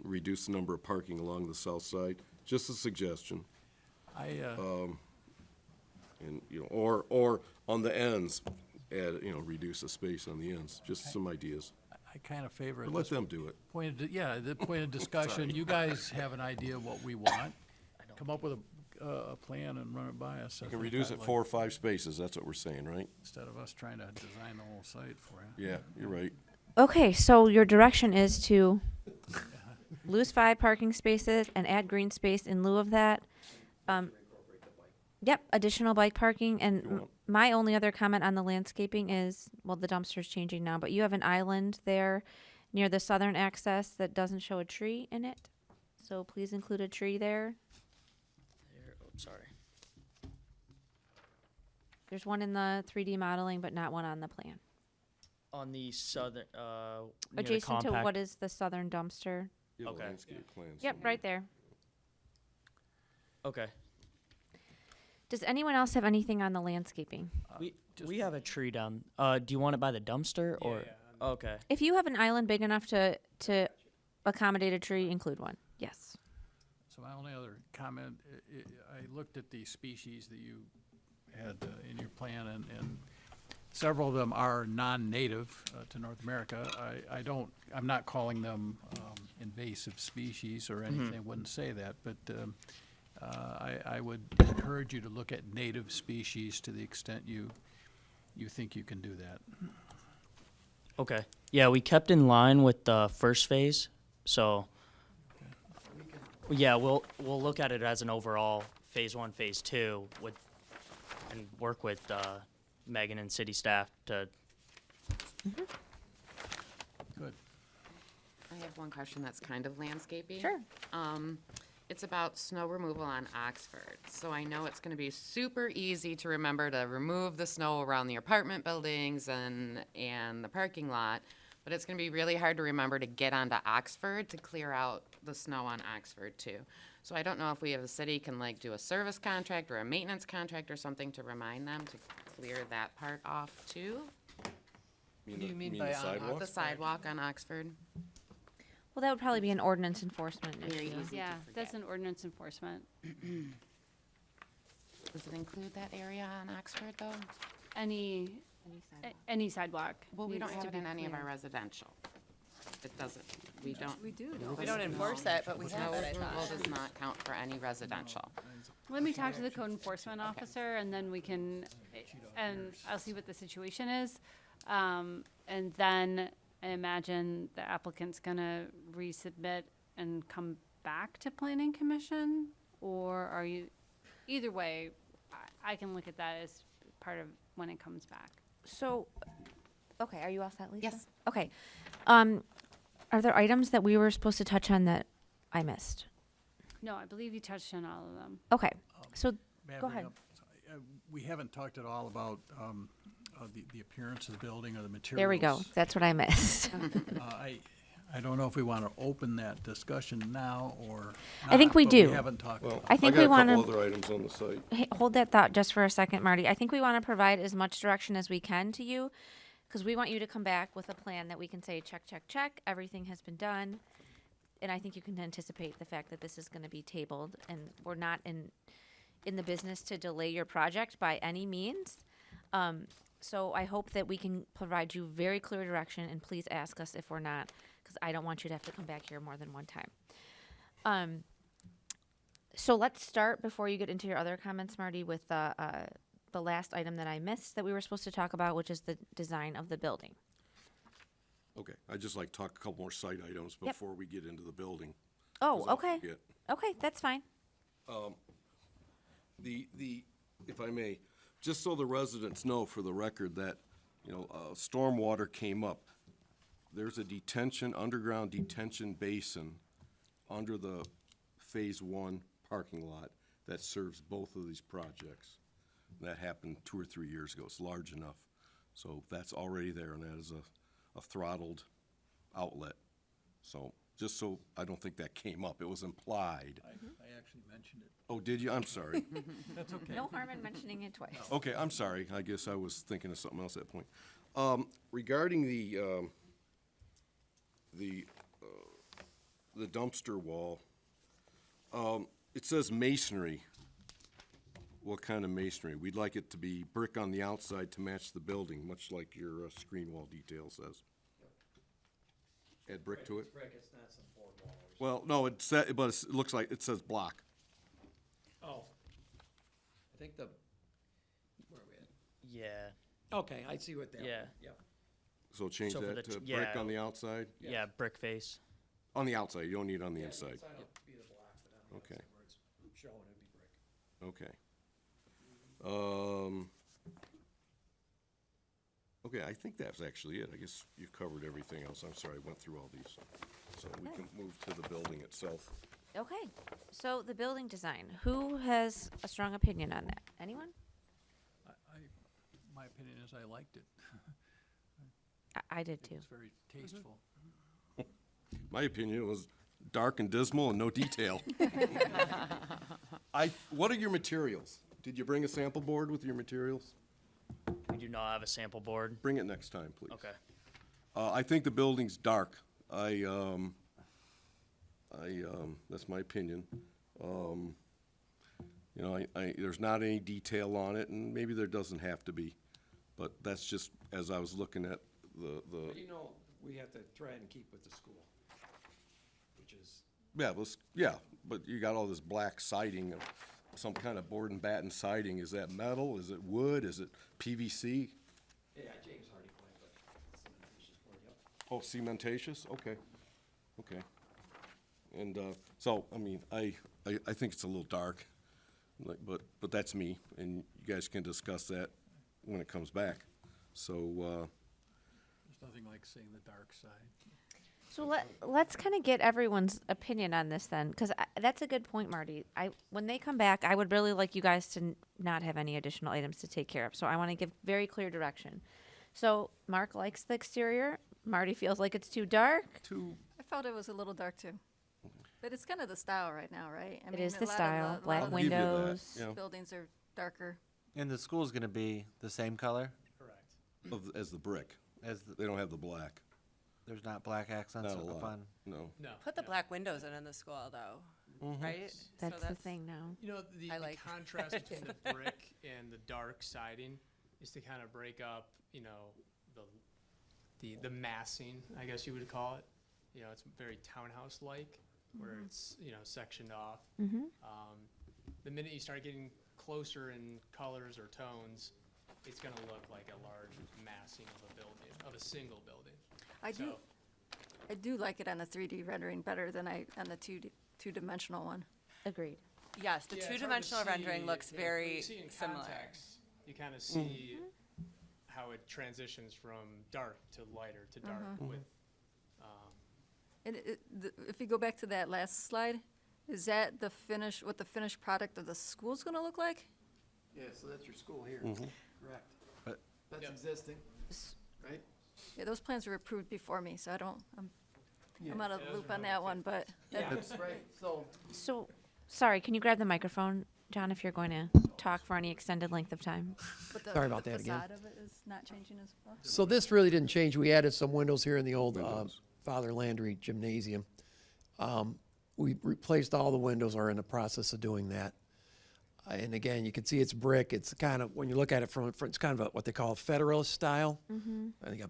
reduce the number of parking along the south side. Just a suggestion. I, And, or on the ends, add, reduce a space on the ends. Just some ideas. I kind of favor But it. let this them do it. the point of discussion, you guys have an idea of what we want. Come up with a plan and run it by us. You can reduce it 4 or 5 spaces, that's what we're saying, right? Instead of us trying to design the whole site for you. Yeah, you're right. Okay, so your direction is to lose 5 parking spaces and add green space in lieu of that. Yep, additional bike parking. And my only other comment on the landscaping is, well, the dumpster's changing now, but you have an island there near the southern access that doesn't show a tree in it. So please include a tree there. Sorry. There's one in the 3D modeling, but not one on the plan. On the southern, near the Adjacent to compact- what is the southern dumpster. You have a Okay. landscape plan Yep, somewhere. right there. Okay. Does anyone else have anything on the landscaping? We have a tree down. Do you want it by the dumpster or? Okay. If you have an island big enough to accommodate a tree, include one. Yes. So my only other comment, I looked at the species that you had in your plan, and several of them are non-native to North America. I'm not calling them invasive species or anything, wouldn't say that, but I would encourage you to look at native species to the extent you think you can do that. Okay. Yeah, we kept in line with the first phase, so yeah, we'll look at it as an overall phase 1, phase 2, and work with Megan and city staff to. Good. I have one question that's kind of landscaping. Sure. It's about snow removal on Oxford. So I know it's gonna be super easy to remember to remove the snow around the apartment buildings and the parking lot. But it's gonna be really hard to remember to get onto Oxford to clear out the snow on Oxford too. So I don't know if we as a city can like do a service contract or a maintenance contract or something to remind them to clear that part off too. What do you mean the by on sidewalk? The sidewalk on Oxford. Well, that would probably be an ordinance enforcement Very issue. easy Yeah, to that's forget. an ordinance enforcement. Does it include that area on Oxford though? Any sidewalk. Well, we needs don't to have it be in any of our clear. residential. It doesn't, we don't. We do, We don't enforce it, but we have it, I Snow thought. removal does not count for any residential. Let me talk to the code enforcement officer, and then we can, and I'll see what the situation is. And then I imagine the applicant's gonna resubmit and come back to planning commission? Or are you, either way, I can look at that as part of when it comes back. So, okay, are you all set, Lisa? Yes. Okay. Are there items that we were supposed to touch on that I missed? No, I believe you touched on all of them. Okay, so, May I go bring ahead. up- We haven't talked at all about the appearance of the building or the materials. There we go. That's what I missed. I don't know if we want to open that discussion now or I think not, we but do. We haven't talked. Well, I think got we a wanna- couple other items on the site. Hey, hold that thought just for a second, Marty. I think we want to provide as much direction as we can to you, because we want you to come back with a plan that we can say, check, check, check, everything has been done. And I think you can anticipate the fact that this is going to be tabled, and we're not in the business to delay your project by any means. So I hope that we can provide you very clear direction, and please ask us if we're not, because I don't want you to have to come back here more than one time. So let's start, before you get into your other comments, Marty, with the last item that I missed that we were supposed to talk about, which is the design of the building. Okay, I'd just like to talk a couple more site items Yep. before we get into the building. Oh, 'cause I'll okay. forget. Okay, that's fine. If I may, just so the residents know for the record that, stormwater came up. There's a underground detention basin under the Phase 1 parking lot that serves both of these projects. That happened 2 or 3 years ago. It's large enough. So that's already there, and that is a throttled outlet. So, just so I don't think that came up, it was implied. I actually mentioned it. Oh, did you? I'm sorry. That's okay. No harm in mentioning it twice. Okay, I'm sorry. I guess I was thinking of something else at that point. Regarding the dumpster wall, it says masonry. What kind of masonry? We'd like it to be brick on the outside to match the building, much like your screen wall detail says. Add brick to it? Brick, it's not some board wall. Well, no, but it looks like, it says block. Oh. I think where are we at? Yeah, Okay, I see what that. Yeah. Yep. So change So for that the to t- brick yeah. on the outside? yeah, brick face. On the outside, you don't need it on the inside. Inside will be the block, but on the Okay. outside where it's showing, it'd be brick. Okay. Okay, I think that's actually it. I guess you've covered everything else. I'm sorry, I went through all these. So we can move to the building itself. Okay, so the building design, who has a strong opinion on that? Anyone? My opinion is I liked it. I did too. It's very tasteful. My opinion was dark and dismal and no detail. What are your materials? Did you bring a sample board with your materials? We do not have a sample board. Bring it next time, please. Okay. I think the building's dark. That's my opinion. There's not any detail on it, and maybe there doesn't have to be. But that's just, as I was looking at the, But we have to try and keep with the school, which is, but you got all this black siding, some kind of board and batten siding. Is that metal? Is it wood? Is it PVC? yeah, James Hardy point, but cementatious board, yep. Oh, cementatious? Okay. And, so, I mean, I think it's a little dark, but that's me, and you guys can discuss that when it comes back. So, There's nothing like seeing the dark side. So let's kind of get everyone's opinion on this then, because that's a good point, Marty. When they come back, I would really like you guys to not have any additional items to take care of. So I want to give very clear direction. So Mark likes the exterior. Marty feels like it's too dark. I felt it was a little dark too. But it's kind of the style right now, right? I It mean, is a the lot of style, a lot black of the windows. Yeah. Buildings are darker. And the school's gonna be the same color As the brick. They don't have the black. There's not black accents Not a up lot. on. No. No. Put the black windows in the school though, right? That's the thing now. You know, the like- contrast between the brick and the dark siding is to kind of break up, you know, the massing, I guess you would call it. You know, it's very townhouse-like, where it's, you know, sectioned off. Mm-hmm. The minute you start getting closer in colors or tones, it's gonna look like a large massing of a building, of a single building. I do like it on the 3D rendering better than on the two-dimensional one. Agreed. Yes, the Yeah, it's hard to two-dimensional see, rendering looks when you very see in similar. context, you kind of see how it transitions from dark to lighter to dark with, And if you go back to that last slide, is that what the finished product of the school's gonna look like? Yeah, so that's your school here. Correct. But- That's Yep. existing, right? Yeah, those plans were approved before me, so I'm out of the Yeah, those loop are on no that one, but That's right, so. So, sorry, can you grab the microphone, John, if you're going to talk for any extended length of time? but the Sorry about that again. facade of it is not changing as well. So this really didn't change. We added some windows here in the old Father Landry Gymnasium. We replaced all the windows, are in the process of doing that. And again, you can see it's brick. It's kind of, when you look at it from, it's kind of what they call a Federalist style. I think a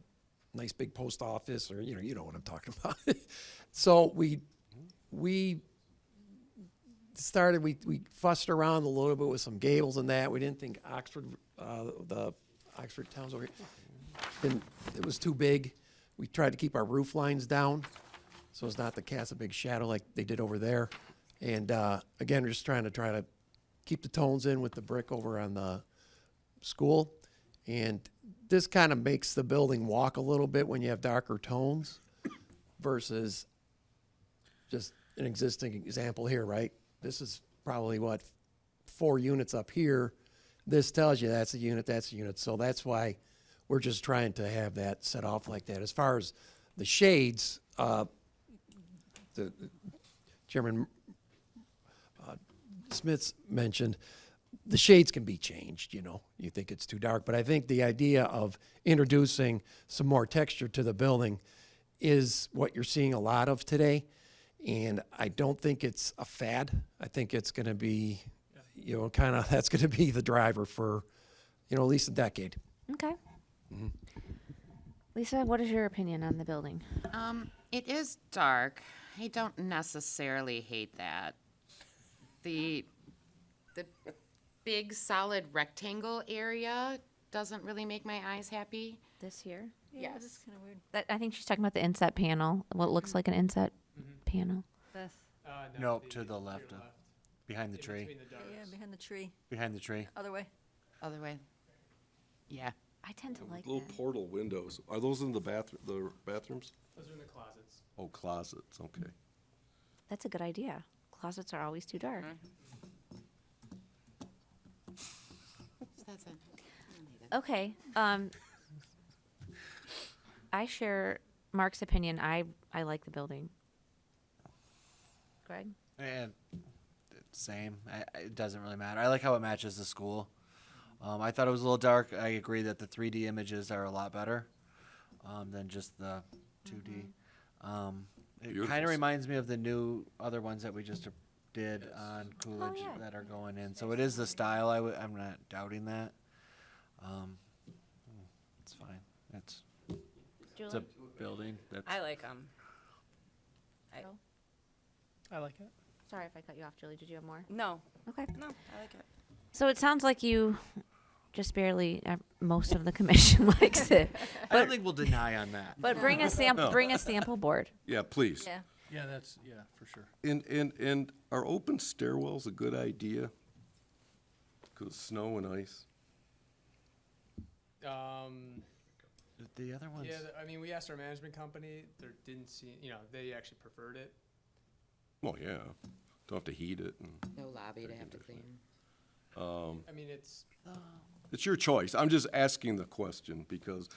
nice big post office, or, you know what I'm talking about. So we started, we fussed around a little bit with some gables and that. We didn't think the Oxford towns over here, it was too big. We tried to keep our roof lines down, so it's not to cast a big shadow like they did over there. And again, we're just trying to keep the tones in with the brick over on the school. And this kind of makes the building walk a little bit when you have darker tones versus just an existing example here, right? This is probably 4 units up here. This tells you that's a unit, that's a unit. So that's why we're just trying to have that set off like that. As far as the shades, the Chairman Smith's mentioned, the shades can be changed, you know. You think it's too dark, but I think the idea of introducing some more texture to the building is what you're seeing a lot of today. And I don't think it's a fad. I think it's going to be, you know, kind of, that's going to be the driver for, you know, at least a decade. Okay. Lisa, what is your opinion on the building? It is dark. I don't necessarily hate that. The big solid rectangle area doesn't really make my eyes happy. This here? Yeah, it's kind of weird. I think she's talking about the inset panel, what looks like an inset panel. This. No, to the left, behind the tree. Yeah, behind the tree. Behind the tree. Other way. Other way. Yeah. I tend to like Little that. portal windows. Are those in the bathrooms? Those are in the closets. Oh, closets, okay. That's a good idea. Closets are always too dark. That's it. Okay. I share Mark's opinion. I like the building. Greg? And same. It doesn't really matter. I like how it matches the school. I thought it was a little dark. I agree that the 3D images are a lot better than just the 2D. It Beautiful. kind of reminds me of the new other ones that we just did on Coolidge that are going in. So it is the style. I'm not doubting that. It's fine. It's a building. I like them. I like it. Sorry if I cut you off, Julie. Did you have more? No. Okay. No, I like it. So it sounds like you just barely, most of the commission likes it. I don't think we'll deny on that. But bring a sample board. Yeah, please. Yeah. Yeah, that's, yeah, for sure. And are open stairwells a good idea? Because snow and ice. The other ones. Yeah, I mean, we asked our management company, there didn't seem, they actually preferred it. Well, yeah, don't have to heat it. And No lobby to have to clean. I mean, it's your choice. I'm just asking the question because,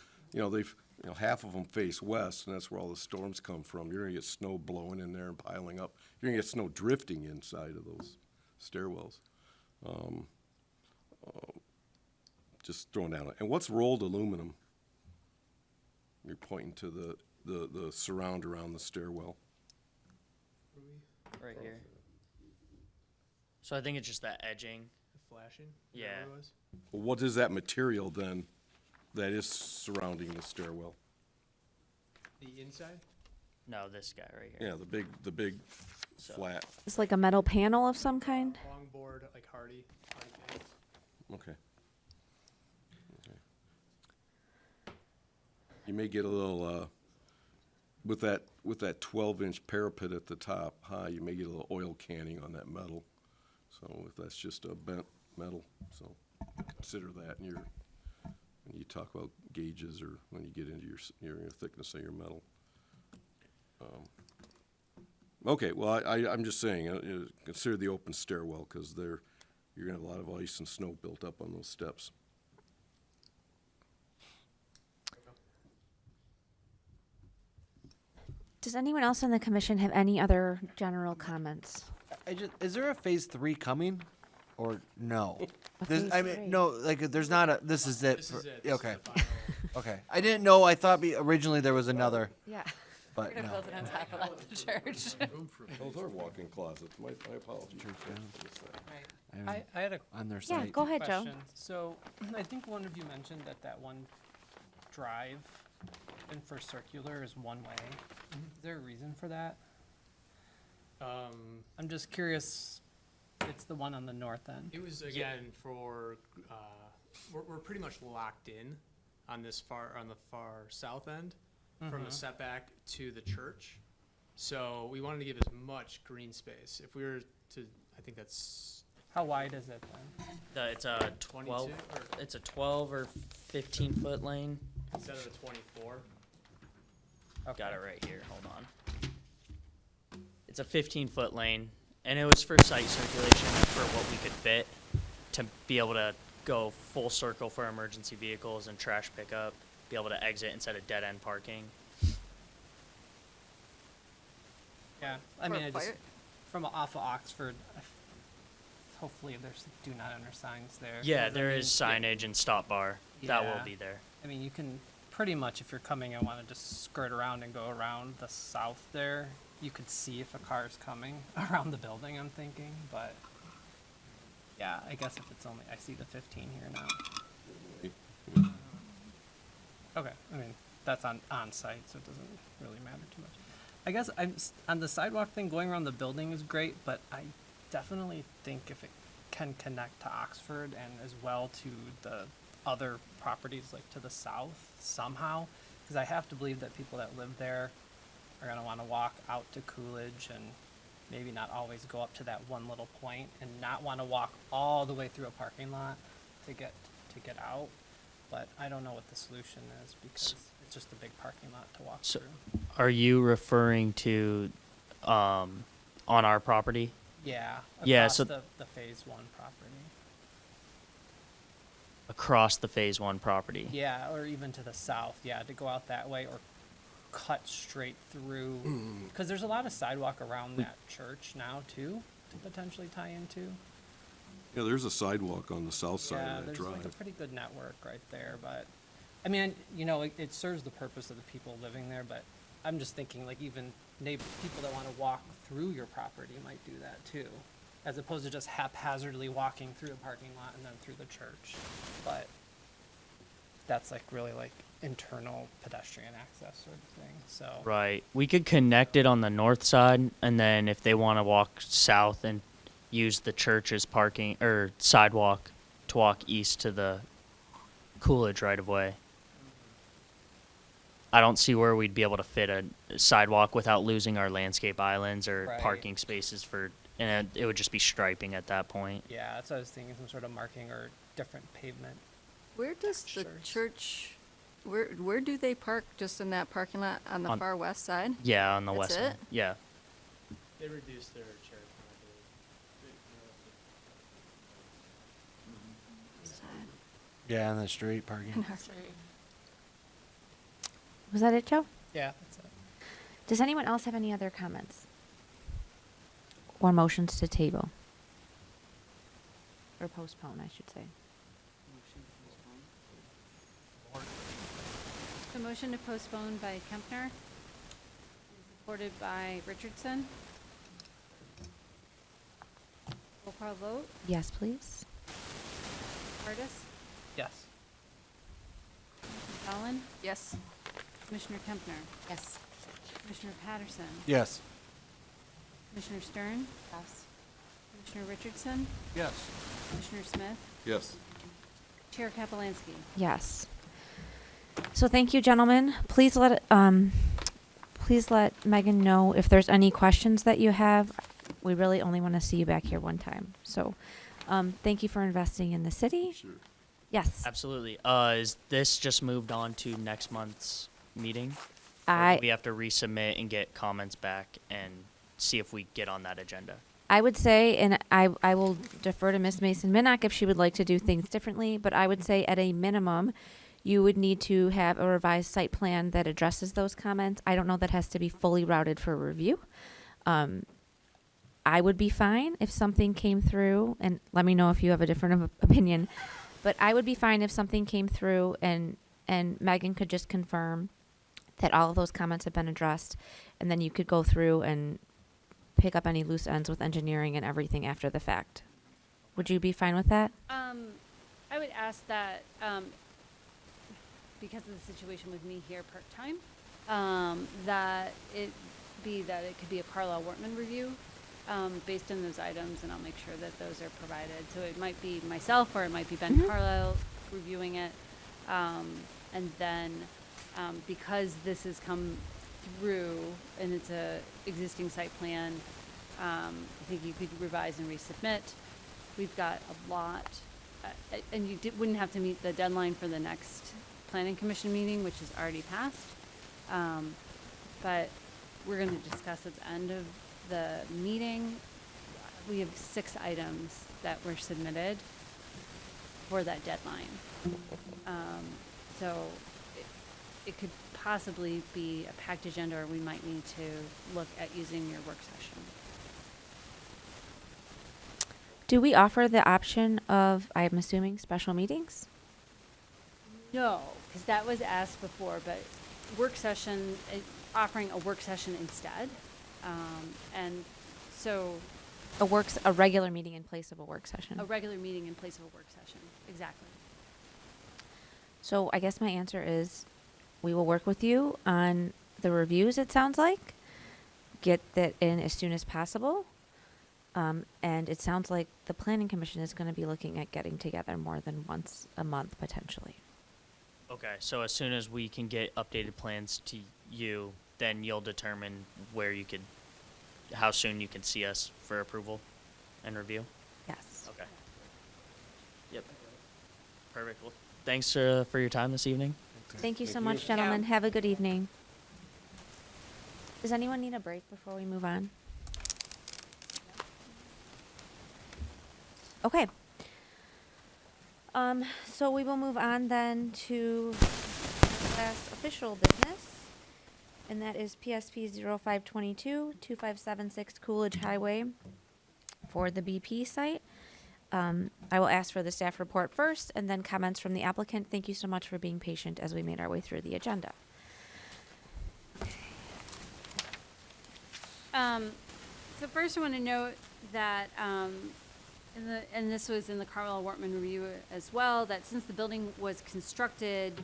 half of them face west, and that's where all the storms come from. You're gonna get snow blowing in there and piling up. You're gonna get snow drifting inside of those stairwells. Just throwing down. And what's rolled aluminum? You're pointing to the surround around the stairwell. Right here. So I think it's just that edging. the flashing. Yeah. What it was? Well, what is that material then that is surrounding the stairwell? The inside? No, this guy right here. Yeah, the big So- flat. It's like a metal panel of some kind? Long board, like hardy panels. Okay. You may get a little, with that 12-inch parapet at the top high, you may get a little oil canning on that metal. So if that's just a bent metal, so consider that when you talk about gauges or when you get into your thickness of your metal. Okay, well, I'm just saying, consider the open stairwell, because you're gonna have a lot of ice and snow built up on those steps. Does anyone else on the commission have any other general comments? Is there a phase 3 coming, or no? A phase three? No, like there's not a. This is it. This is it. Okay. This is the final. Okay. I didn't know. I thought originally there was another, Yeah. but We're gonna no. build it on top of like the church. Those are walk-in closets. My apologies. Right. I had a On their Yeah, site. go ahead, Joe. question. So I think one of you mentioned that one drive and for circular is one way. Is there a reason for that? I'm just curious. It's the one on the north end. It was again for, we're pretty much locked in on the far south end from the setback to the church. So we wanted to give as much green space. If we were to, I think that's How wide is it then? It's a 12. 22 or- It's a 12 or 15 foot lane. instead of a 24. Got it right here. Hold on. It's a 15-foot lane, and it was for site circulation for what we could fit to be able to go full circle for emergency vehicles and trash pickup, be able to exit instead of dead-end parking. Yeah, I For mean, a I just fire- from off of Oxford. Hopefully, there's do not enter signs there. Yeah, 'cause, I there mean, is signage and stop bar. That will Yeah. be there. I mean, you can pretty much, if you're coming and want to just skirt around and go around the south there, you could see if a car is coming around the building, I'm thinking, but yeah, I guess if it's only, I see the 15 here now. Okay, I mean, that's on site, so it doesn't really matter too much. I guess on the sidewalk thing, going around the building is great, but I definitely think if it can connect to Oxford and as well to the other properties like to the south somehow, because I have to believe that people that live there are gonna want to walk out to Coolidge and maybe not always go up to that one little point and not want to walk all the way through a parking lot to get out. But I don't know what the solution is because it's just a big parking lot to walk So, through. are you referring to on our property? Yeah. Yeah, Across so- the phase 1 property. Across the Phase 1 property? Yeah, or even to the south. Yeah, to go out that way or cut straight through. Because there's a lot of sidewalk around that church now too to potentially tie into. Yeah, there's a sidewalk on the south side Yeah, of that there's drive. like a pretty good network right there, but I mean, it serves the purpose of the people living there, but I'm just thinking like even people that want to walk through your property might do that too, as opposed to just haphazardly walking through a parking lot and then through the church. But that's like really like internal pedestrian access sort of thing, so. Right. We could connect it on the north side, and then if they want to walk south and use the church's parking or sidewalk to walk east to the Coolidge right of way. I don't see where we'd be able to fit a sidewalk without losing our landscape islands or Right. parking spaces and it would just be striping at that point. Yeah, that's what I was thinking, some sort of marking or different pavement. Where does the Sure. church Where do they park? Just in that parking lot on the On- far west side? Yeah, on the That's west it? side. Yeah. They reduced their chair Yeah, on the street parking. Was that it, Joe? Yeah, that's it. Does anyone else have any other comments? Or motions to table? Or postpone, I should say. The motion to postpone by Kempner, supported by Richardson. Roll call vote. Yes, please. Curtis, Yes. Allen, Yes. Commissioner Kempner, Yes. Commissioner Patterson, Yes. Commissioner Stern, Yes. Commissioner Richardson, Yes. Commissioner Smith, Yes. Chair Kaplan-Leski. Yes. So thank you, gentlemen. Please let Megan know if there's any questions that you have. We really only want to see you back here one time. So, thank you for investing in the city. Sure. Yes. Absolutely. Is this just moved on to next month's meeting? Or I do we have to resubmit and get comments back and see if we get on that agenda? I would say, and I will defer to Miss Mason Minnock if she would like to do things differently, but I would say at a minimum, you would need to have a revised site plan that addresses those comments. I don't know that has to be fully routed for review. I would be fine if something came through, and let me know if you have a different opinion, but I would be fine if something came through and Megan could just confirm that all of those comments have been addressed, and then you could go through and pick up any loose ends with engineering and everything after the fact. Would you be fine with that? I would ask that, because of the situation with me here part-time, that it could be a Carlisle Wortman review, based on those items, and I'll make sure that those are provided. So it might be myself, or it might be Ben Carlisle reviewing it. And then, because this has come through and it's a existing site plan, I think you could revise and resubmit. We've got a lot, and you wouldn't have to meet the deadline for the next planning commission meeting, which is already passed. But we're going to discuss at the end of the meeting. We have 6 items that were submitted for that deadline. So it could possibly be a packed agenda, or we might need to look at using your work session. Do we offer the option of, I'm assuming, special meetings? No, because that was asked before, but work session, offering a work session instead. And so A regular meeting in place of a work session. a regular meeting in place of a work session, exactly. So I guess my answer is, we will work with you on the reviews, it sounds like. Get that in as soon as possible. And it sounds like the planning commission is going to be looking at getting together more than once a month, potentially. Okay, so as soon as we can get updated plans to you, then you'll determine how soon you can see us for approval and review? Yes. Okay. Yep. Perfect. Well, thanks for your time this evening. Thank you so much, gentlemen. Have a good evening. Does anyone need a break before we move on? Okay. So we will move on then to last official business, and that is PSP 0522 2576 Coolidge Highway for the BP site. I will ask for the staff report first, and then comments from the applicant. Thank you so much for being patient as we made our way through the agenda. So first I want to note that, and this was in the Carlisle Wortman review as well, that since the building was constructed,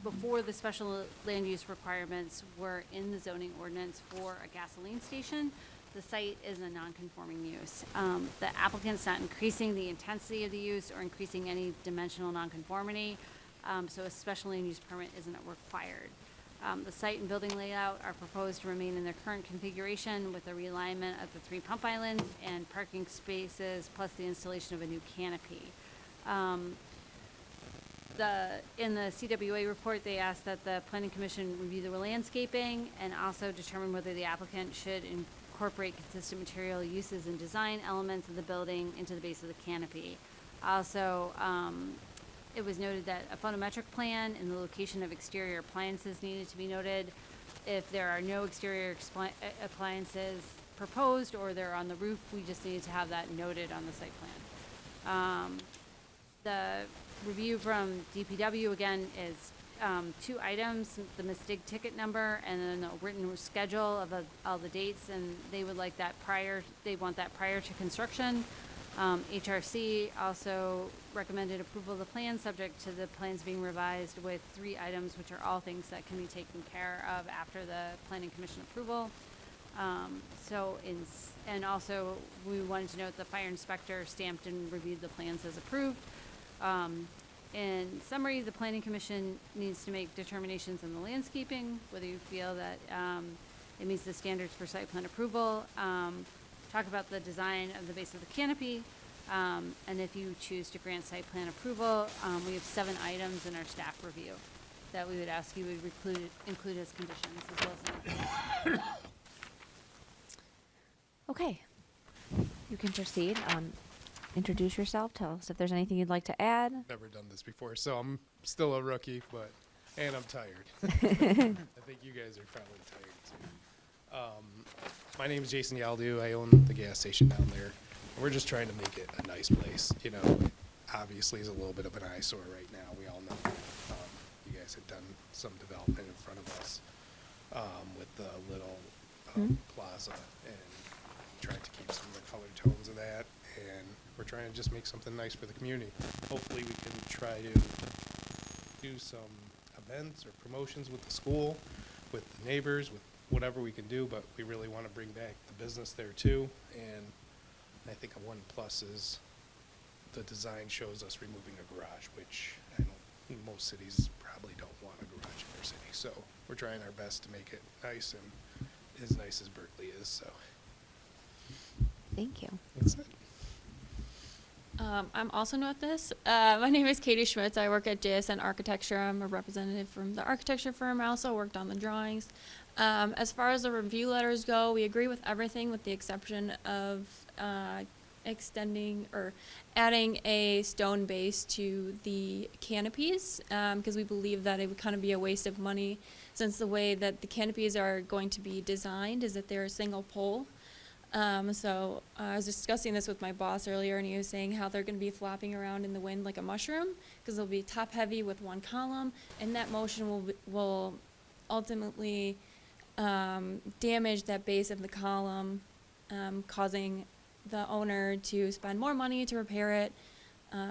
before the special land use requirements were in the zoning ordinance for a gasoline station, the site is a non-conforming use. The applicant's not increasing the intensity of the use or increasing any dimensional nonconformity, so a special land use permit isn't required. The site and building layout are proposed to remain in their current configuration with a realignment of the 3 pump islands and parking spaces, plus the installation of a new canopy. In the CWA report, they asked that the Planning Commission review the landscaping and also determine whether the applicant should incorporate consistent material uses and design elements of the building into the base of the canopy. Also, it was noted that a photometric plan and the location of exterior appliances needed to be noted. If there are no exterior appliances proposed or they're on the roof, we just need to have that noted on the site plan. The review from DPW again is 2 items, the MISTIG ticket number and then a written schedule of all the dates, and they would like that they want that prior to construction. HRC also recommended approval of the plan subject to the plans being revised with 3 items, which are all things that can be taken care of after the Planning Commission approval. And also we wanted to note the fire inspector stamped and reviewed the plans as approved. In summary, the Planning Commission needs to make determinations on the landscaping, whether you feel that it meets the standards for site plan approval, talk about the design of the base of the canopy, and if you choose to grant site plan approval, we have 7 items in our staff review that we would ask you would include as conditions as well as. Okay, you can proceed. Introduce yourself. Tell us if there's anything you'd like to add. Never done this before, so I'm still a rookie, and I'm tired. I think you guys are probably tired too. My name is Jason Yaldu. I own the gas station down there. We're just trying to make it a nice place. You know, obviously it's a little bit of an eyesore right now. We all know. You guys had done some development in front of us with the little plaza, and trying to keep some of the color tones of that. And we're trying to just make something nice for the community. Hopefully we can try to do some events or promotions with the school, with the neighbors, with whatever we can do, but we really want to bring back the business there too. And I think a 1+ is the design shows us removing a garage, which I know most cities probably don't want a garage in their city. So we're trying our best to make it nice and as nice as Berkley is. So thank you. That's it. I'm also new at this. My name is Katie Schmitz. I work at JSN Architecture. I'm a representative from the architecture firm. I also worked on the drawings. As far as the review letters go, we agree with everything with the exception of extending or adding a stone base to the canopies, because we believe that it would kind of be a waste of money since the way that the canopies are going to be designed is that they're a single pole. So I was discussing this with my boss earlier, and he was saying how they're going to be flopping around in the wind like a mushroom because they'll be top heavy with one column, and that motion will ultimately damage that base of the column, causing the owner to spend more money to repair it,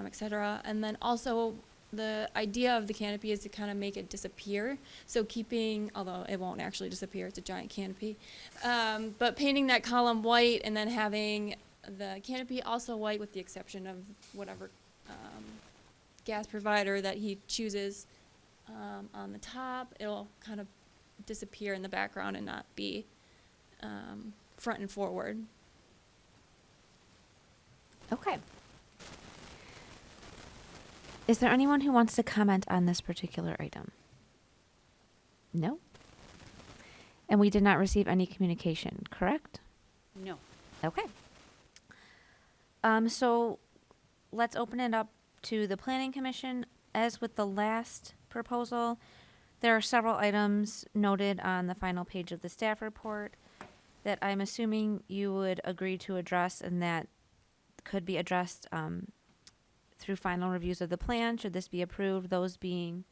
etc. And then also the idea of the canopy is to kind of make it disappear. So keeping, although it won't actually disappear, it's a giant canopy, but painting that column white and then having the canopy also white with the exception of whatever gas provider that he chooses on the top, it'll kind of disappear in the background and not be front and forward. Okay. Is there anyone who wants to comment on this particular item? No? And we did not receive any communication, correct? No. Okay. So let's open it up to the Planning Commission. As with the last proposal, there are several items noted on the final page of the staff report that I'm assuming you would agree to address and that could be addressed through final reviews of the plan, should this be approved, those being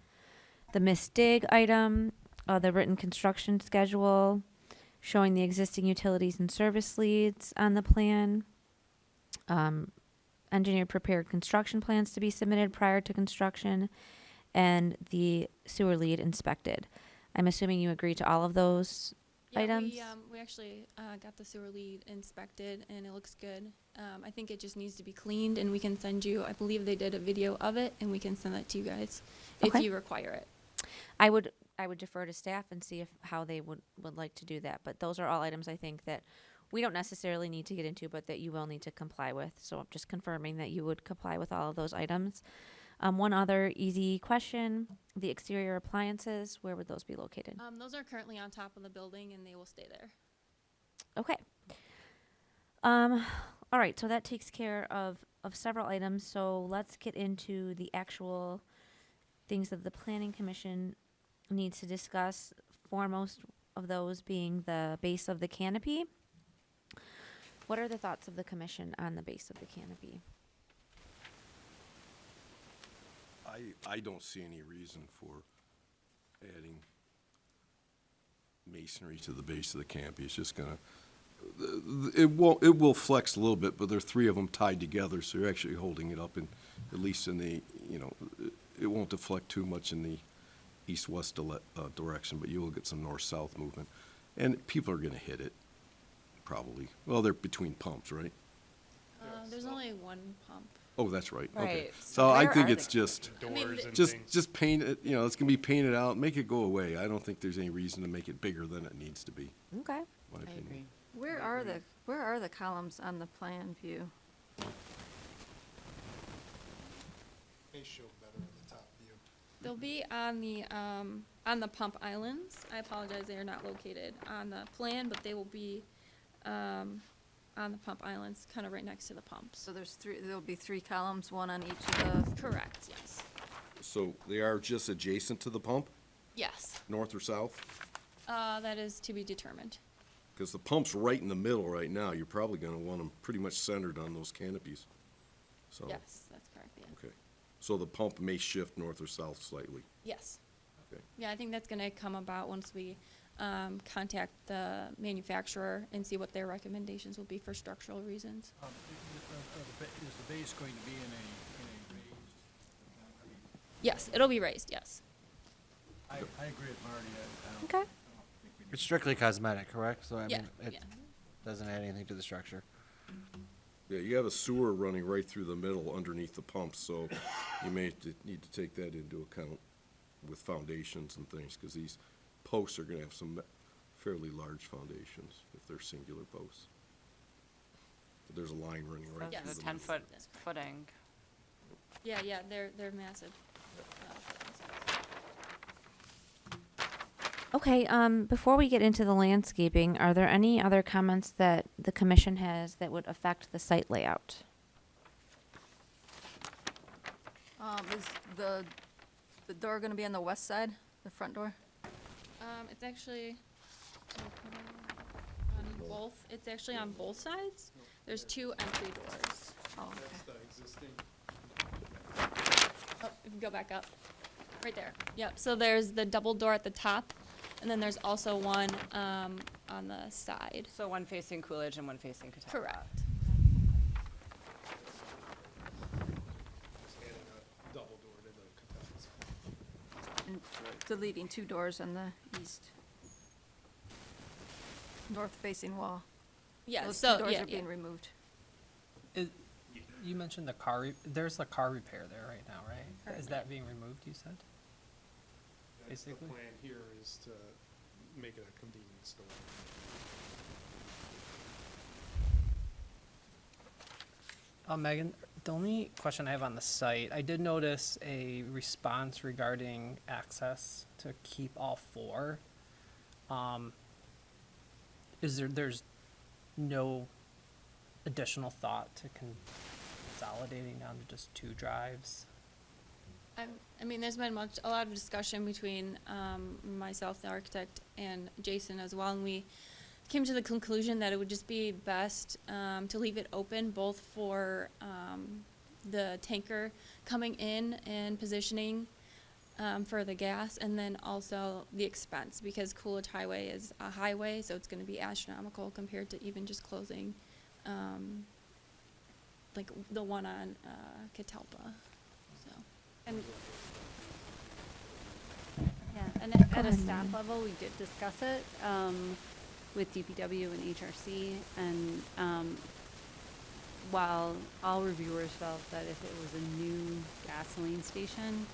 the MISTIG item, the written construction schedule, showing the existing utilities and service leads on the plan, engineer prepared construction plans to be submitted prior to construction, and the sewer lead inspected. I'm assuming you agree to all of those items? We actually got the sewer lead inspected and it looks good. I think it just needs to be cleaned and we can send you, I believe they did a video of it and we can send that to you guys if you require it. I would I would defer to staff and see how they would like to do that. But those are all items I think that we don't necessarily need to get into, but that you will need to comply with. So I'm just confirming that you would comply with all of those items. One other easy question, the exterior appliances, where would those be located? Those are currently on top of the building and they will stay there. Okay. All right, so that takes care of several items. So let's get into the actual things that the Planning Commission needs to discuss. Foremost of those being the base of the canopy. What are the thoughts of the commission on the base of the canopy? I don't see any reason for adding masonry to the base of the canopy. It's just gonna, it will flex a little bit, but there are three of them tied together, so you're actually holding it up in, at least in the, it won't deflect too much in the east-west direction, but you will get some north-south movement. And people are gonna hit it, probably. Well, they're between pumps, right? There's only one pump. Oh, that's right, okay. Right. So I Where think are it's they? just, Doors and just things. paint it, it's gonna be painted out, make it go away. I don't think there's any reason to make it bigger than it needs to be, Okay. my opinion. Where are the columns on the plan view? They show better in the top view. They'll be on the pump islands. I apologize, they are not located on the plan, but they will be on the pump islands, kind of right next to the pumps. So there'll be three columns, one on each of the, Correct, yes. So they are just adjacent to the pump, Yes, north or south? that is to be determined. Because the pump's right in the middle right now. You're probably gonna want them pretty much centered on those canopies. So, Yes, that's correct, yeah. okay. So the pump may shift north or south slightly. Yes. Okay. Yeah, I think that's gonna come about once we contact the manufacturer and see what their recommendations will be for structural reasons. Is the base going to be in a raised? Yes, it'll be raised, yes. I agree with Marty. I don't. Okay. It's strictly cosmetic, correct? So I Yeah, mean, it yeah. doesn't add anything to the structure. Yeah, you have a sewer running right through the middle underneath the pumps, so you may need to take that into account with foundations and things, because these posts are gonna have some fairly large foundations if they're singular posts. But there's a line running right Yes. through The the 10-foot That's correct. footing. Yeah, they're massive. Okay, before we get into the landscaping, are there any other comments that the commission has that would affect the site layout? is the door gonna be on the west side, the front door? It's actually, on both, it's actually on both sides. There's two entry doors. Oh, okay. That's the existing. Oh, if you go back up, right there. Yep, so there's the double door at the top, and then there's also one, on the side. So one facing Coolidge and one facing Catawba. Correct. Just adding a double door to the Catawba's. And deleting two doors on the east. North-facing wall. Yeah, Those so, two doors yeah, are yeah. being removed. You mentioned the there's a car repair there right now, right? Is that being removed, you said? That's the Basically. plan here is to make it a convenience store. Megan, the only question I have on the site, I did notice a response regarding access to keep all four. There's no additional thought to consolidating down to just two drives? I mean, there's been a lot of discussion between myself, the architect, and Jason as well, and we came to the conclusion that it would just be best to leave it open, both for the tanker coming in and positioning for the gas, and then also the expense, because Coolidge Highway is a highway, so it's going to be astronomical compared to even just closing like the one on Catalpa. So, and Yeah, and at a staff level, we did discuss it with DPW and HRC, and while all reviewers felt that if it was a new gasoline station,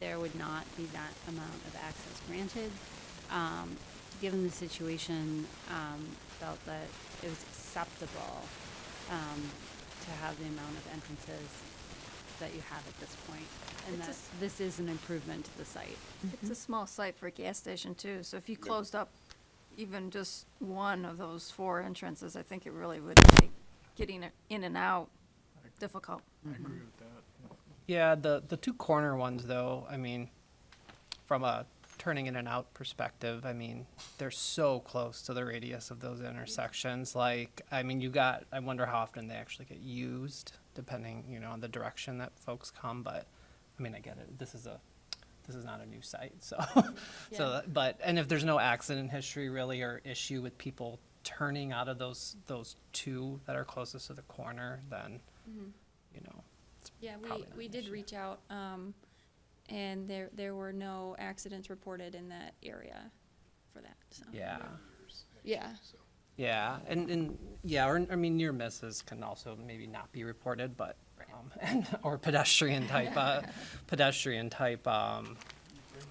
there would not be that amount of access granted. Given the situation, felt that it was acceptable to have the amount of entrances that you have at this point, and It's a that s- this is an improvement to the site. It's a small site for a gas station too, so if you closed up even just one of those 4 entrances, I think it really would make getting it in and out difficult. I agree with that. Yeah, the two corner ones though, I mean, from a turning in and out perspective, I mean, they're so close to the radius of those intersections. Like, I mean, I wonder how often they actually get used, depending, on the direction that folks come. But, I mean, I get it. This is not a new site, so, and if there's no accident history really or issue with people turning out of those two that are closest to the corner, then, it's Yeah, probably not we an did issue. reach out, and there were no accidents reported in that area for that, so. Yeah. Yeah. Yeah, and yeah, or I mean, near misses can also maybe not be reported, but or pedestrian type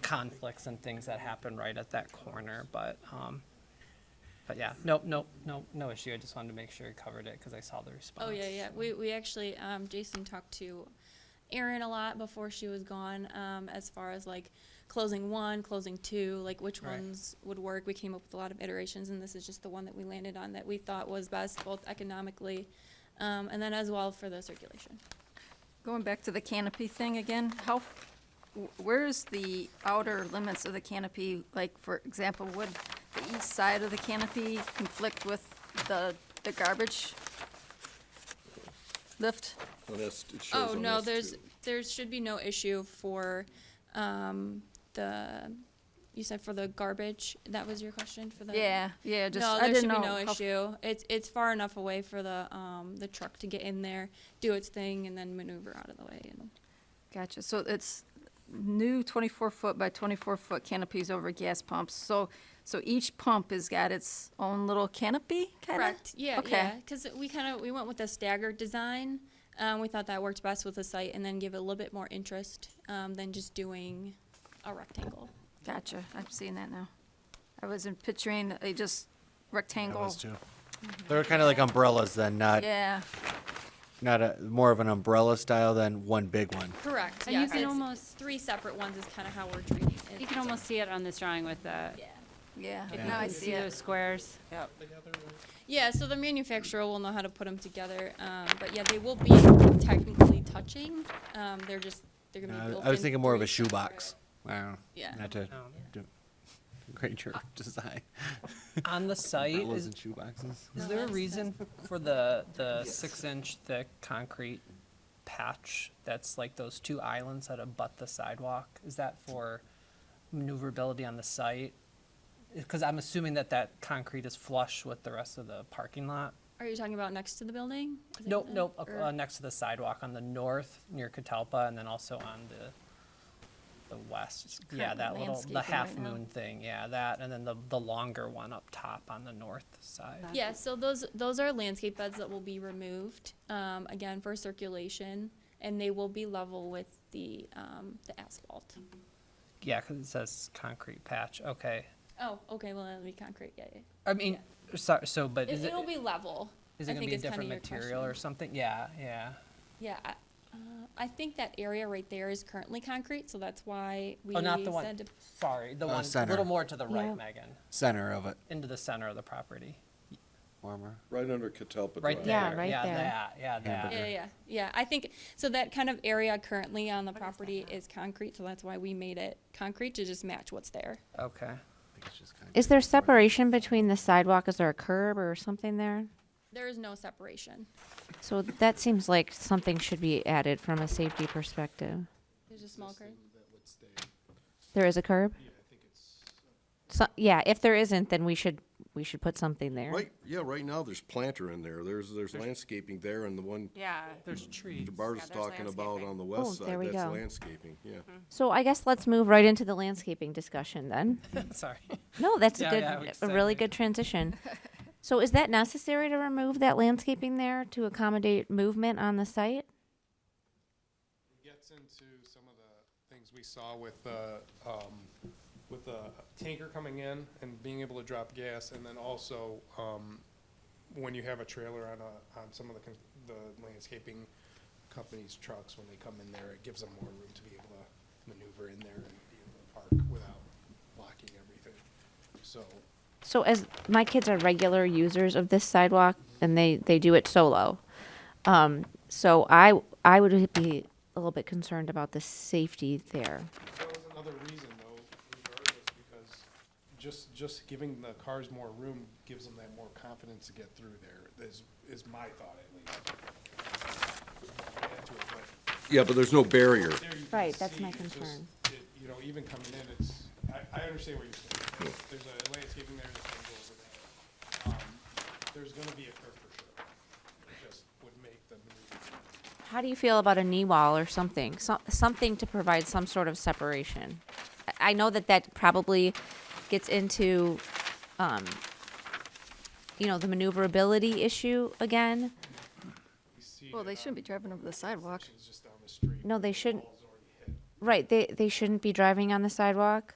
conflicts and things that happen right at that corner. But yeah, no issue. I just wanted to make sure I covered it because I saw the response. Oh, yeah. We actually, Jason talked to Erin a lot before she was gone, as far as like closing 1, closing 2, like which Right. ones would work. We came up with a lot of iterations, and this is just the one that we landed on that we thought was best, both economically, and then as well for the circulation. Going back to the canopy thing again, where's the outer limits of the canopy? Like, for example, would the east side of the canopy conflict with the garbage lift? It shows Oh, on no, S2. there should be no issue for, you said for the garbage, that was your question for the? Yeah, just, No, I there should didn't be know. no how- issue. It's far enough away for the truck to get in there, do its thing, and then maneuver out of the way. And Gotcha, so it's new 24-foot by 24-foot canopies over gas pumps. So each pump has got its own little canopy, kinda? Correct, yeah, Okay. yeah, because we went with a staggered design. We thought that worked best with the site, and then give it a little bit more interest, than just doing a rectangle. Gotcha, I'm seeing that now. I wasn't picturing a just rectangle. They're kind of like umbrellas then, not more of an umbrella style than one big one. Correct, And you yes, can it's almost- 3 separate ones is kind of how we're treating it. You can almost see it on this drawing with the, Yeah, if you now I can see see it. those squares. Yep. Yeah, so the manufacturer will know how to put them together, but yeah, they will be technically touching. They're gonna be built I was in thinking more of a 3 shoebox. Wow. Yeah. Not to grade your design. On the site, Umbrellas is, and shoeboxes. is there a reason for the 6-inch thick concrete patch that's like those 2 islands that abut the sidewalk? Is that for maneuverability on the site? Because I'm assuming that concrete is flush with the rest of the parking lot. Are you talking about next to the building? Is that Nope, the- nope, or- next to the sidewalk on the north near Catalpa, and then also on the west. Yeah, Currently that little, the landscaping half right now. moon thing, yeah, that, and then the longer one up top on the north side. Yeah, so those are landscape beds that will be removed, again, for circulation, and they will be level with the asphalt. Yeah, because it says concrete patch, okay. Oh, okay, well, that'll be concrete, yeah. I mean, so, but is it, It'll be level. is I it gonna think be a is kinda different your material or question. something? Yeah, yeah. Yeah, I think that area right there is currently concrete, so that's why we Oh, not the one, said to sorry, the one, a center. little more to the right, Yeah. Megan, Center of it. into the center of the property. Warmer. Right under Catalpa Right Drive. there. Yeah, right yeah, there. That, yeah, that. Yeah, I think, so that kind of area currently on the property is concrete, so that's why we made it concrete to just match what's there. Okay. Is there separation between the sidewalk? Is there a curb or something there? There is no separation. So that seems like something should be added from a safety perspective. There's a small curb. There is a curb? So, yeah, if there isn't, then we should put something there. Right now, there's planter in there. There's landscaping there, and the one Yeah. There's trees. Mr. Barr's there's talking about landscaping. on the Oh, west there side, we that's go. landscaping, yeah. So I guess let's move right into the landscaping discussion then. Sorry. No, that's Yeah, yeah, we a really segue. good transition. So is that necessary to remove that landscaping there to accommodate movement on the site? It gets into some of the things we saw with the tanker coming in and being able to drop gas, and then also when you have a trailer on some of the landscaping companies' trucks, when they come in there, it gives them more room to be able to maneuver in there and be able to park without blocking everything. So as my kids are regular users of this sidewalk, and they do it solo, so I would be a little bit concerned about the safety there. That was another reason, though, regardless, because just giving the cars more room gives them that more confidence to get through there, is my thought, at least. Add to it, but Yeah, but there's no barrier. there you can Right, that's see my it's just- concern. You know, even coming in, I understand what you're saying. There's a landscaping there that's gonna go over that. There's gonna be a curb for sure. It just would make the maneuver. How do you feel about a knee wall or something? Something to provide some sort of separation. I know that probably gets into, the maneuverability issue again. Well, they shouldn't be driving over the sidewalk. Just down the street. No, they shouldn't. Right, they shouldn't be driving on the sidewalk.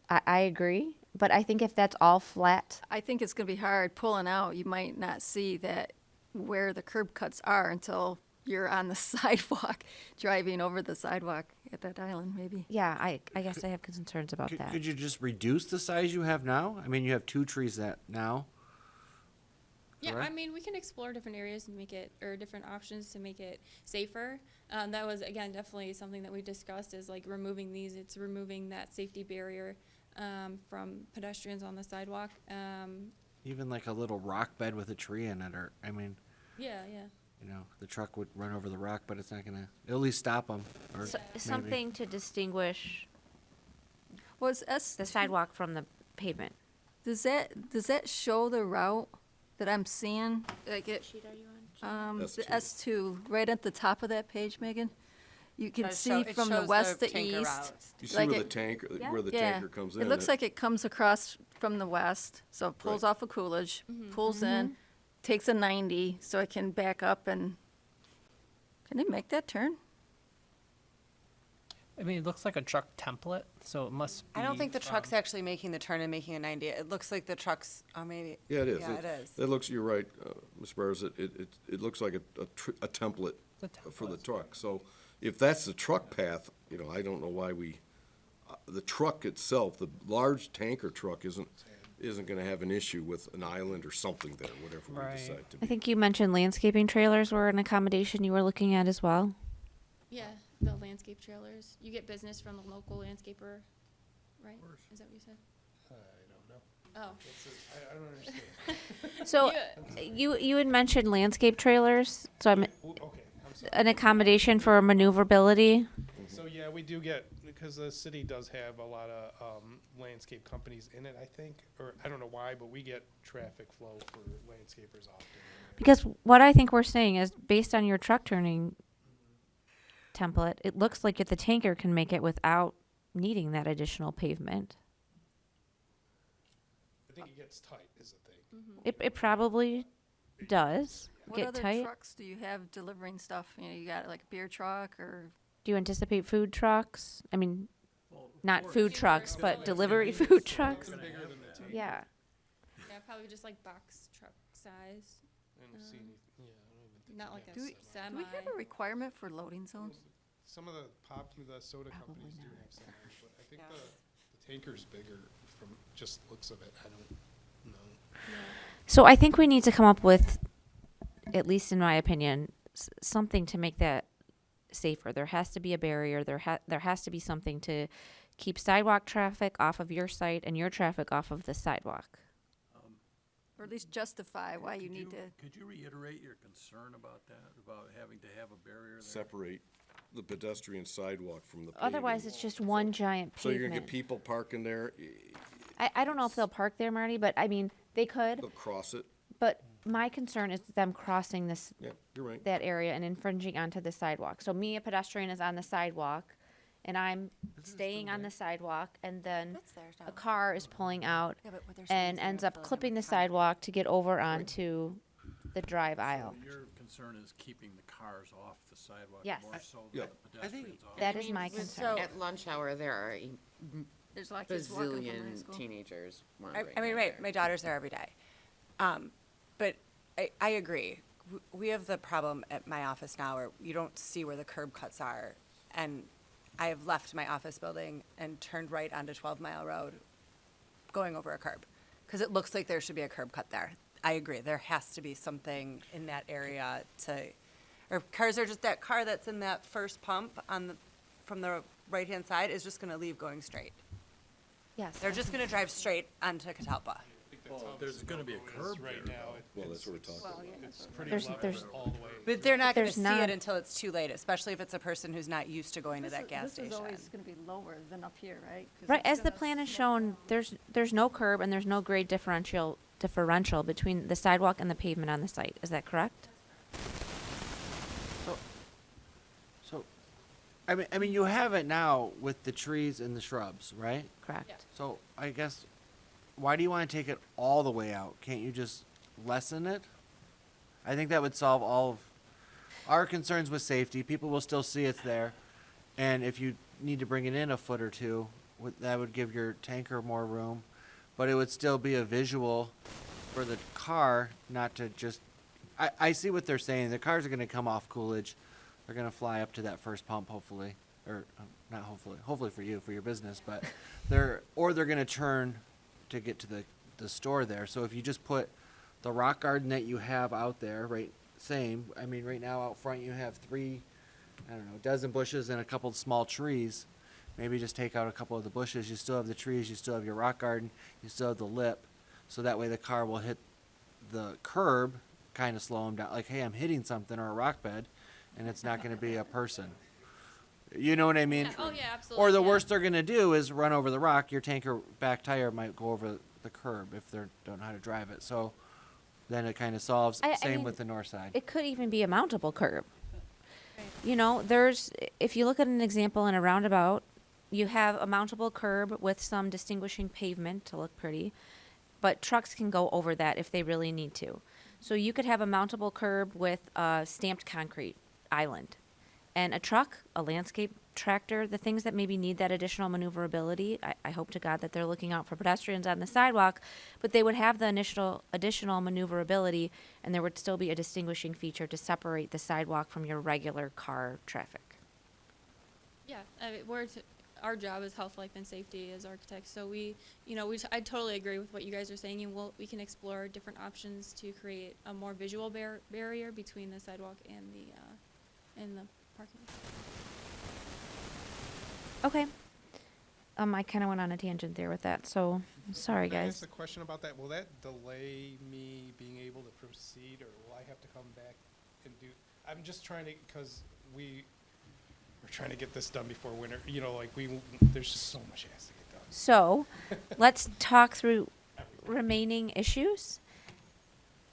I agree, but I think if that's all flat, I think it's gonna be hard pulling out. You might not see that where the curb cuts are until you're on the sidewalk, driving over the sidewalk at that island, maybe. yeah, I guess I have concerns about that. Could you just reduce the size you have now? I mean, you have 2 trees that now. Yeah, I Correct? mean, we can explore different areas to make it, or different options to make it safer. That was, again, definitely something that we discussed, is like removing these, it's removing that safety barrier from pedestrians on the sidewalk. Even like a little rock bed with a tree in it, or, I mean, Yeah. the truck would run over the rock, but it's not gonna, it'll at least stop them. Or So, maybe- something to distinguish Was S, the sidewalk from the pavement. does that show the route that I'm seeing? Like it, Sheet are you on? the S2. S2, right at the top of that page, Megan? You can Does see show- it from the shows west to tanker east. route. You see Like where it- the Yeah. tanker comes in? It looks like it comes across from the west, so it pulls Right. off of Coolidge, pulls in, takes a 90, so it can back up and, can it make that turn? I mean, it looks like a truck template, so it must be. I don't think the truck's from- actually making the turn and making a 90. It looks like the truck's, maybe. Yeah, it is. Yeah, it is. It looks, you're right, Ms. Barnes, it looks like a template It's a for the template. truck. So if that's the truck path, I don't know why the truck itself, the large tanker truck isn't gonna have an issue with an island or something there, whatever we Right. decide to I be. think you mentioned landscaping trailers were an accommodation you were looking at as well. Yeah, the landscape trailers. You get business from the local landscaper, right? Is that what you said? I don't know. Oh. I don't understand. So you had mentioned landscape trailers, so I'm Okay, I'm sorry. an accommodation for maneuverability. So, yeah, we do get, because the city does have a lot of landscape companies in it, I think, or I don't know why, but we get traffic flow for landscapers often. Because what I think we're saying is, based on your truck turning template, it looks like if the tanker can make it without needing that additional pavement. I think it gets tight is the thing. It probably does What get other tight. trucks do you have delivering stuff? You got like a beer truck or? Do you anticipate food trucks? I mean, not food trucks, but delivery food trucks. Bigger than the tank. Yeah. Yeah, probably just like box truck size. I don't see any, yeah, I don't even think. Not like a Do we, semi. do we have a requirement for loading zones? Some of the soda companies do have some, but I think the tanker's bigger from just looks of it. I don't know. So I think we need to come up with, at least in my opinion, something to make that safer. There has to be a barrier. There has to be something to keep sidewalk traffic off of your site and your traffic off of the sidewalk. Or at least justify why you need to. Could you reiterate your concern about that, about having to have a barrier there? Separate the pedestrian sidewalk from the paving. Otherwise, it's just one giant So you're pavement. gonna get people parking there, I don't know if they'll park there, Marty, but I mean, they could. they'll cross it. But my concern is them crossing this Yeah, you're right. that area and infringing onto the sidewalk. So me, a pedestrian, is on the sidewalk, and I'm staying on the sidewalk, and then That's theirs a now. car is pulling out Yeah, but what they're saying and is they're ends gonna up fill it in clipping the with concrete. sidewalk to get over onto the drive aisle. So your concern is keeping the cars off the sidewalk Yes. more so Yeah. than the pedestrians off? That is my concern. At lunch hour, there are a There's a lot of kids walking from high bazillion school. teenagers I wandering mean, back right, there. my daughter's there every day. But I agree. We have the problem at my office now where you don't see where the curb cuts are. And I have left my office building and turned right onto 12 Mile Road, going over a curb. Because it looks like there should be a curb cut there. I agree. There has to be something in that area or cars are just, that car that's in that first pump from the right-hand side is just gonna leave going straight. Yes. They're just gonna drive straight onto Catalpa. Well, there's gonna be a curb Right there, now, though. Well, that's what we're talking Well, about. yeah. it's pretty There's- level there's- all the way. But they're not gonna There's see not- it until it's too late, especially if it's a person who's not used to going to that gas This is always station. gonna be lower than up here, right? 'Cause Right, it's as the gonna plan is slope shown, down. there's no curb and there's no grade differential between the sidewalk and the pavement on the site. Is that correct? So, I mean, you have it now with the trees and the shrubs, right? Correct. Yeah. So I guess, why do you want to take it all the way out? Can't you just lessen it? I think that would solve all of our concerns with safety. People will still see it's there. And if you need to bring it in a foot or two, that would give your tanker more room. But it would still be a visual for the car, not to just, I see what they're saying. The cars are going to come off Coolidge. They're going to fly up to that first pump, hopefully. Or not hopefully for you, for your business. But they're going to turn to get to the store there. So if you just put the rock garden that you have out there, right, same. I mean, right now out front you have 3, I don't know, dozen bushes and a couple of small trees. Maybe just take out a couple of the bushes. You still have the trees. You still have your rock garden. You still have the lip. So that way the car will hit the curb, kind of slow them down. Like, hey, I'm hitting something or a rock bed, and it's not going to be a person. You know what I mean? Yeah. Oh, yeah, absolutely. Or the yeah. worst they're going to do is run over the rock. Your tanker back tire might go over the curb if they don't know how to drive it. So then it kind of solves. I Same mean, with the north side. It could even be a mountable curb. You know, if you look at an example in a roundabout, you have a mountable curb with some distinguishing pavement to look pretty, but trucks can go over that if they really need to. So you could have a mountable curb with a stamped concrete island. And a truck, a landscape tractor, the things that maybe need that additional maneuverability, I hope to God that they're looking out for pedestrians on the sidewalk, but they would have the additional maneuverability, and there would still be a distinguishing feature to separate the sidewalk from your regular car traffic. Yeah, I mean, our job is health, life, and safety as architects. So I totally agree with what you guys are saying, and we can explore different options to create a more visual barrier between the sidewalk and the parking. Okay. I kind of went on a tangent there with that, so sorry, Can I guys. ask a question about that? Will that delay me being able to proceed, or will I have to come back and do? I'm just trying to, because we're trying to get this done before winter. You know, like there's just so much has to get done. So, let's talk through remaining issues.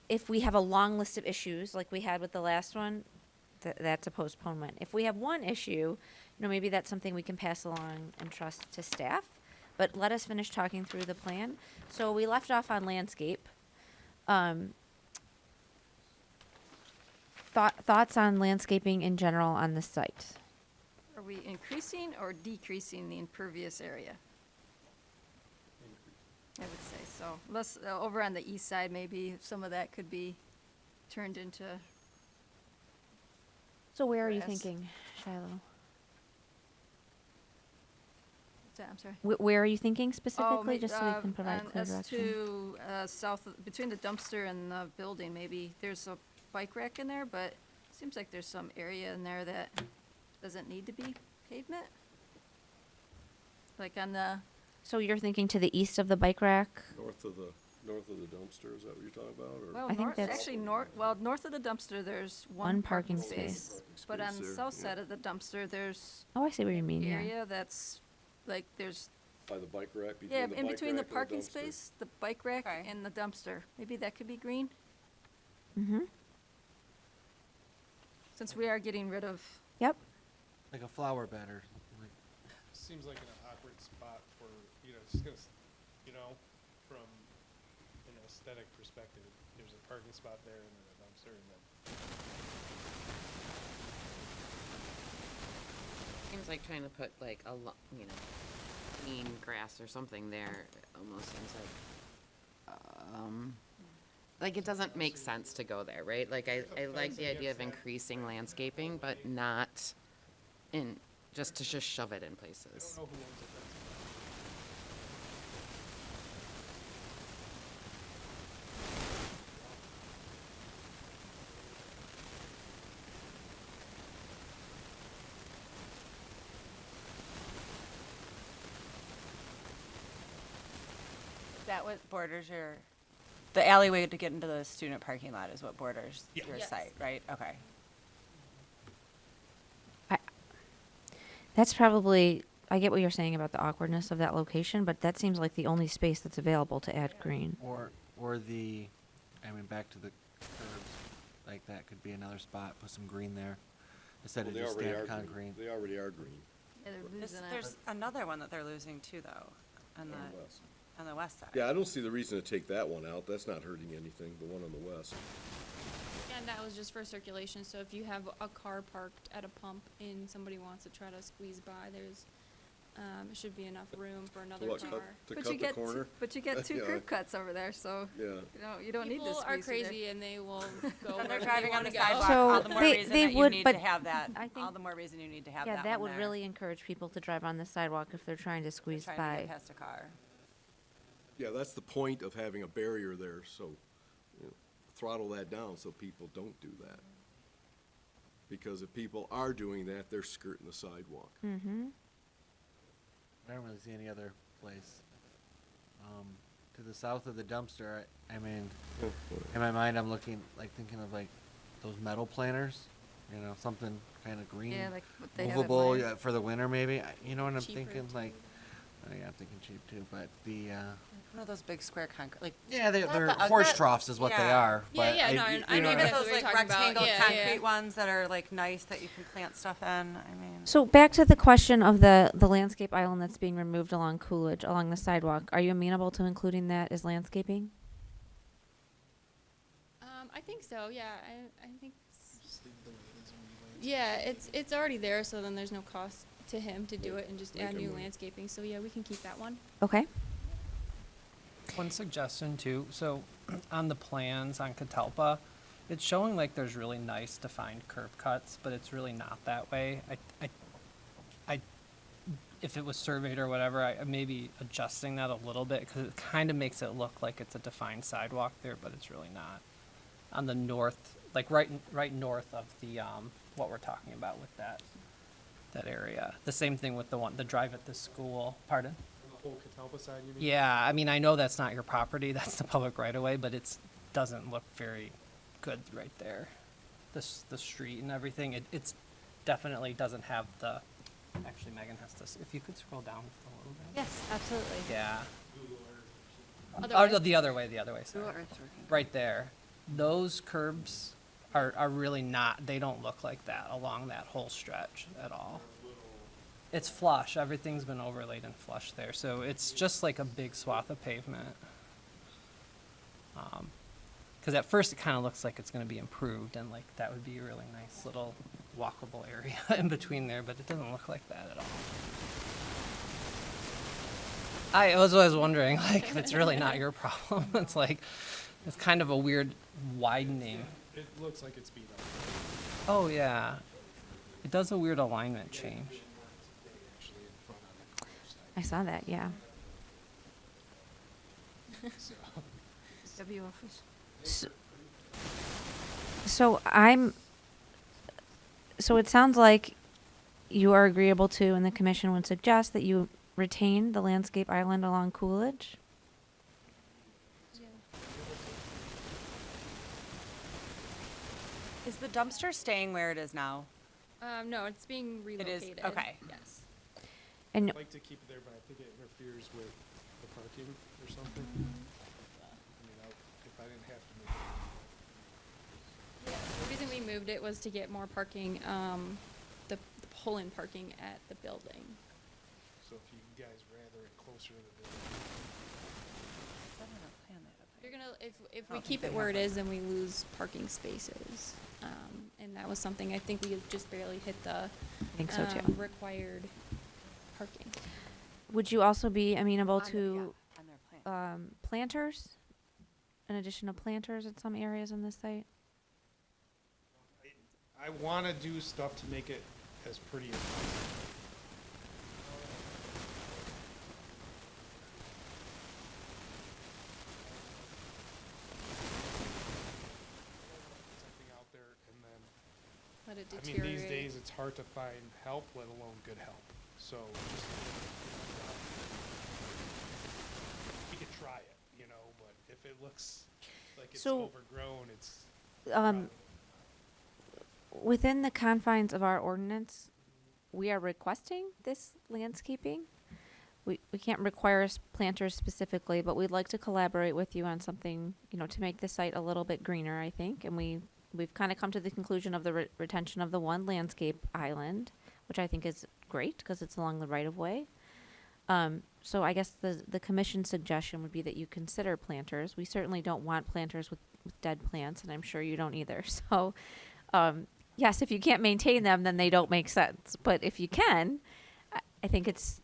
If we have a long list of issues, like we had with the last one, that's a postponement. If we have one issue, maybe that's something we can pass along and trust to staff. But let us finish talking through the plan. So we left off on landscape. Thoughts on landscaping in general on the site? Are we increasing or decreasing the impervious area? I would say so. Less, over on the east side, maybe some of that could be turned into, So where are you Grass. thinking, Shiloh? what's that, I'm sorry? Where are you thinking specifically, ma- just so we can provide on clear direction? S2, south, between the dumpster and the building, maybe. There's a bike rack in there, but it seems like there's some area in there that doesn't need to be pavement. Like on the, So you're thinking to the east of the bike rack? North of the dumpster, is that what you're talking about? Or well, I think north, that's- actually north of the dumpster, there's One one parking parking space. space. But on Space the there, south yeah. side of the dumpster, there's Oh, I see what you mean, yeah. area that's, like, there's, by the bike rack, between yeah, the in bike between the rack and parking dumpster? space, the bike rack Okay. and the dumpster. Maybe that could be green, Mm-hmm. since we are getting rid of, Yep. Like a flower bed or like. Seems like an awkward spot for, it's gonna, from, aesthetic perspective, there's a parking spot there and then a dumpster and then. Seems like trying to put like green grass or something there, it almost seems like it doesn't make sense to go there, right? Like I like the idea of increasing landscaping, but not just to shove it in places. I don't know who owns it. Is that what borders the alleyway to get into the student parking lot is what borders Yeah. your Yes. site, right? Okay. That's probably, I get what you're saying about the awkwardness of that location, but that seems like the only space that's available to add green. Or back to the curbs, like that could be another spot, put some green there, instead of just standard concrete. They already are green. Yeah, they're losing it. There's another one that they're losing too, though, on the west side. Yeah, I don't see the reason to take that one out. That's not hurting anything, the one on the west. And that was just for circulation, so if you have a car parked at a pump and somebody wants to try to squeeze by, there's, it should be enough room for another what, car. to But cut you the get corner? but you get two Yeah. curb cuts over there, so Yeah. you don't need this. People are crazy and they will go When they're wherever they driving on wanna the go. sidewalk, So all the more they- reason they that you would, need but to have that. I think- All the more reason you need to have Yeah, that that one would there. really encourage people to drive on the sidewalk if they're trying to squeeze Trying to by. get past a car. Yeah, that's the point of having a barrier there, so, throttle that down so people don't do that. Because if people are doing that, they're skirting the sidewalk. Mm-hmm. I don't really see any other place. To the south of the dumpster, in my mind, I'm thinking of those metal planters, something kind of green, Yeah, like what they have at movable, mine. yeah, for the winter maybe. You know what I'm Cheaper, thinking? too. I'm thinking cheap too, but the One of those big square concrete, yeah, they're Not the- horse not- troughs is what they yeah. are. Yeah, but yeah, no, you I know know what maybe exactly those what you're like talking about. rectangle Yeah, concrete yeah. ones that are like nice that you can plant stuff in. So back to the question of the landscape island that's being removed along Coolidge, along the sidewalk. Are you amenable to including that as landscaping? I think so, yeah, I think, yeah, it's already there, so then there's no cost to him to do it and just add new landscaping, so yeah, we can keep that one. Okay. One suggestion too, so on the plans on Catalpa, it's showing like there's really nice defined curb cuts, but it's really not that way. If it was surveyed or whatever, I maybe adjusting that a little bit, because it kind of makes it look like it's a defined sidewalk there, but it's really not. On the north, like right north of the, what we're talking about with that area. The same thing with the drive at the school, pardon? On the whole Catalpa side, you mean? Yeah, I know that's not your property, that's the public right of way, but it's, doesn't look very good right there. The street and everything, it's definitely doesn't have the, actually Megan has to, if you could scroll down a little bit. Yes, absolutely. Yeah. Otherwise- Oh, the other way, sorry. Google Earth's working. Right there. Those curbs are really not, they don't look like that along that whole stretch at all. It's flush, everything's been overlaid and flush there, so it's just like a big swath of pavement. Because at first it kind of looks like it's going to be improved and like that would be a really nice little walkable area in between there, but it doesn't look like that at all. I was always wondering, like, if it's really not your problem. It's like, it's kind of a weird widening. It looks like it's beat up. Oh, yeah. It does a weird alignment change. Actually in front on the side. I saw that, yeah. So, W office. So it sounds like you are agreeable to, and the commission would suggest that you retain the landscape island along Coolidge? Is the dumpster staying where it is now? No, it's being It relocated. is, okay. Yes. And I'd like to keep it there, but I think it interferes with the parking or something. If I didn't have to move it. The reason we moved it was to get more parking, the pull-in parking at the building. So if you guys rather it closer to the building. You're gonna, if we keep it where it is, then we lose parking spaces. And that was something, I think we just barely hit the I think so too. required parking. Would you also be amenable to planters? An addition of planters at some areas on this site? I want to do stuff to make it as pretty as possible. Something out there, and then Let it I mean, these days it's hard to find help, let alone good help. So just we could try it, you know, but if it looks like it's So, overgrown, it's within the confines of our ordinance, we are requesting this landscaping. We can't require planters specifically, but we'd like to collaborate with you on something, you know, to make the site a little bit greener, I think. And we've kind of come to the conclusion of the retention of the one landscape island, which I think is great because it's along the right of way. So I guess the commission's suggestion would be that you consider planters. We certainly don't want planters with dead plants, and I'm sure you don't either. So, yes, if you can't maintain them, then they don't make sense. But if you can, I think it's.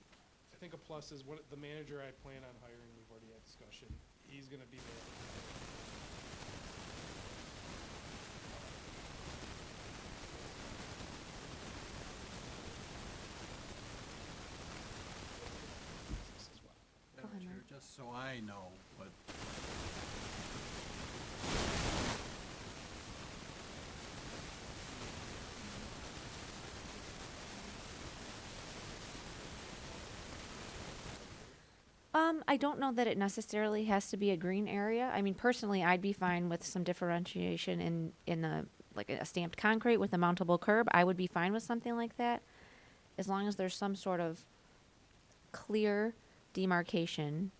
I think a plus is what the manager I plan on hiring, we've already had discussion, he's gonna be there. Madam Chair, just so I know what. I don't know that it necessarily has to be a green area. I mean, personally, I'd be fine with some differentiation in the, like a stamped concrete with a mountable curb. I would be fine with something like that, as long as there's some sort of clear demarcation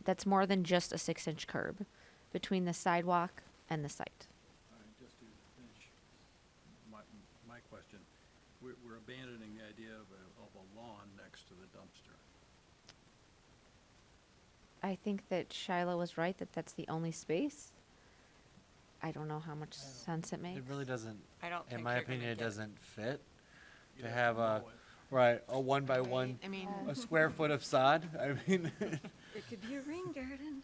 that's more than just a 6-inch curb between the sidewalk and the site. All right, just to finish my question, we're abandoning the idea of a lawn next to the dumpster. I think that Shiloh was right that that's the only space. I don't know how much sense it makes. It really doesn't, I don't in think my you're gonna opinion, it get- doesn't fit You'd to have have to a, mow it. right, a 1x1, I mean, a square foot of sod. I mean, It could be a rain garden.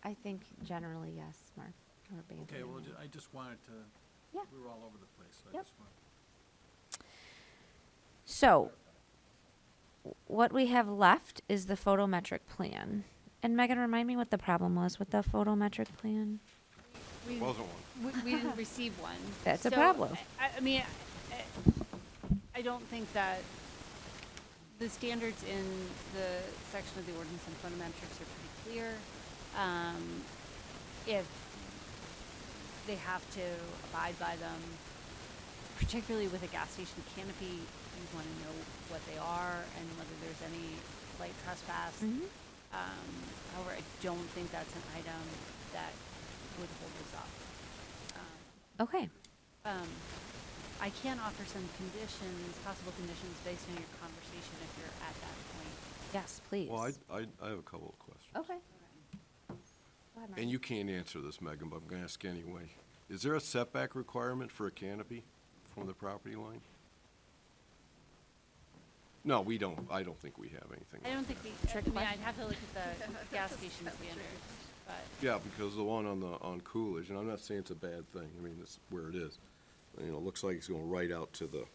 I think generally, yes, Mark. Or abandoning Okay, well, it. I just wanted to, Yeah. we were all over the place, so I Yep. just want. So, what we have left is the photometric plan. And Megan, remind me what the problem was with the photometric plan. We, Wasn't one. we didn't receive one. That's a So, problem. I mean, I don't think that the standards in the section of the ordinance on photometrics are pretty clear. If they have to abide by them, particularly with a gas station canopy, you want to know what they are and whether there's any light trespass. However, I don't think that's an item that would hold us up. Okay. I can offer some conditions, possible conditions based on your conversation if you're at that point. Yes, please. Well, I have a couple of questions. Okay. Go ahead, Mark. And you can't answer this, Megan, but I'm gonna ask anyway. Is there a setback requirement for a canopy from the property line? No, we don't. I don't think we have anything. I don't think I'd have to look at the gas station standards, but. Yeah, because the one on Coolidge, and I'm not saying it's a bad thing. I mean, it's where it is. You know, it looks like it's going right out to the,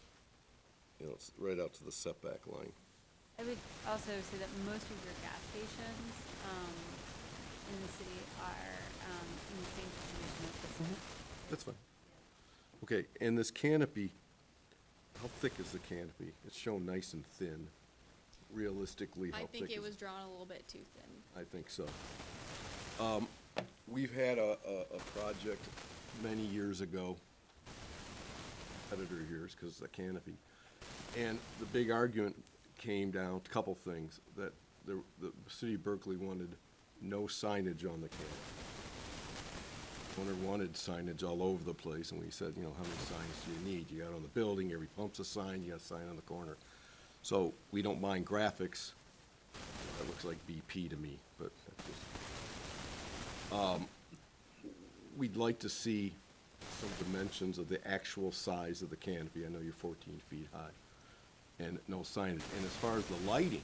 you know, it's right out to the setback line. I would also say that most of your gas stations, in the city are, in the same situation as this one. That's fine. Okay, and this canopy, how thick is the canopy? It's shown nice and thin. Realistically, how I thick think is it was drawn a little bit too thin. I think so. We've had a project many years ago, competitor years, because it's a canopy. And the big argument came down to a couple things, that the city of Berkeley wanted no signage on the canopy. Owner wanted signage all over the place, and we said, you know, how many signs do you need? You got on the building, every pump's a sign, you got a sign on the corner. So we don't mind graphics. looks like BP to me, but that's just, we'd like to see some dimensions of the actual size of the canopy. I know you're 14 feet high, and no signage. And as far as the lighting,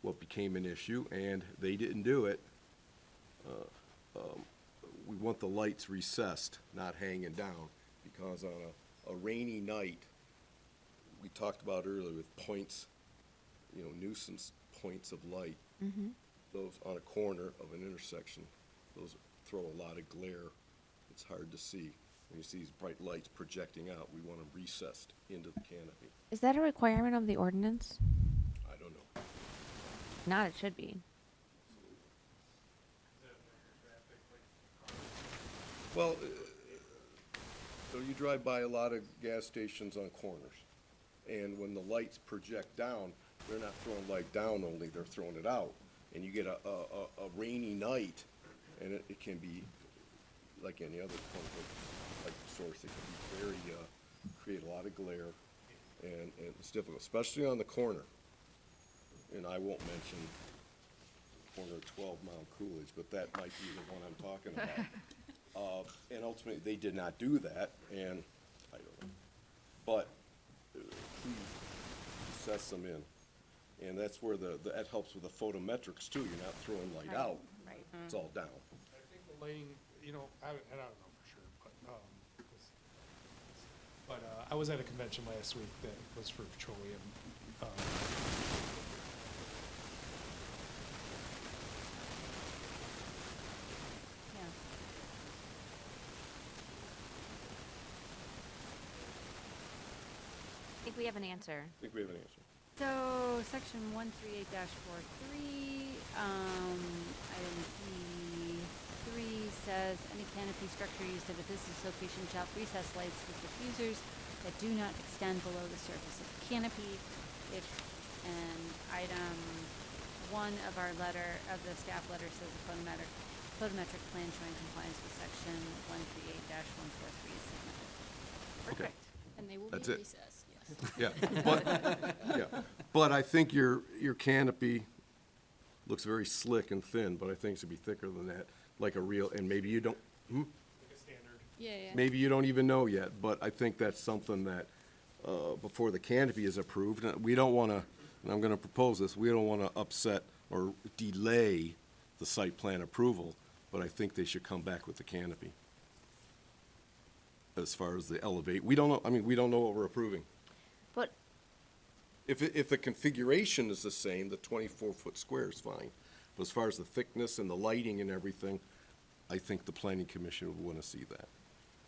what became an issue, and they didn't do it, we want the lights recessed, not hanging down, because on a rainy night, we talked about earlier with points, you know, nuisance points of light, those on a corner of an intersection, those throw a lot of glare. It's hard to see. When you see these bright lights projecting out, we want them recessed into the canopy. Is that a requirement of the ordinance? I don't know. Not, it should be. Well, so you drive by a lot of gas stations on corners, and when the lights project down, they're not throwing light down only, they're throwing it out. And you get a rainy night, and it can be like any other light source. It can be very, create a lot of glare, and it's difficult, especially on the corner. And I won't mention corner of 12 Mile Coolidge, but that might be the one I'm talking about. And ultimately, they did not do that, and I don't know. But please recess them in. And that's where that helps with the photometrics too. You're not throwing light out. Right. It's all down. I think the lighting, you know, I don't know for sure, but I was at a convention last week that was for petroleum. I think we have an answer. I think we have an answer. So, section 138-43, item E3 says, any canopy structure used at a business location shall have recessed lights with diffusers that do not extend below the surface of the canopy. If, and item 1 of our letter, of the staff letter says a photometric plan showing compliance with section 138-143 is submitted. Okay. And they will That's be it. recessed, yes. Yeah, but I think your canopy looks very slick and thin, but I think it should be thicker than that, like a real, and maybe you don't, Like a standard. Yeah. maybe you don't even know yet, but I think that's something that, before the canopy is approved, we don't wanna, and I'm gonna propose this, we don't wanna upset or delay the site plan approval, but I think they should come back with the canopy. As far as the elevate, we don't know, I mean, we don't know what we're approving. But If the configuration is the same, the 24-foot square is fine. But as far as the thickness and the lighting and everything, I think the planning commission would want to see that.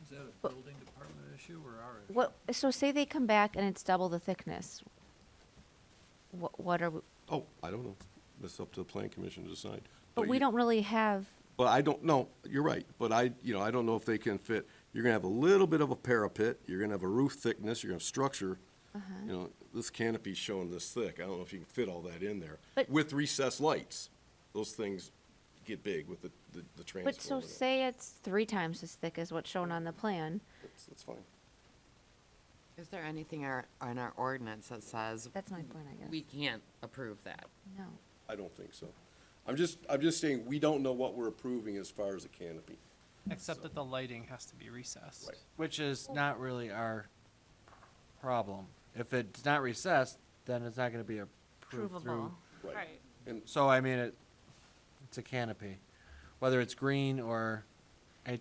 Is that a building department issue or our issue? what, so say they come back and it's double the thickness. What are we, Oh, I don't know. That's up to the planning commission to decide. but we you- don't really have, But I don't know, you're right, but I don't know if they can fit, you're gonna have a little bit of a parapet, you're gonna have a roof thickness, you're gonna have structure. This canopy's showing this thick, I don't know if you can fit all that in there. But- With recessed lights, those things get big with the transformer. but so say it's 3 times as thick as what's shown on the plan. That's fine. Is there anything in our ordinance that says That's my point, I guess. we can't approve that? No. I don't think so. I'm just saying, we don't know what we're approving as far as a canopy. Except that the lighting has to be recessed. Right. Which is not really our problem. If it's not recessed, then it's not gonna be approved through. Provable. Right. And So, I mean, it's a canopy. Whether it's green or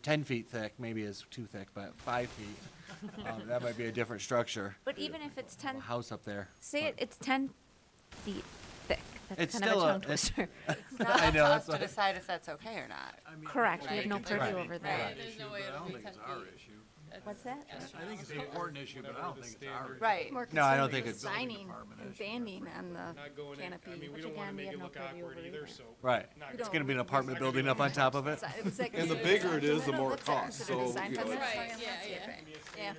10 feet thick, maybe is too thick, but 5 feet, that might be a different structure. But even if it's A 10, house up there. say it's 10 feet thick, that's It's kind of still a a- tongue twister. It's not I up know, to that's us to why- decide if that's okay or not. Correct, we have no Right. purview Right. over that. Right, there's no way But I it'll don't be think 10 it's our feet. issue. What's that? I think it's an important issue, but I don't think it's our issue. Right. More No, I don't concerned think with it's- signing Department and issue, banding on the Not going in, canopy. I mean, we Which don't wanna again, we make have it no look purview awkward over either, either. so. Right. not We It's don't- gonna be an apartment gonna be building up on top of it. It's like And the a- bigger it is, the I don't more know it if that's costs, considered so, design you know, feature. Right, yeah. Yeah.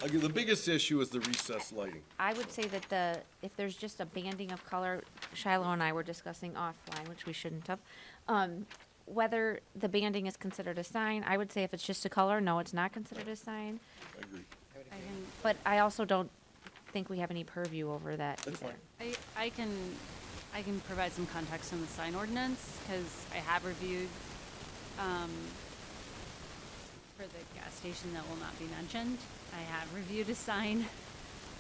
yeah. The biggest issue is the recessed lighting. I would say that if there's just a banding of color, Shiloh and I were discussing offline, which we shouldn't have, whether the banding is considered a sign, I would say if it's just a color, no, it's not considered a sign. I agree. But I also don't think we have any purview over that That's either. fine. I can I can provide some context on the sign ordinance, because I have reviewed, for the gas station that will not be mentioned, I have reviewed a sign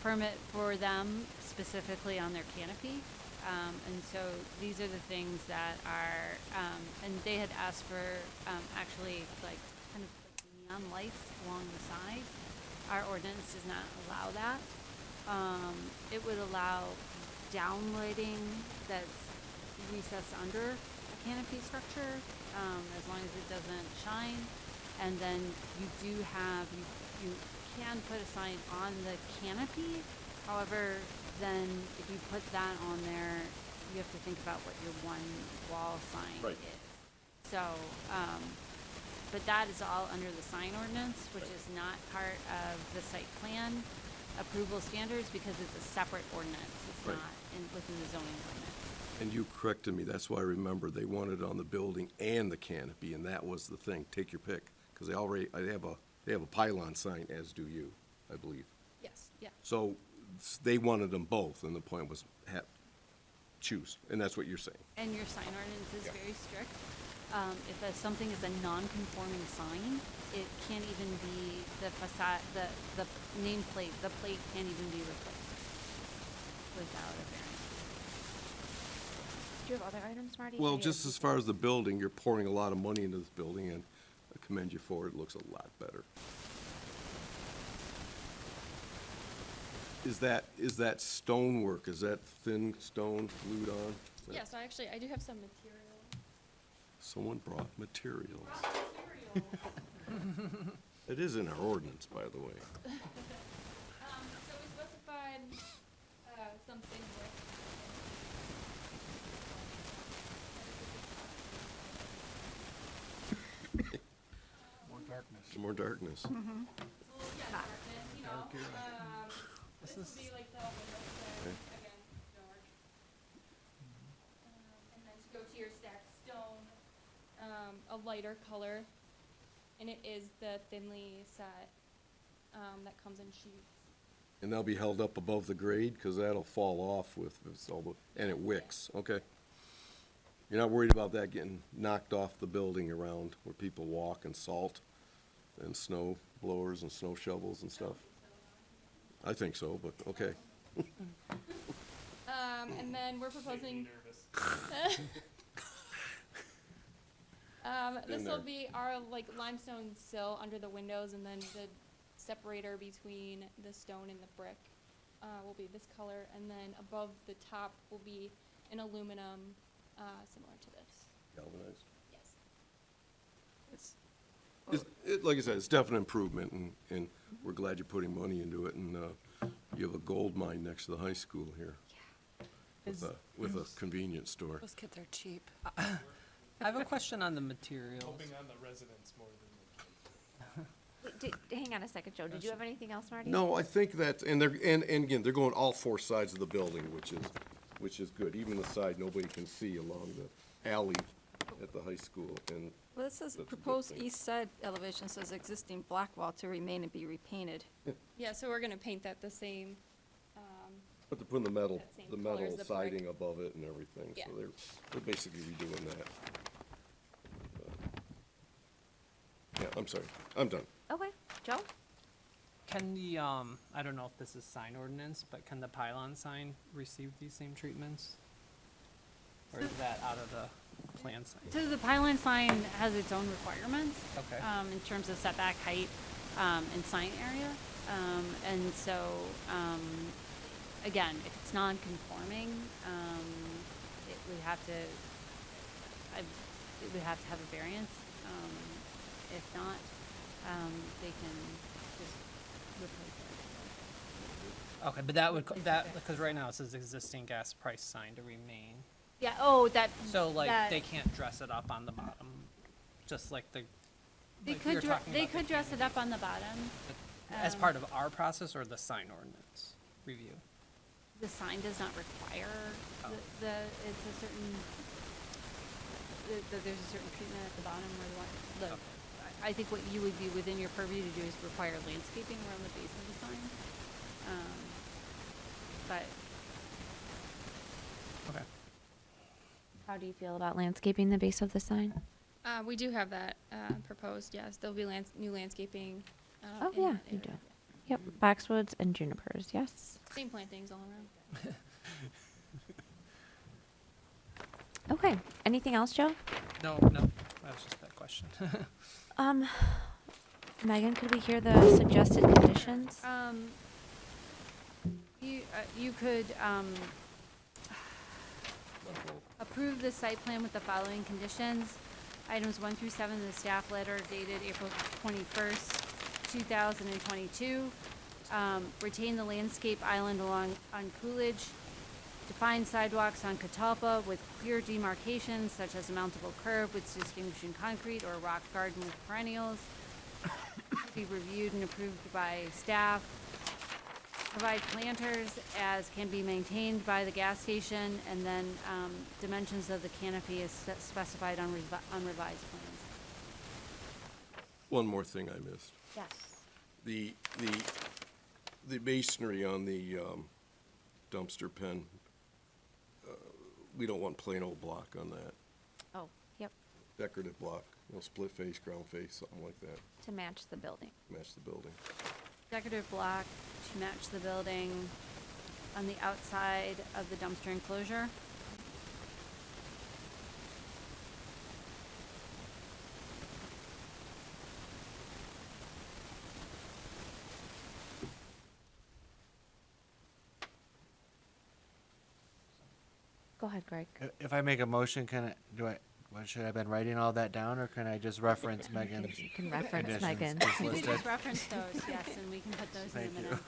permit for them specifically on their canopy. And so these are the things that are, and they had asked for, actually like kind of like neon lights along the side. Our ordinance does not allow that. It would allow downlighting that's recessed under a canopy structure, as long as it doesn't shine. And then you do have, you can put a sign on the canopy. However, then if you put that on there, you have to think about what your one wall sign Right. is. So, but that is all under the sign ordinance, which is not part of the site plan approval standards because it's a separate ordinance. It's Right. not within the zoning ordinance. And you corrected me, that's why I remember they wanted it on the building and the canopy, and that was the thing, take your pick. Because they have a pylon sign, as do you, I believe. Yes, yeah. So they wanted them both, and the point was choose, and that's what you're saying. And your sign ordinance is Yeah. very strict. If something is a non-conforming sign, it can't even be the facade, the nameplate, the plate can't even be replaced without a variance. Do you have other items, Marty? Well, Any other just as far as the building, you're pouring a lot of money into this building, and I commend you for it. It looks a lot better. Is that stonework? Is that thin stone glued on? Is that- Yeah, so actually, I do have some material. Someone brought materials. It is in our ordinance, by the way. So we specified, something More darkness. More darkness. This would be like the window Okay. again, dark. And then to go to your stacked stone, a lighter color, and it is the thinly set, that comes in sheets. And they'll be held up above the grade, because that'll fall off with, and it wicks, okay? You're not worried about that getting knocked off the building around where people walk and salt and snow blowers and snow shovels and stuff? I think so, but, okay. And then we're proposing. This will there. be our like limestone sill under the windows, and then the separator between the stone and the brick will be this color, and then above the top will be an aluminum similar to this. Galvanized. Yes. Like I said, it's definite improvement, and we're glad you're putting money into it, and you have a gold mine next to the high school here. With a convenience store. Those kids are cheap. I have a question on the materials. Hoping on the residents more than Wait, hang on a second, Joe. Did you have anything else, Marty? No, I think that, and again, they're going all four sides of the building, which is good. Even the side nobody can see along the alley at the high school, and Well, it says That's a good proposed thing. east side elevation says existing black wall to remain and be repainted. Yeah, so we're gonna paint that the same. but they're putting the metal That same color as the brick. siding above it and everything, Yeah. so they're basically redoing that. Yeah, I'm sorry, I'm done. Okay, Joe? Can the, I don't know if this is sign ordinance, but can the pylon sign receive these same treatments? Or is that out of the plan sign? So the pylon sign has its own requirements. Okay. In terms of setback height, and sign area. And so, again, if it's non-conforming, it would have to, it would have to have a variance. If not, they can just replace it. Okay, but that would, because right now it says existing gas price sign to remain. Yeah, oh, that. So like, that- they can't dress it up on the bottom, just like the, They like you were could, talking they about could dress it up on the bottom. as part of our process or the sign ordinance review? The sign does not require it's a certain, there's a certain treatment at the bottom where I think what you would be within your purview to do is require landscaping around the base of the sign. But Okay. How do you feel about landscaping the base of the sign? We do have that proposed, yes. There'll be new landscaping. Oh, in yeah, that you do. area. Yep, boxwoods and junipers, yes. Same plantings all around. Okay, anything else, Joe? No, that was just that question. Megan, could we hear the suggested conditions? You could, approve the site plan with the following conditions. Items 1 through 7 in the staff letter dated April 21st, 2022. Retain the landscape island on Coolidge. Define sidewalks on Catalpa with clear demarcations such as a mountable curb with distinguishing concrete or a rock garden with perennials. Be reviewed and approved by staff. Provide planters as can be maintained by the gas station, and then dimensions of the canopy is specified on revised plans. One more thing I missed. Yes. The masonry on the dumpster pen, we don't want plain old block on that. Oh, yep, Decorative block, split face, ground face, something like that, to match the building. match the building. Decorative block to match the building on the outside of the dumpster enclosure. Go ahead, Greg. If I make a motion, should I have been writing all that down, or can I just reference Megan's? You can reference conditions Megan. just You can listed? just reference those, yes, and we can put those in Thank the you. minutes.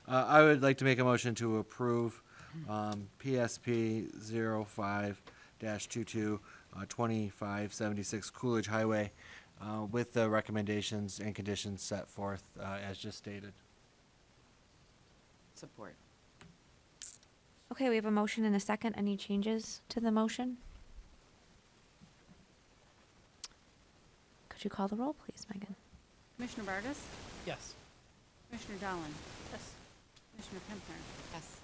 I would like to make a motion to approve PSP 05-22, 2576 Coolidge Highway, with the recommendations and conditions set forth as just stated. Support. Okay, we have a motion and a second. Any changes to the motion? Could you call the roll, please, Megan? Commissioner Vargas? Yes. Commissioner Dolan? Yes. Commissioner Kempner? Yes.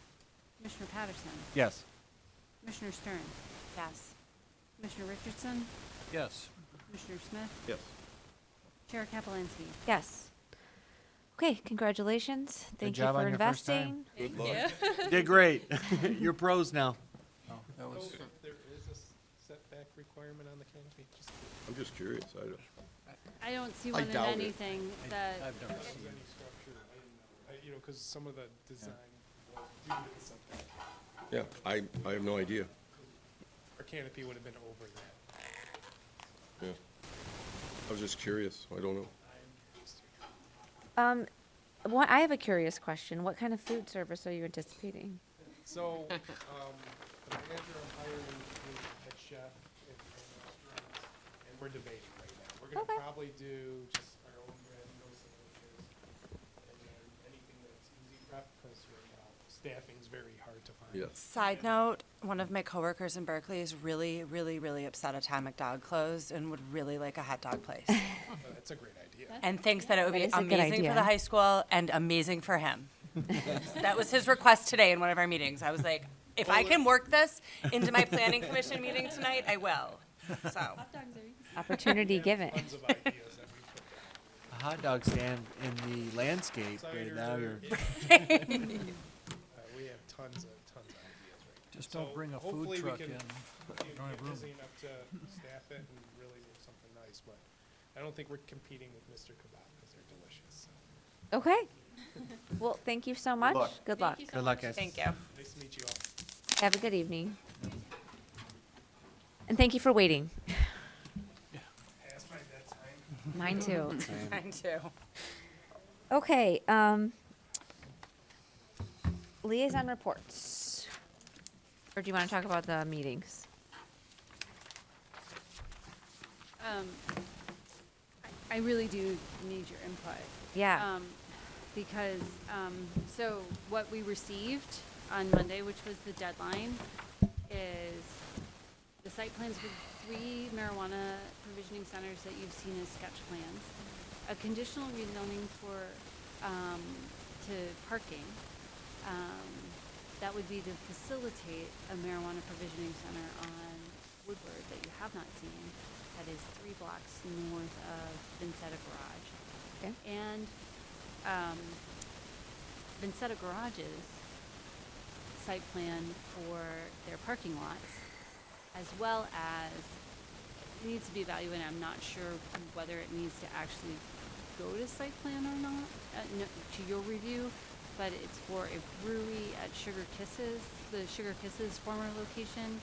Commissioner Patterson? Yes. Commissioner Stern? Yes. Commissioner Richardson? Yes. Commissioner Smith? Yes. Chair Kapelinski? Yes. Okay, congratulations. Thank you job for on your first time. investing. Good luck. Did great. You're pros now. That was, So if there is a setback requirement on the canopy, just I'm just curious, I don't see I one in doubt it. anything that, I've never if seen there's any structure, I didn't know, because some of the design was due to the setback. yeah, I have no idea, Our canopy would have been over that. yeah. I was just curious, I don't know. I have a curious question. What kind of food service are you anticipating? So, the manager I'm hiring is head chef in restaurants, and we're debating right now. We're gonna Okay. probably do just our own bread, no sandwiches, and then anything that's easy prep, because right now, staffing's very hard to find. Yes. Side note, one of my coworkers in Berkeley is really, really, really upset Atomic Dog closed and would really like a hot dog place. That's a great idea. And thinks that it would be That is a good amazing for idea. the high school and amazing for him. That was his request today in one of our meetings. I was like, if I can work this into my planning commission meeting tonight, I will. So, Hot dogs are easy. Opportunity given. Tons of ideas that we put A hot dog stand in the landscape, down. right now you're. We have tons of ideas right now. just don't So bring a food hopefully we truck can in. get Don't have room. busy enough to staff it and really make something nice, but I don't think we're competing with Mr. Kebab because they're delicious. So. Okay. Well, thank you so much. luck. Good luck. Thank you so Good luck, much. guys. thank you. Nice to meet you all. Have a good evening. And thank you for waiting. Past my bedtime. Mine too. Mine too. Okay, liaison reports. Or do you want to talk about the meetings? I really do need your input. Yeah. Because, so what we received on Monday, which was the deadline, is the site plans for 3 marijuana provisioning centers that you've seen as sketch plans, a conditional rezoning for, to parking. That would be to facilitate a marijuana provisioning center on Woodward that you have not seen, that is 3 blocks north of Vincetta Garage. Okay. And Vincetta Garage's site plan for their parking lots, as well as, it needs to be evaluated. I'm not sure whether it needs to actually go to site plan or not, no, to your review, but it's for a brewery at Sugar Kisses, the Sugar Kisses former location.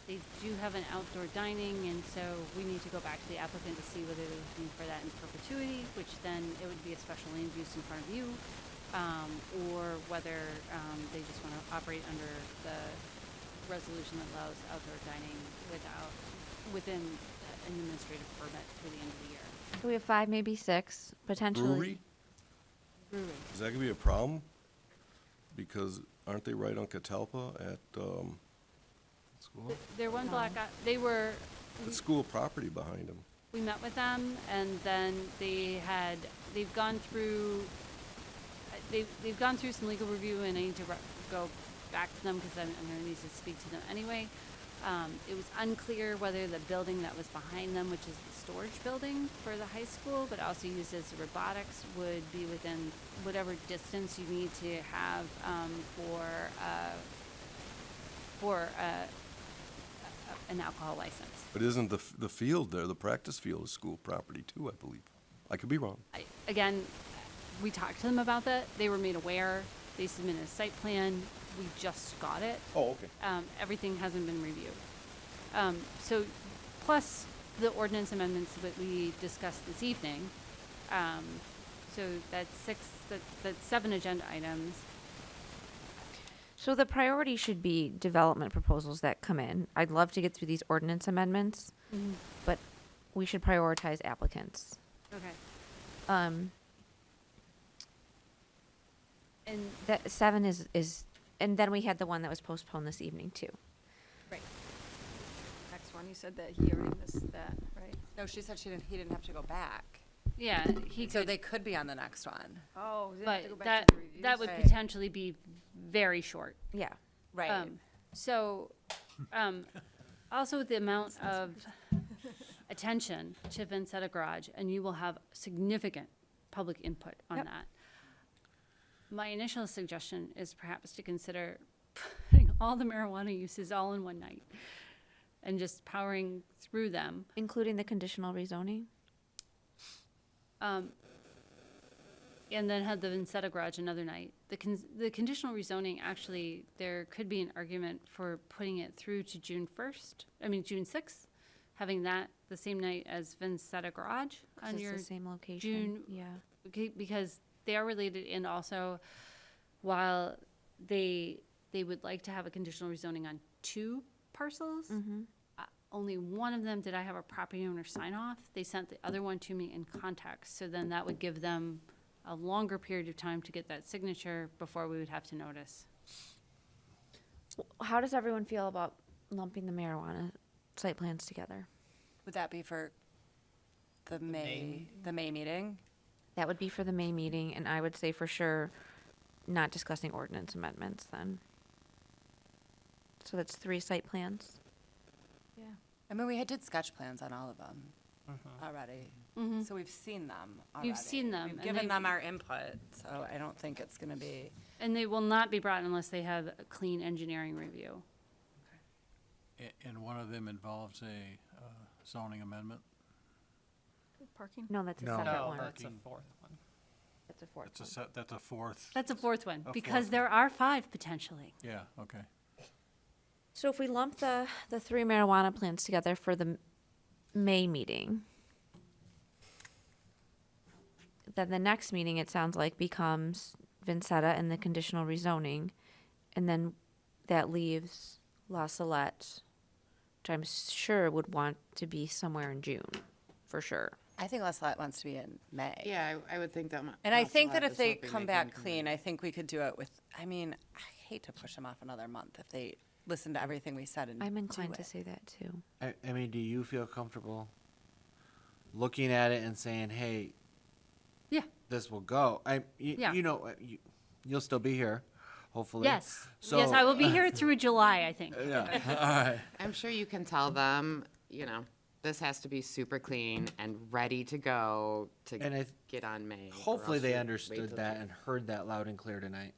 They do have an outdoor dining, and so we need to go back to the applicant to see whether they're looking for that in perpetuity, which then it would be a special land use in front of you, or whether they just want to operate under the resolution that allows outdoor dining within an administrative permit through the end of the year. So we have 5, maybe 6, potentially. Brewery? Brewery. Is that gonna be a problem? Because aren't they right on Catalpa at, school? They're one block, they were, The school property behind them. we met with them, and then they've gone through some legal review, and I need to go back to them because I'm going to need to speak to them anyway. It was unclear whether the building that was behind them, which is the storage building for the high school, but also used as robotics, would be within whatever distance you need to have for an alcohol license. But isn't the field there, the practice field is school property too, I believe? I could be wrong. Again, we talked to them about that. They were made aware. They submitted a site plan. We just got it. Oh, okay. Everything hasn't been reviewed. So, plus the ordinance amendments that we discussed this evening. So that's 7 agenda items. So the priority should be development proposals that come in. I'd love to get through these ordinance amendments, but we should prioritize applicants. Okay. And that 7 is, and then we had the one that was postponed this evening too. Right. Next one, you said that he already missed that, right? No, she said he didn't have to go back. Yeah, So they could be on the next one. Oh, they have But to go back that, to the reviews? that would Right. potentially be very short. Yeah. Right. So, also the amount of attention to Vincetta Garage, and you will have significant public input on that. My initial suggestion is perhaps to consider putting all the marijuana uses all in one night and just powering through them. Including the conditional rezoning? And then have the Vincetta Garage another night. The conditional rezoning, actually, there could be an argument for putting it through to June 6th, having that the same night as Vincetta Garage on It's your the same location. June. Yeah. Okay, because they are related, and also, while they would like to have a conditional rezoning on 2 parcels, only one of them did I have a property owner sign off. They sent the other one to me in context, so then that would give them a longer period of time to get that signature before we would have to notice. How does everyone feel about lumping the marijuana site plans together? Would that be for the May meeting? That would be for the May meeting, and I would say for sure not discussing ordinance amendments then. So that's 3 site plans. Yeah. I mean, we did sketch plans on all of them already. So we've seen them already. You've seen them, We've and given they- them our input, so I don't think it's gonna be. And they will not be brought unless they have a clean engineering review. And one of them involves a zoning amendment? Parking? No, that's a No. separate No, one. that's a 4th one. That's a 4th That's one. that's a fourth, That's a 4th one, A because fourth there are 5 potentially. yeah, okay. So if we lump the 3 marijuana plants together for the May meeting, then the next meeting, it sounds like, becomes Vincetta and the conditional rezoning, and then that leaves La Salette, which I'm sure would want to be somewhere in June, for sure. I think Les Lott wants to be in May. Yeah, I would think that. And I think that if they come back clean, I think we could do it with, I mean, I hate to push them off another month if they listen to everything we said and I'm do inclined to it. say that too. I mean, do you feel comfortable looking at it and saying, hey, Yeah. this will go? Yeah. You know, you'll still be here, hopefully. Yes, So, yes, I will be here through July, I think. Yeah, all right. I'm sure you can tell them, you know, this has to be super clean and ready to go to And get on May. or Hopefully else they you wait understood till that June. and heard that loud and clear tonight.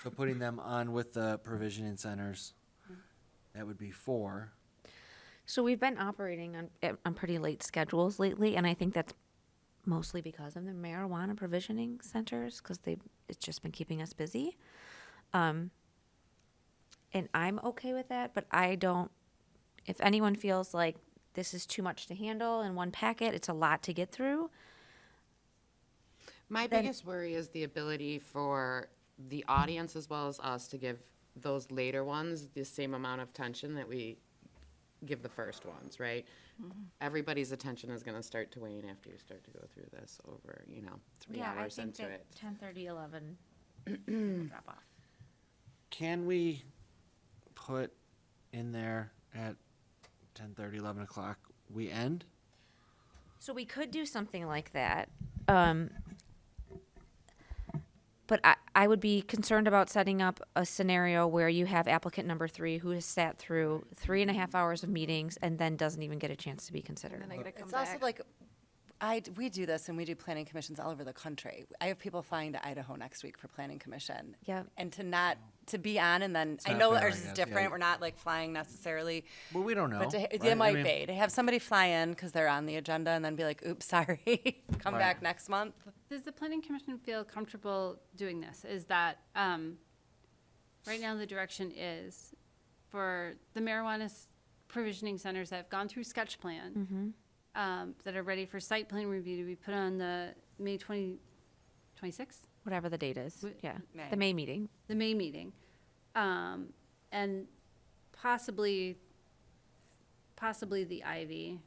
So putting them on with the provisioning centers, that would be 4. So we've been operating on pretty late schedules lately, and I think that's mostly because of the marijuana provisioning centers, because it's just been keeping us busy. And I'm okay with that, but I don't, if anyone feels like this is too much to handle in one packet, it's a lot to get through. My biggest worry is the ability for the audience as well as us to give those later ones the same amount of attention that we give the first ones, right? Everybody's attention is going to start to wane after you start to go through this over, 3 hours into it. 10:30, 11 drop off. Can we put in there at 10:30, 11 o'clock, we end? So we could do something like that. But I would be concerned about setting up a scenario where you have applicant number 3 who has sat through 3.5 hours of meetings and then doesn't even get a chance to be considered. And then I gotta come It's also back. like, we do this and we do planning commissions all over the country. I have people flying to Idaho next week for planning commission. Yep. And to be on and then, I not know fair, I ours is guess, different, yeah. we're not like flying necessarily. Well, we don't know. But right? it I might mean, be, to have somebody fly in because they're on the agenda and then be like, oops, sorry, come Right. back next month. Does the planning commission feel comfortable doing this? Is that, right now the direction is for the marijuana provisioning centers that have gone through sketch plan, that are ready for site plan review to be put on the May 26th? Whatever the date is, yeah. May. The May meeting. The May meeting. And possibly the Ivy,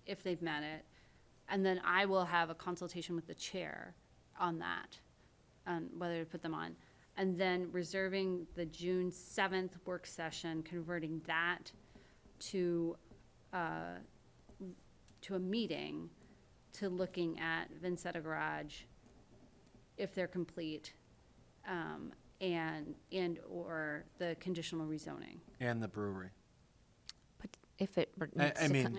if they've met it. And then I will have a consultation with the chair on that, on whether to put them on. And then reserving the June 7th work session, converting that to a meeting, to looking at Vincetta Garage, if they're complete, and/or the conditional rezoning. And the brewery. But if it I needs to mean- come,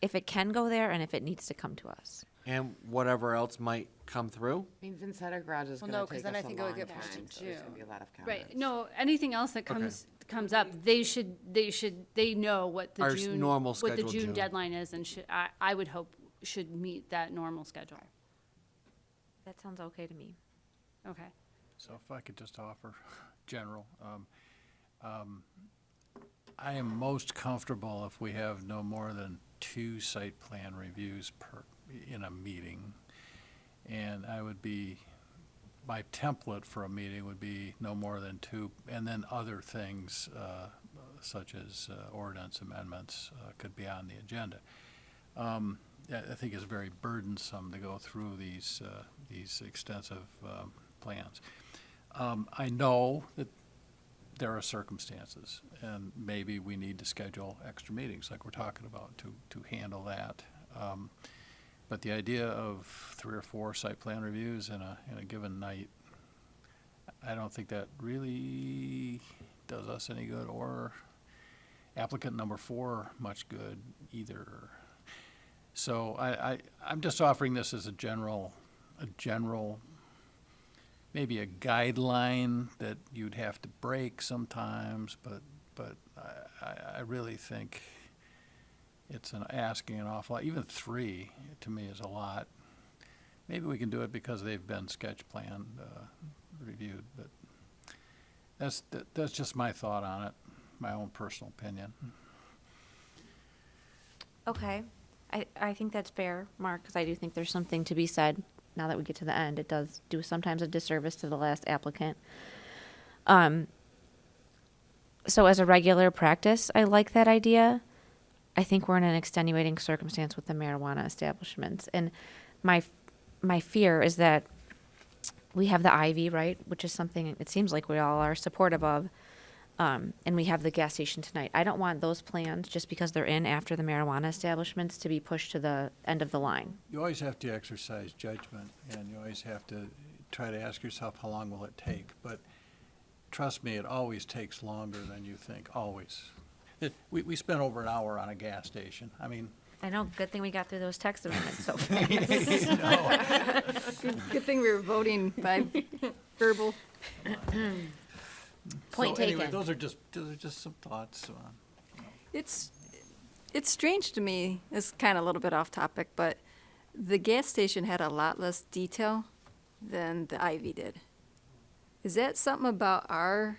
if it can go there and if it needs to come to us. And whatever else might come through. I mean, Vincetta Garage is Well, going no, to 'cause take then I us a think it would long get pushed time, to so there's going to June. be a lot of comments. Right, no, anything else that comes up, they know what the Our June, normal what the scheduled June June. deadline is, and I would hope should meet that normal schedule. That sounds okay to me. Okay. So if I could just offer general, I am most comfortable if we have no more than 2 site plan reviews in a meeting. And my template for a meeting would be no more than 2, and then other things such as ordinance amendments could be on the agenda. I think it's very burdensome to go through these extensive plans. I know that there are circumstances, and maybe we need to schedule extra meetings like we're talking about to handle that. But the idea of 3 or 4 site plan reviews in a given night, I don't think that really does us any good, or applicant number 4 much good either. So I'm just offering this as a general, maybe a guideline that you'd have to break sometimes, but I really think it's asking an awful lot. Even 3, to me, is a lot. Maybe we can do it because they've been sketch plan reviewed, but that's just my thought on it, my own personal opinion. Okay. I think that's fair, Mark, because I do think there's something to be said. Now that we get to the end, it does do sometimes a disservice to the last applicant. So as a regular practice, I like that idea. I think we're in an extenuating circumstance with the marijuana establishments. And my fear is that we have the Ivy, right, which is something it seems like we all are supportive of. And we have the gas station tonight. I don't want those plans, just because they're in after the marijuana establishments, to be pushed to the end of the line. You always have to exercise judgment, and you always have to try to ask yourself, how long will it take? But trust me, it always takes longer than you think, always. We spent over an hour on a gas station. I mean, I know, good thing we got through those text amendments so fast. Good thing we were voting by verbal. Point so anyway, taken. those are just some thoughts. It's strange to me, it's kind of a little bit off topic, but the gas station had a lot less detail than the Ivy did. Is that something about our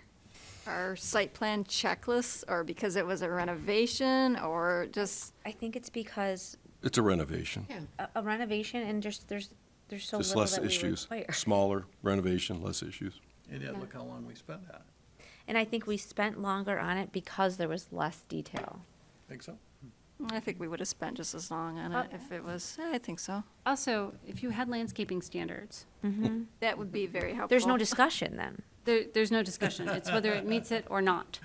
site plan checklist, or because it was a renovation, or just? I think it's because It's a renovation. a renovation and just there's so Just little less that we issues. require. Smaller renovation, less issues. And yet, look how long we spent on it. And I think we spent longer on it because there was less detail. Think so? I think we would have spent just as long on it if it was, I think so. Also, if you had landscaping standards, That would be very helpful. There's no discussion then. there's no discussion. It's whether it meets it or not.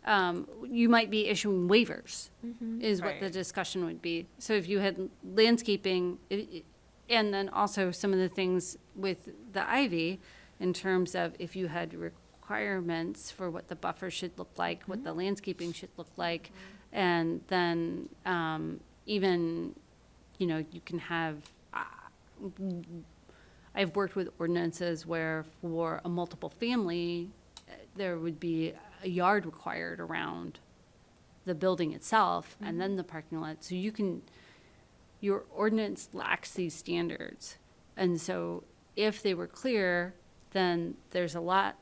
You might be issuing waivers, is what the discussion would be. So if you had landscaping, and then also some of the things with the Ivy, in terms of if you had requirements for what the buffer should look like, what the landscaping should look like, and then even, you can have, I've worked with ordinances where for a multiple family, there would be a yard required around the building itself and then the parking lot. So your ordinance lacks these standards. And so if they were clear, then there's a lot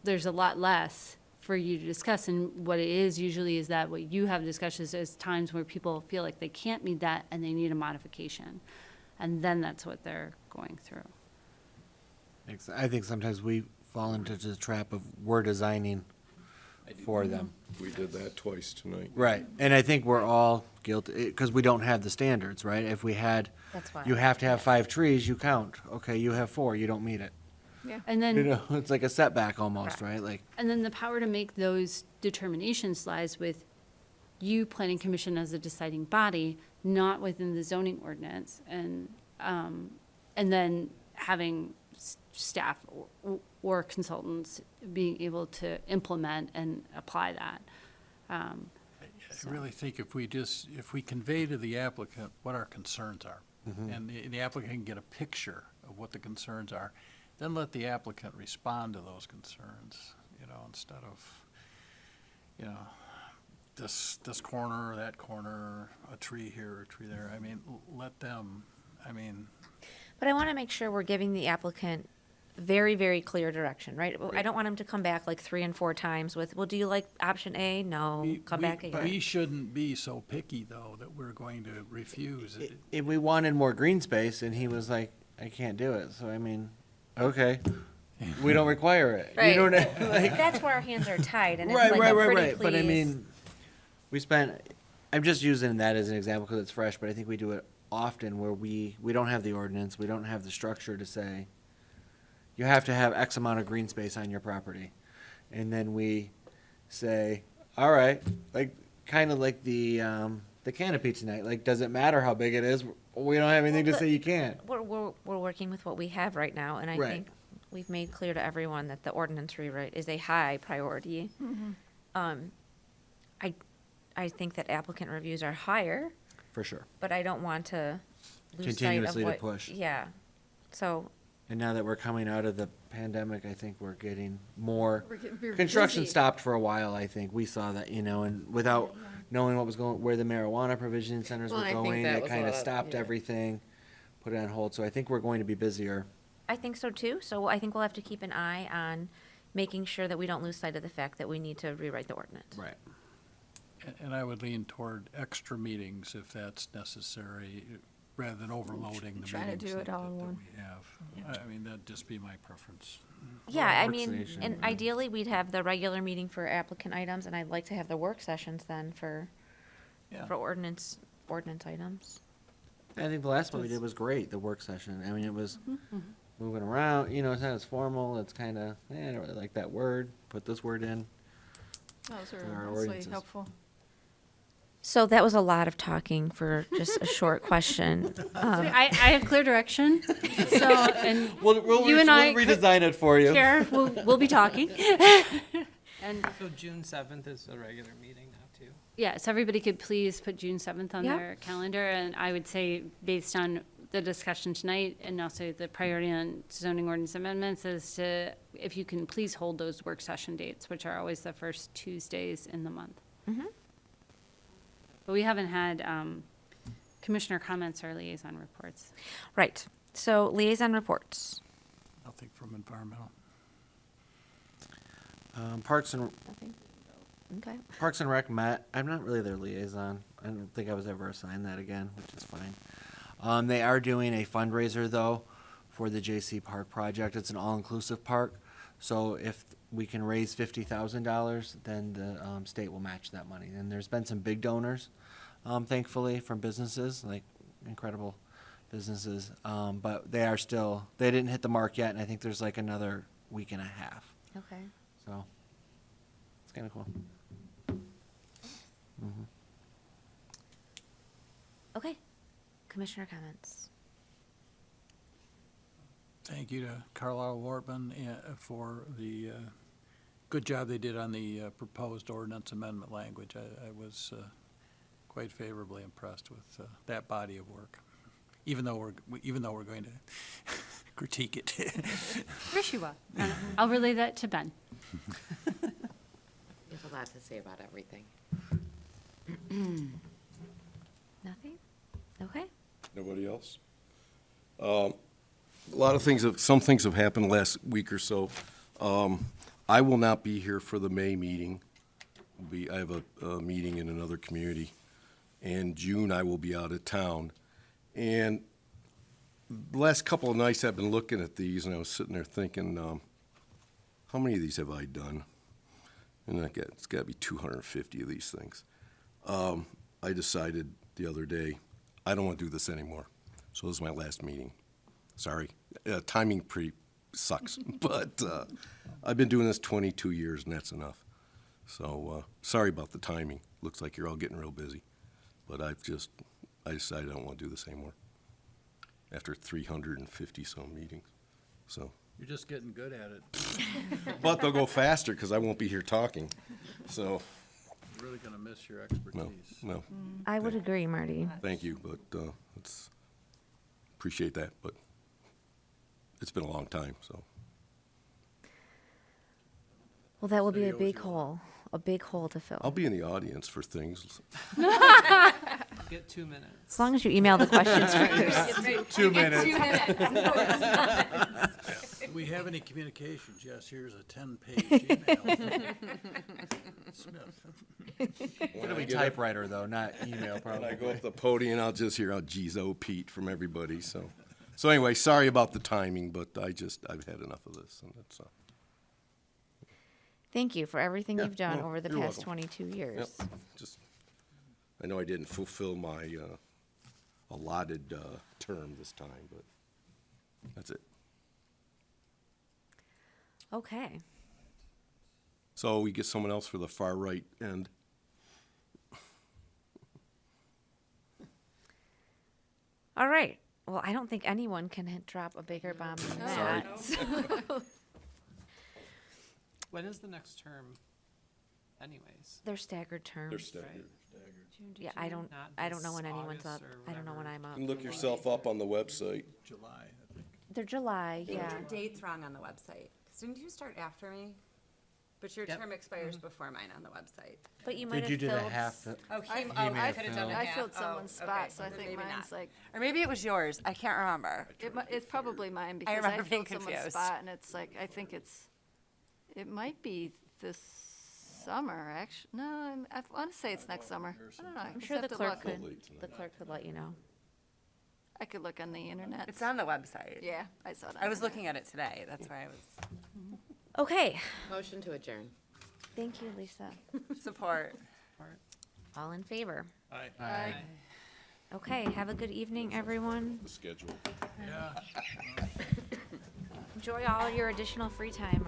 less for you to discuss. And what it is usually is that what you have discussions is times where people feel like they can't meet that and they need a modification. And then that's what they're going through. I think sometimes we fall into the trap of we're designing for them. We did that twice tonight. Right, and I think we're all guilty, because we don't have the standards, right? If we had, That's why. you have to have 5 trees, you count. Okay, you have 4, you don't meet it. And then You know, it's like a setback almost, right? Like, And then the power to make those determinations lies with you, planning commission, as a deciding body, not within the zoning ordinance, and then having staff or consultants being able to implement and apply that. I really think if we convey to the applicant what our concerns are, and the applicant can get a picture of what the concerns are, then let the applicant respond to those concerns, instead of, this corner, that corner, a tree here, a tree there. I mean, let them, But I want to make sure we're giving the applicant very, very clear direction, right? I don't want him to come back like 3 and 4 times with, well, do you like option A? No, come back again. We shouldn't be so picky, though, that we're going to refuse it. if we wanted more green space, and he was like, I can't do it, so I mean, okay, we don't require it. Right. You know what I like? That's where our hands are tied, and it's Right, like right, a right, pretty right. But I please. mean, we spent, I'm just using that as an example because it's fresh, but I think we do it often where we don't have the ordinance, we don't have the structure to say, you have to have X amount of green space on your property. And then we say, all right, like, kind of like the canopy tonight, like, does it matter how big it is? We don't have anything to say you can't. We're working with what we have right now, and I Right. think we've made clear to everyone that the ordinance rewrite is a high priority. I think that applicant reviews are higher, For sure. but I don't want to lose sight of Continuously to what. push. Yeah, so, And now that we're coming out of the pandemic, I think we're getting more. We're Construction busy. stopped for a while, I think. We saw that, and without knowing what was going, where the marijuana provision centers Well, were I think going, that that was kind a of lot, stopped yeah. everything, put it on hold. So I think we're going to be busier. I think so too, so I think we'll have to keep an eye on making sure that we don't lose sight of the fact that we need to rewrite the ordinance. Right. And I would lean toward extra meetings if that's necessary, rather than overloading the Try to meetings do it that all in one. we have. I mean, that'd just be my preference. Yeah, I Work mean, session, and right. ideally, we'd have the regular meeting for applicant items, and I'd like to have the work sessions then for Yeah. ordinance items. I think the last one we did was great, the work session. I mean, it was moving around, it's not as formal, it's kind of, I don't really like that word, put this word in. Those Our are mostly ordinances. helpful. So that was a lot of talking for just a short question. I have clear direction, so, and We'll you and I. redesign it for you. Chair, we'll be talking. And So June 7th is a regular meeting now, too. yeah, so everybody could please put June 7th on Yep. their calendar, and I would say, based on the discussion tonight, and also the priority on zoning ordinance amendments, is to, if you can please hold those work session dates, which are always the first Tuesdays in the month. Mhm. But we haven't had commissioner comments or liaison reports. Right. So liaison reports. Nothing from environmental. Parks and Okay. Parks and Rec met. I'm not really their liaison. I don't think I was ever assigned that again, which is fine. They are doing a fundraiser though for the JC Park project. It's an all-inclusive park. So if we can raise $50,000, then the state will match that money. And there's been some big donors, thankfully, from businesses, like incredible businesses. But they didn't hit the mark yet, and I think there's like another week and a half. Okay. So it's kind of cool. Mm-hmm. Okay. Commissioner comments. Thank you to Carlisle Wortman for the good job they did on the proposed ordinance amendment language. I was quite favorably impressed with that body of work, even though we're going to critique it. Rishua, I'll relay that to Ben. You have a lot to say about everything. Nothing? Okay. Nobody else? Some things have happened last week or so. I will not be here for the May meeting. I have a meeting in another community. And June, I will be out of town. And the last couple of nights I've been looking at these, and I was sitting there thinking, how many of these have I done? And it's got to be 250 of these things. I decided the other day, I don't want to do this anymore. So this is my last meeting. Sorry. Timing pretty sucks, but I've been doing this 22 years, and that's enough. So sorry about the timing. Looks like you're all getting real busy. But I decided I don't want to do this anymore after 350 some meetings. So. You're just getting good at it. But they'll go faster because I won't be here talking. So. You're really going to miss your expertise. No. I would agree, Marty. Thank you, but appreciate that, but it's been a long time, so. Well, that will be a big hole to fill. I'll be in the audience for things. Get 2 minutes. As long as you email the questions first. 2 minutes. Do we have any communications? Yes, here's a 10-page email. Smith. It'll be typewriter though, not email probably. When I go up the podium, I'll just hear, geez, Pete from everybody, so. So anyway, sorry about the timing, but I've had enough of this, and that's, Thank you for everything Yeah, you've done no, over the you're past welcome. 22 years. Yep, I know I didn't fulfill my allotted term this time, but that's it. Okay. So we get someone else for the far right end. All right. Well, I don't think anyone can drop a bigger bomb than that. When is the next term anyways? They're staggered terms. They're staggered. June to- Yeah, I don't know when anyone's up. I don't know when I'm up. You can look yourself up on the website. July, I think. They're July, I think yeah. your date's wrong on the website. 'Cause didn't you start after me? But your term expires before mine on the website. But you might Did you have do the filled. half? I could have done it. I filled someone's spot, so I then think maybe mine's not. like, Or maybe it was yours. I can't remember. it's probably mine because I remember being filled someone's confused. spot, and it's like, I think it might be this summer, actually. No, I want to say it's next summer. I don't know. I I'm just sure have the to look. clerk could let you know. I could look on the internet. It's on the website. Yeah, I saw it. on I was the looking at it today. That's why I was. Okay. Motion to adjourn. Thank you, Lisa. Support. All in favor? Aye. Aye. Okay, have a good evening, everyone. The schedule. Yeah. Enjoy all your additional free time.